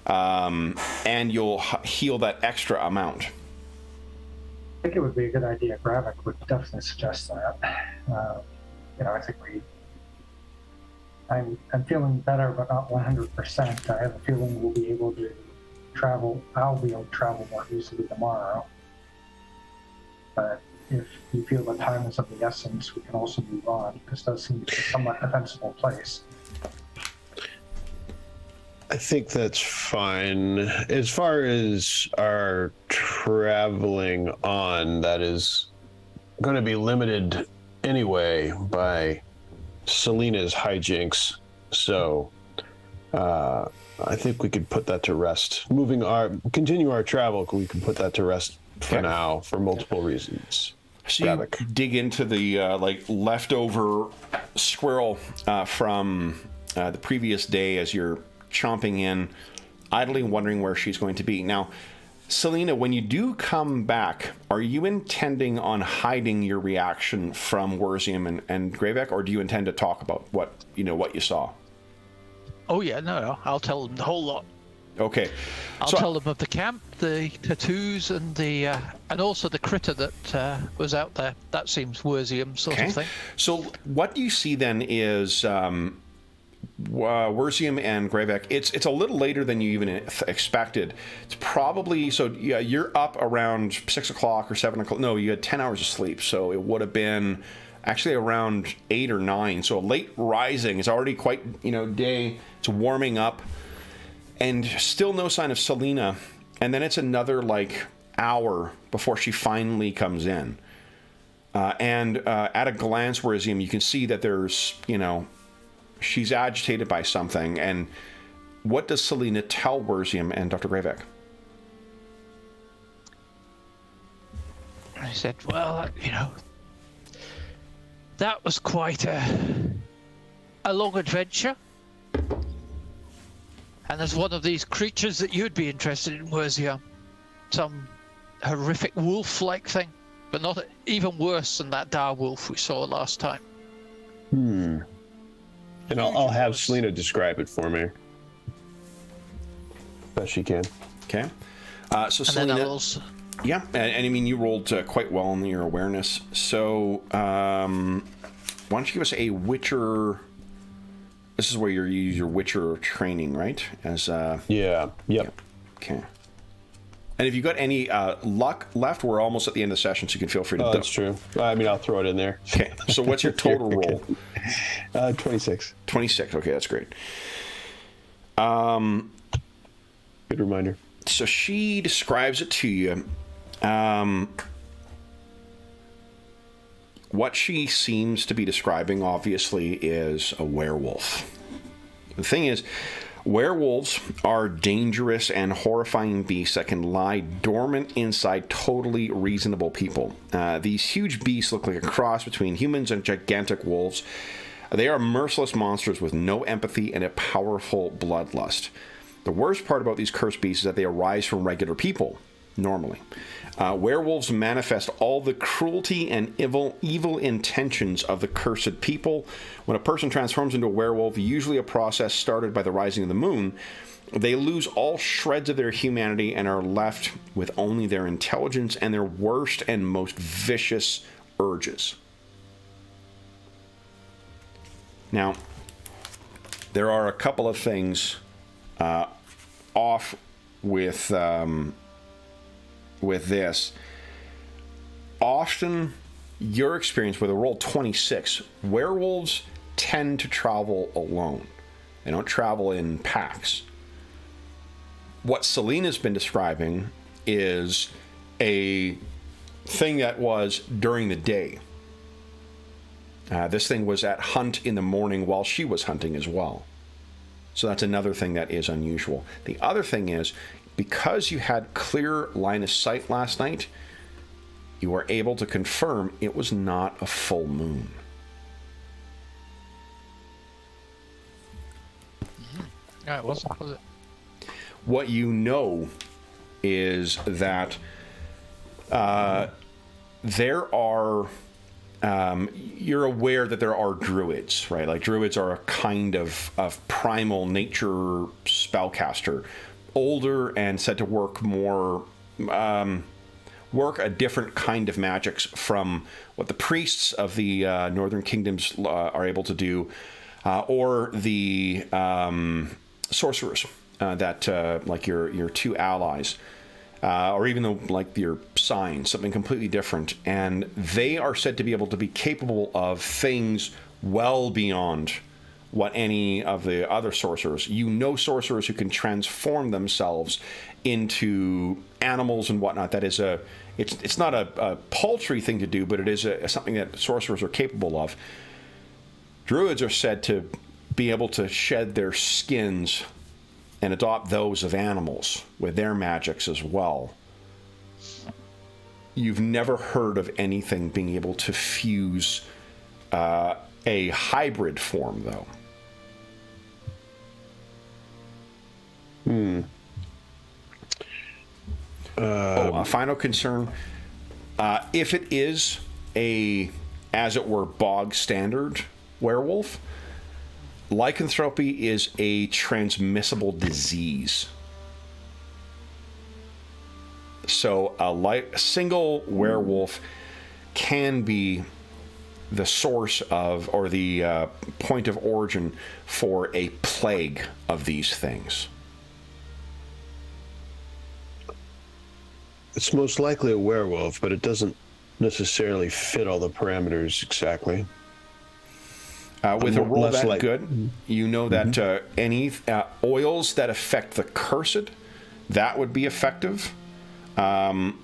S1: and you'll heal that extra amount.
S3: I think it would be a good idea. Gravik would definitely suggest that. I think I'm feeling better, but not 100%. I have a feeling we'll be able to travel. I'll be able to travel more easily tomorrow. But if you feel the time is of the essence, we can also move on. This does seem to be a somewhat defensible place.
S2: I think that's fine. As far as our traveling on, that is going to be limited anyway by Selena's hijinks. So I think we could put that to rest. Continue our travel, we can put that to rest for now for multiple reasons.
S1: So you dig into the leftover squirrel from the previous day as you're chomping in, idly wondering where she's going to be. Now, Selena, when you do come back, are you intending on hiding your reaction from Werzium and Grevek, or do you intend to talk about what you saw?
S4: Oh yeah, no, I'll tell them the whole lot.
S1: Okay.
S4: I'll tell them of the camp, the tattoos, and and also the critter that was out there. That seems Werzium sort of thing. So
S1: what you see then is Werzium and Grevek. It's a little later than you even expected. It's probably you're up around 6 o'clock or 7 o'clock. No, you had 10 hours of sleep, so it would have been actually around 8 or 9. So late rising. It's already quite day. It's warming up. And still no sign of Selena. And then it's another hour before she finally comes in. And at a glance, Werzium, you can see that there's, she's agitated by something. And what does Selena tell Werzium and Dr. Greyback?
S4: I said, well, that was quite a long adventure. And there's one of these creatures that you'd be interested in, Werzium. Some horrific wolf-like thing, but not even worse than that dire wolf we saw last time.
S2: And I'll have Selena describe it for me. Best she can.
S1: Okay. So Selena... Yeah, and I mean, you rolled quite well in your awareness. So, why don't you give us a Witcher... This is where you use your Witcher training, right? As
S2: Yeah. Yep.
S1: Okay. And if you've got any luck left, we're almost at the end of the session, so you can feel free to...
S2: That's true. I mean, I'll throw it in there.
S1: Okay, so what's your total roll?
S2: 26.
S1: 26, okay, that's great.
S2: Good reminder.
S1: So she describes it to you. What she seems to be describing, obviously, is a werewolf. The thing is, werewolves are dangerous and horrifying beasts that can lie dormant inside totally reasonable people. These huge beasts look like a cross between humans and gigantic wolves. They are merciless monsters with no empathy and a powerful bloodlust. The worst part about these cursed beasts is that they arise from regular people, normally. Werewolves manifest all the cruelty and evil intentions of the cursed people. When a person transforms into a werewolf, usually a process started by the rising of the moon, they lose all shreds of their humanity and are left with only their intelligence and their worst and most vicious urges. Now, there are a couple of things off with this. Often, your experience with a roll 26, werewolves tend to travel alone. They don't travel in packs. What Selena's been describing is a thing that was during the day. This thing was at hunt in the morning while she was hunting as well. So that's another thing that is unusual. The other thing is, because you had clear line of sight last night, you were able to confirm it was not a full moon.
S4: No, it wasn't, was it?
S1: What you know is that there are... you're aware that there are druids, right? Like, druids are a kind of primal nature spellcaster. Older and said to work more... work a different kind of magics from what the priests of the northern kingdoms are able to do, or the sorcerers that, like your two allies, or even like your signs, something completely different. And they are said to be able to be capable of things well beyond what any of the other sorcerers. You know sorcerers who can transform themselves into animals and whatnot. That is it's not a paltry thing to do, but it is something that sorcerers are capable of. Druids are said to be able to shed their skins and adopt those of animals with their magics as well. You've never heard of anything being able to fuse a hybrid form, though. A final concern. If it is a, as it were, bog standard werewolf, lycanthropy is a transmissible disease. So a single werewolf can be the source of, or the point of origin for a plague of these things.
S2: It's most likely a werewolf, but it doesn't necessarily fit all the parameters exactly.
S1: With a roll that good, you know that any oils that affect the cursed, that would be effective. And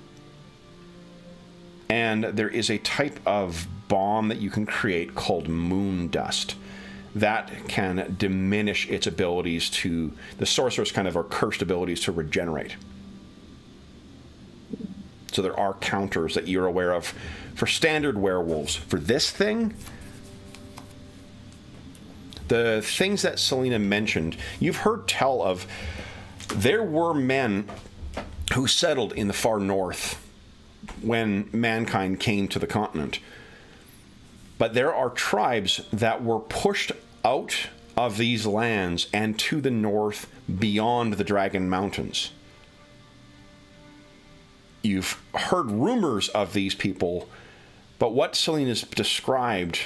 S1: there is a type of bomb that you can create called moon dust. that can diminish its abilities to, the sorcerer's kind of or cursed abilities to regenerate. So there are counters that you're aware of for standard werewolves. For this thing, the things that Selena mentioned, you've heard tell of. There were men who settled in the far north when mankind came to the continent. But there are tribes that were pushed out of these lands and to the north beyond the Dragon Mountains. You've heard rumors of these people, but what Selena's described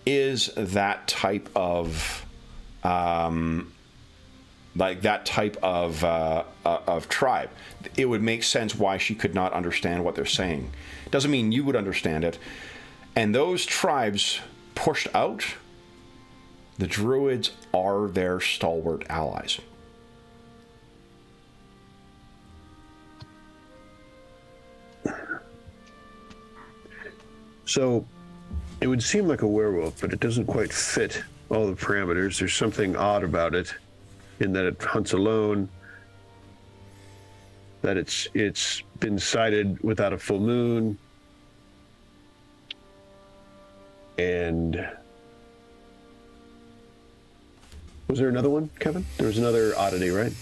S1: is that type of tribe. It would make sense why she could not understand what they're saying. Doesn't mean you would understand it. And those tribes pushed out, the druids are their stalwart allies.
S2: So it would seem like a werewolf, but it doesn't quite fit all the parameters. There's something odd about it in that it hunts alone, that it's been sighted without a full moon, and was there another one, Kevin? There was another oddity, right?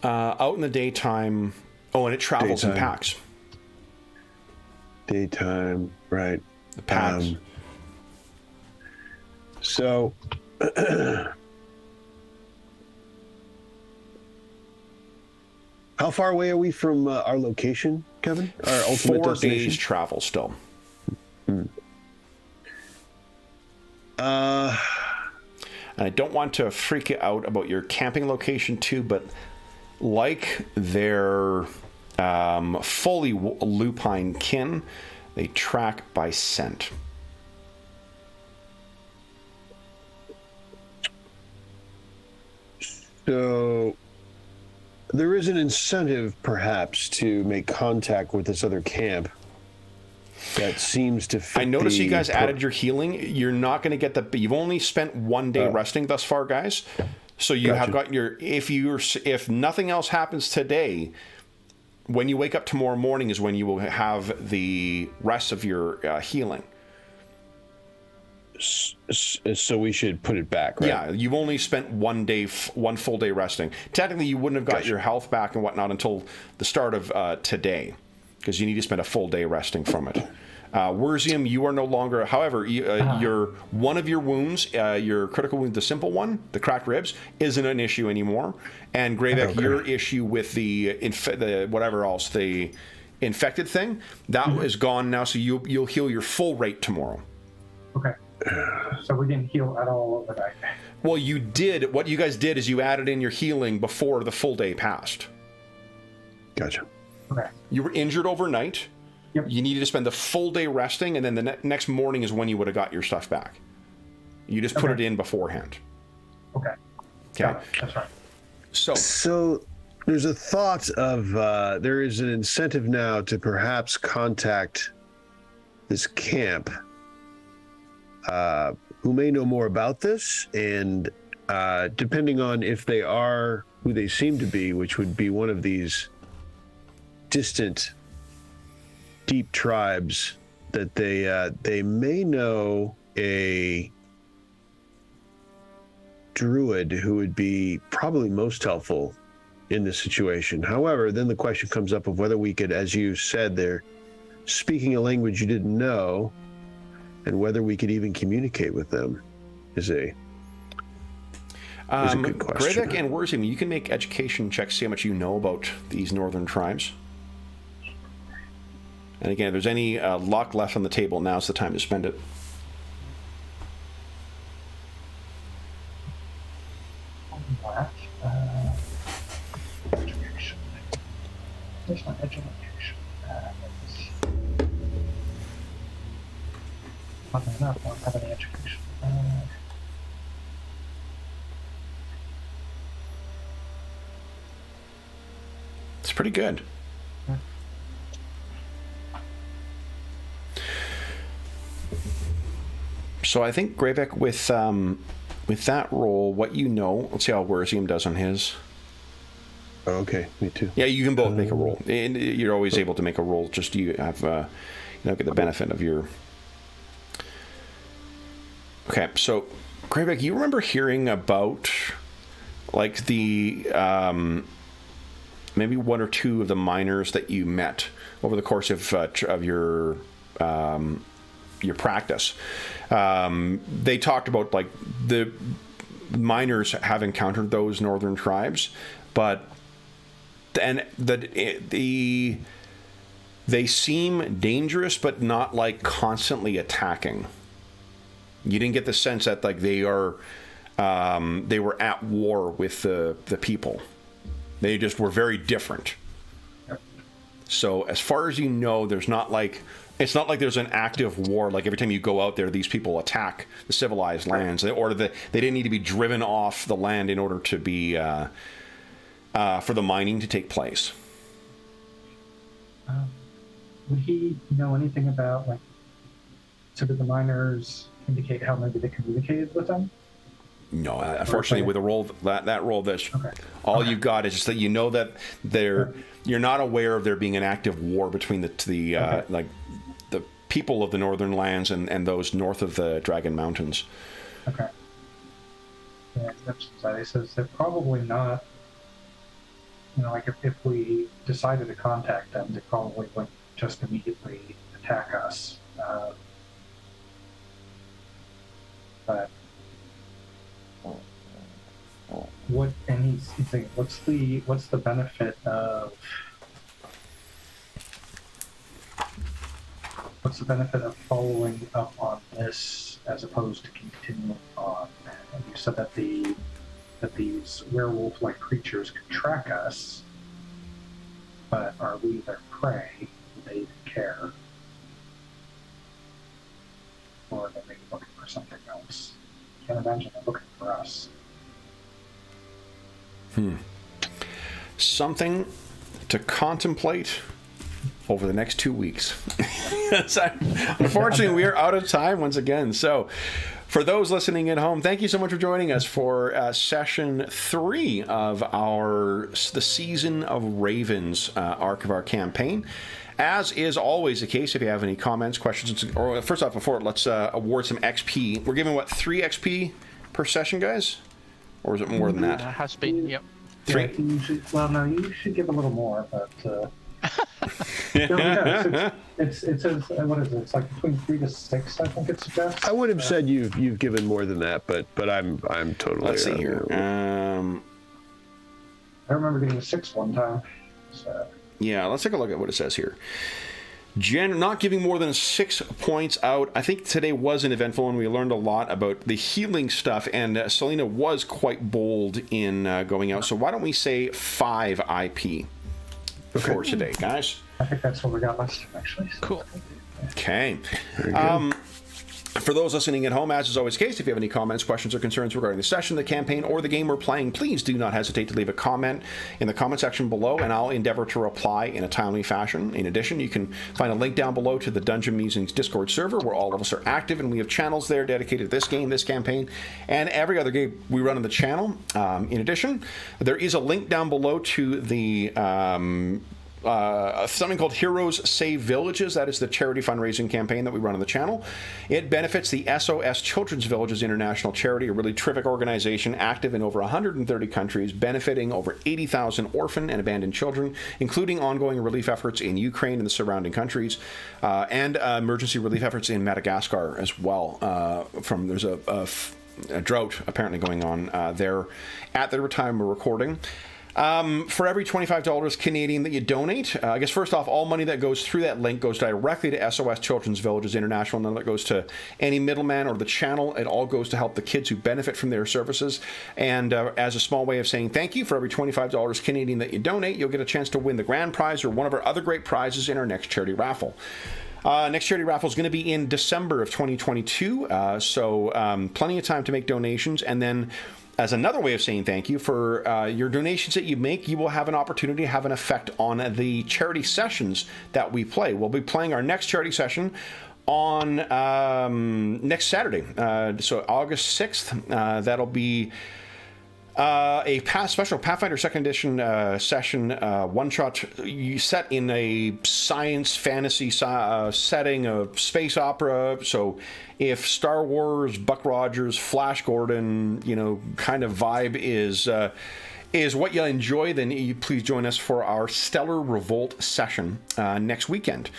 S1: Out in the daytime. Oh, and it travels in packs.
S2: Daytime, right?
S1: The packs.
S2: So, how far away are we from our location, Kevin? Our ultimate
S1: 4
S2: destination?
S1: days travel still.
S2: Uh,
S1: And I don't want to freak you out about your camping location too, but like their fully lupine kin, they track by scent.
S2: So there is an incentive, perhaps, to make contact with this other camp that seems to fit.
S1: I noticed you guys added your healing. You're not going to get the. You've only spent 1 day resting thus far, guys. So you have got your. If nothing else happens today, when you wake up tomorrow morning is when you will have the rest of your healing.
S2: So we should put it back, right?
S1: Yeah, you've only spent 1 day, 1 full day resting. Technically, you wouldn't have got your health back and whatnot until the start of today, because you need to spend a full day resting from it. Werzium, you are no longer. However, your one of your wounds, your critical wound, the simple one, the cracked ribs, isn't an issue anymore. And Gravek, your issue with the whatever else, the infected thing, that is gone now. So you'll heal your full rate tomorrow.
S3: Okay. So we didn't heal at all overnight.
S1: Well, you did. What you guys did is you added in your healing before the full day passed.
S2: Gotcha.
S3: Okay.
S1: You were injured overnight.
S3: Yep.
S1: You needed to spend the full day resting, and then the next morning is when you would have got your stuff back. You just put it in beforehand.
S3: Okay.
S1: Okay.
S3: That's right.
S2: So there's a thought of there is an incentive now to perhaps contact this camp who may know more about this, and depending on if they are who they seem to be, which would be one of these distant, deep tribes, that they may know a druid who would be probably most helpful in this situation. However, then the question comes up of whether we could, as you said, they're speaking a language you didn't know, and whether we could even communicate with them is a good question.
S1: Gravek and Werzium, you can make education checks, see how much you know about these northern tribes. And again, if there's any luck left on the table, now's the time to spend it.
S3: Education. Where's my education? Nothing enough. I don't have any education.
S1: It's pretty good. So I think Greybeck, with that roll, what you know, let's see how Werzium does on his.
S2: Oh, okay, me too.
S1: Yeah, you can both make a roll. And you're always able to make a roll. Just you have, get the benefit of your. Okay, so Greybeck, you remember hearing about, like, the maybe one or two of the miners that you met over the course of your practice. They talked about, like, the miners have encountered those northern tribes, but they seem dangerous, but not, like, constantly attacking. You didn't get the sense that, like, they were at war with the people. They just were very different. So as far as you know, it's not like there's an active war. Like, every time you go out there, these people attack the civilized lands, or they didn't need to be driven off the land in order to be for the mining to take place.
S3: Would he know anything about, like, so did the miners indicate how maybe they communicated with them?
S1: No, unfortunately, with a roll that roll, all you've got is just that you know that you're not aware of there being an active war between the like the people of the northern lands and those north of the Dragon Mountains.
S3: Okay. Yeah, he says they're probably not. You know, like, if we decided to contact them, they probably wouldn't just immediately attack us. But he's thinking, what's the benefit of following up on this as opposed to continuing on? And you said that these werewolf-like creatures can track us, but are we their prey? Do they even care? Or are they maybe looking for something else? I can't imagine they're looking for us.
S1: Something to contemplate over the next 2 weeks. Unfortunately, we are out of time once again. So, for those listening at home, thank you so much for joining us for session 3 of the Season of Ravens arc of our campaign. As is always the case, if you have any comments, questions, or first off, let's award some XP. We're giving, 3 XP per session, guys? Or is it more than that?
S4: Has been, yep.
S1: 3?
S3: Yeah, you should give a little more, but it says, what is it? It's like between 3 to 6, I think it suggests.
S2: I would have said you've given more than that, but I'm totally.
S1: Let's see here.
S3: I remember getting a 6 one time. So.
S1: Yeah, let's take a look at what it says here. Not giving more than 6 points out. I think today was an eventful one. We learned a lot about the healing stuff, and Selena was quite bold in going out. So why don't we say 5 IP for today, guys?
S3: I think that's what we got last time, actually.
S4: Cool.
S1: Okay. For those listening at home, as is always the case, if you have any comments, questions, or concerns regarding the session, the campaign, or the game we're playing, please do not hesitate to leave a comment in the comment section below, and I'll endeavor to reply in a timely fashion. In addition, you can find a link down below to the Dungeon Musings Discord server, where all of us are active, and we have channels there dedicated to this game, this campaign, and every other game we run on the channel. In addition, there is a link down below to the something called Heroes Save Villages. That is the charity fundraising campaign that we run on the channel. It benefits the SOS Children's Villages International Charity, a really terrific organization active in over 130 countries, benefiting over 80,000 orphan and abandoned children, including ongoing relief efforts in Ukraine and the surrounding countries, and emergency relief efforts in Madagascar as well. There's a drought apparently going on there at the time we're recording. For every $25 Canadian that you donate, I guess first off, all money that goes through that link goes directly to SOS Children's Villages International. None of it goes to any middleman or the channel. It all goes to help the kids who benefit from their services. And as a small way of saying thank you, for every $25 Canadian that you donate, you'll get a chance to win the grand prize or one of our other great prizes in our next charity raffle. Next charity raffle is going to be in December of 2022, so plenty of time to make donations. And then, as another way of saying thank you, for your donations that you make, you will have an opportunity to have an effect on the charity sessions that we play. We'll be playing our next charity session on next Saturday, so August 6th. That'll be a special Pathfinder 2nd Edition session, one-shot set in a science fantasy setting of space opera. So if Star Wars, Buck Rogers, Flash Gordon, kind of vibe is what you'll enjoy, then you please join us for our Stellar Revolt session next weekend.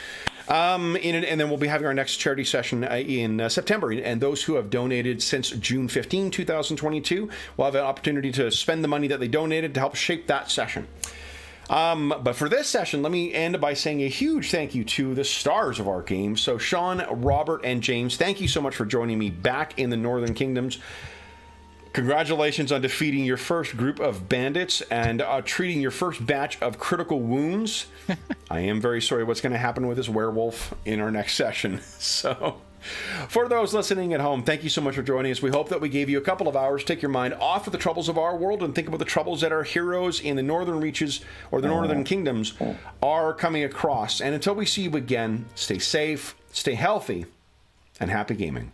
S1: And then we'll be having our next charity session in September. And those who have donated since June 15, 2022 will have an opportunity to spend the money that they donated to help shape that session. But for this session, let me end by saying a huge thank you to the stars of our game. So Sean, Robert, and James, thank you so much for joining me back in the Northern Kingdoms. Congratulations on defeating your first group of bandits and treating your first batch of critical wounds. I am very sorry what's going to happen with this werewolf in our next session. So, for those listening at home, thank you so much for joining us. We hope that we gave you a couple of hours to take your mind off of the troubles of our world and think about the troubles that our heroes in the Northern Reaches or the Northern Kingdoms are coming across. And until we see you again, stay safe, stay healthy, and happy gaming.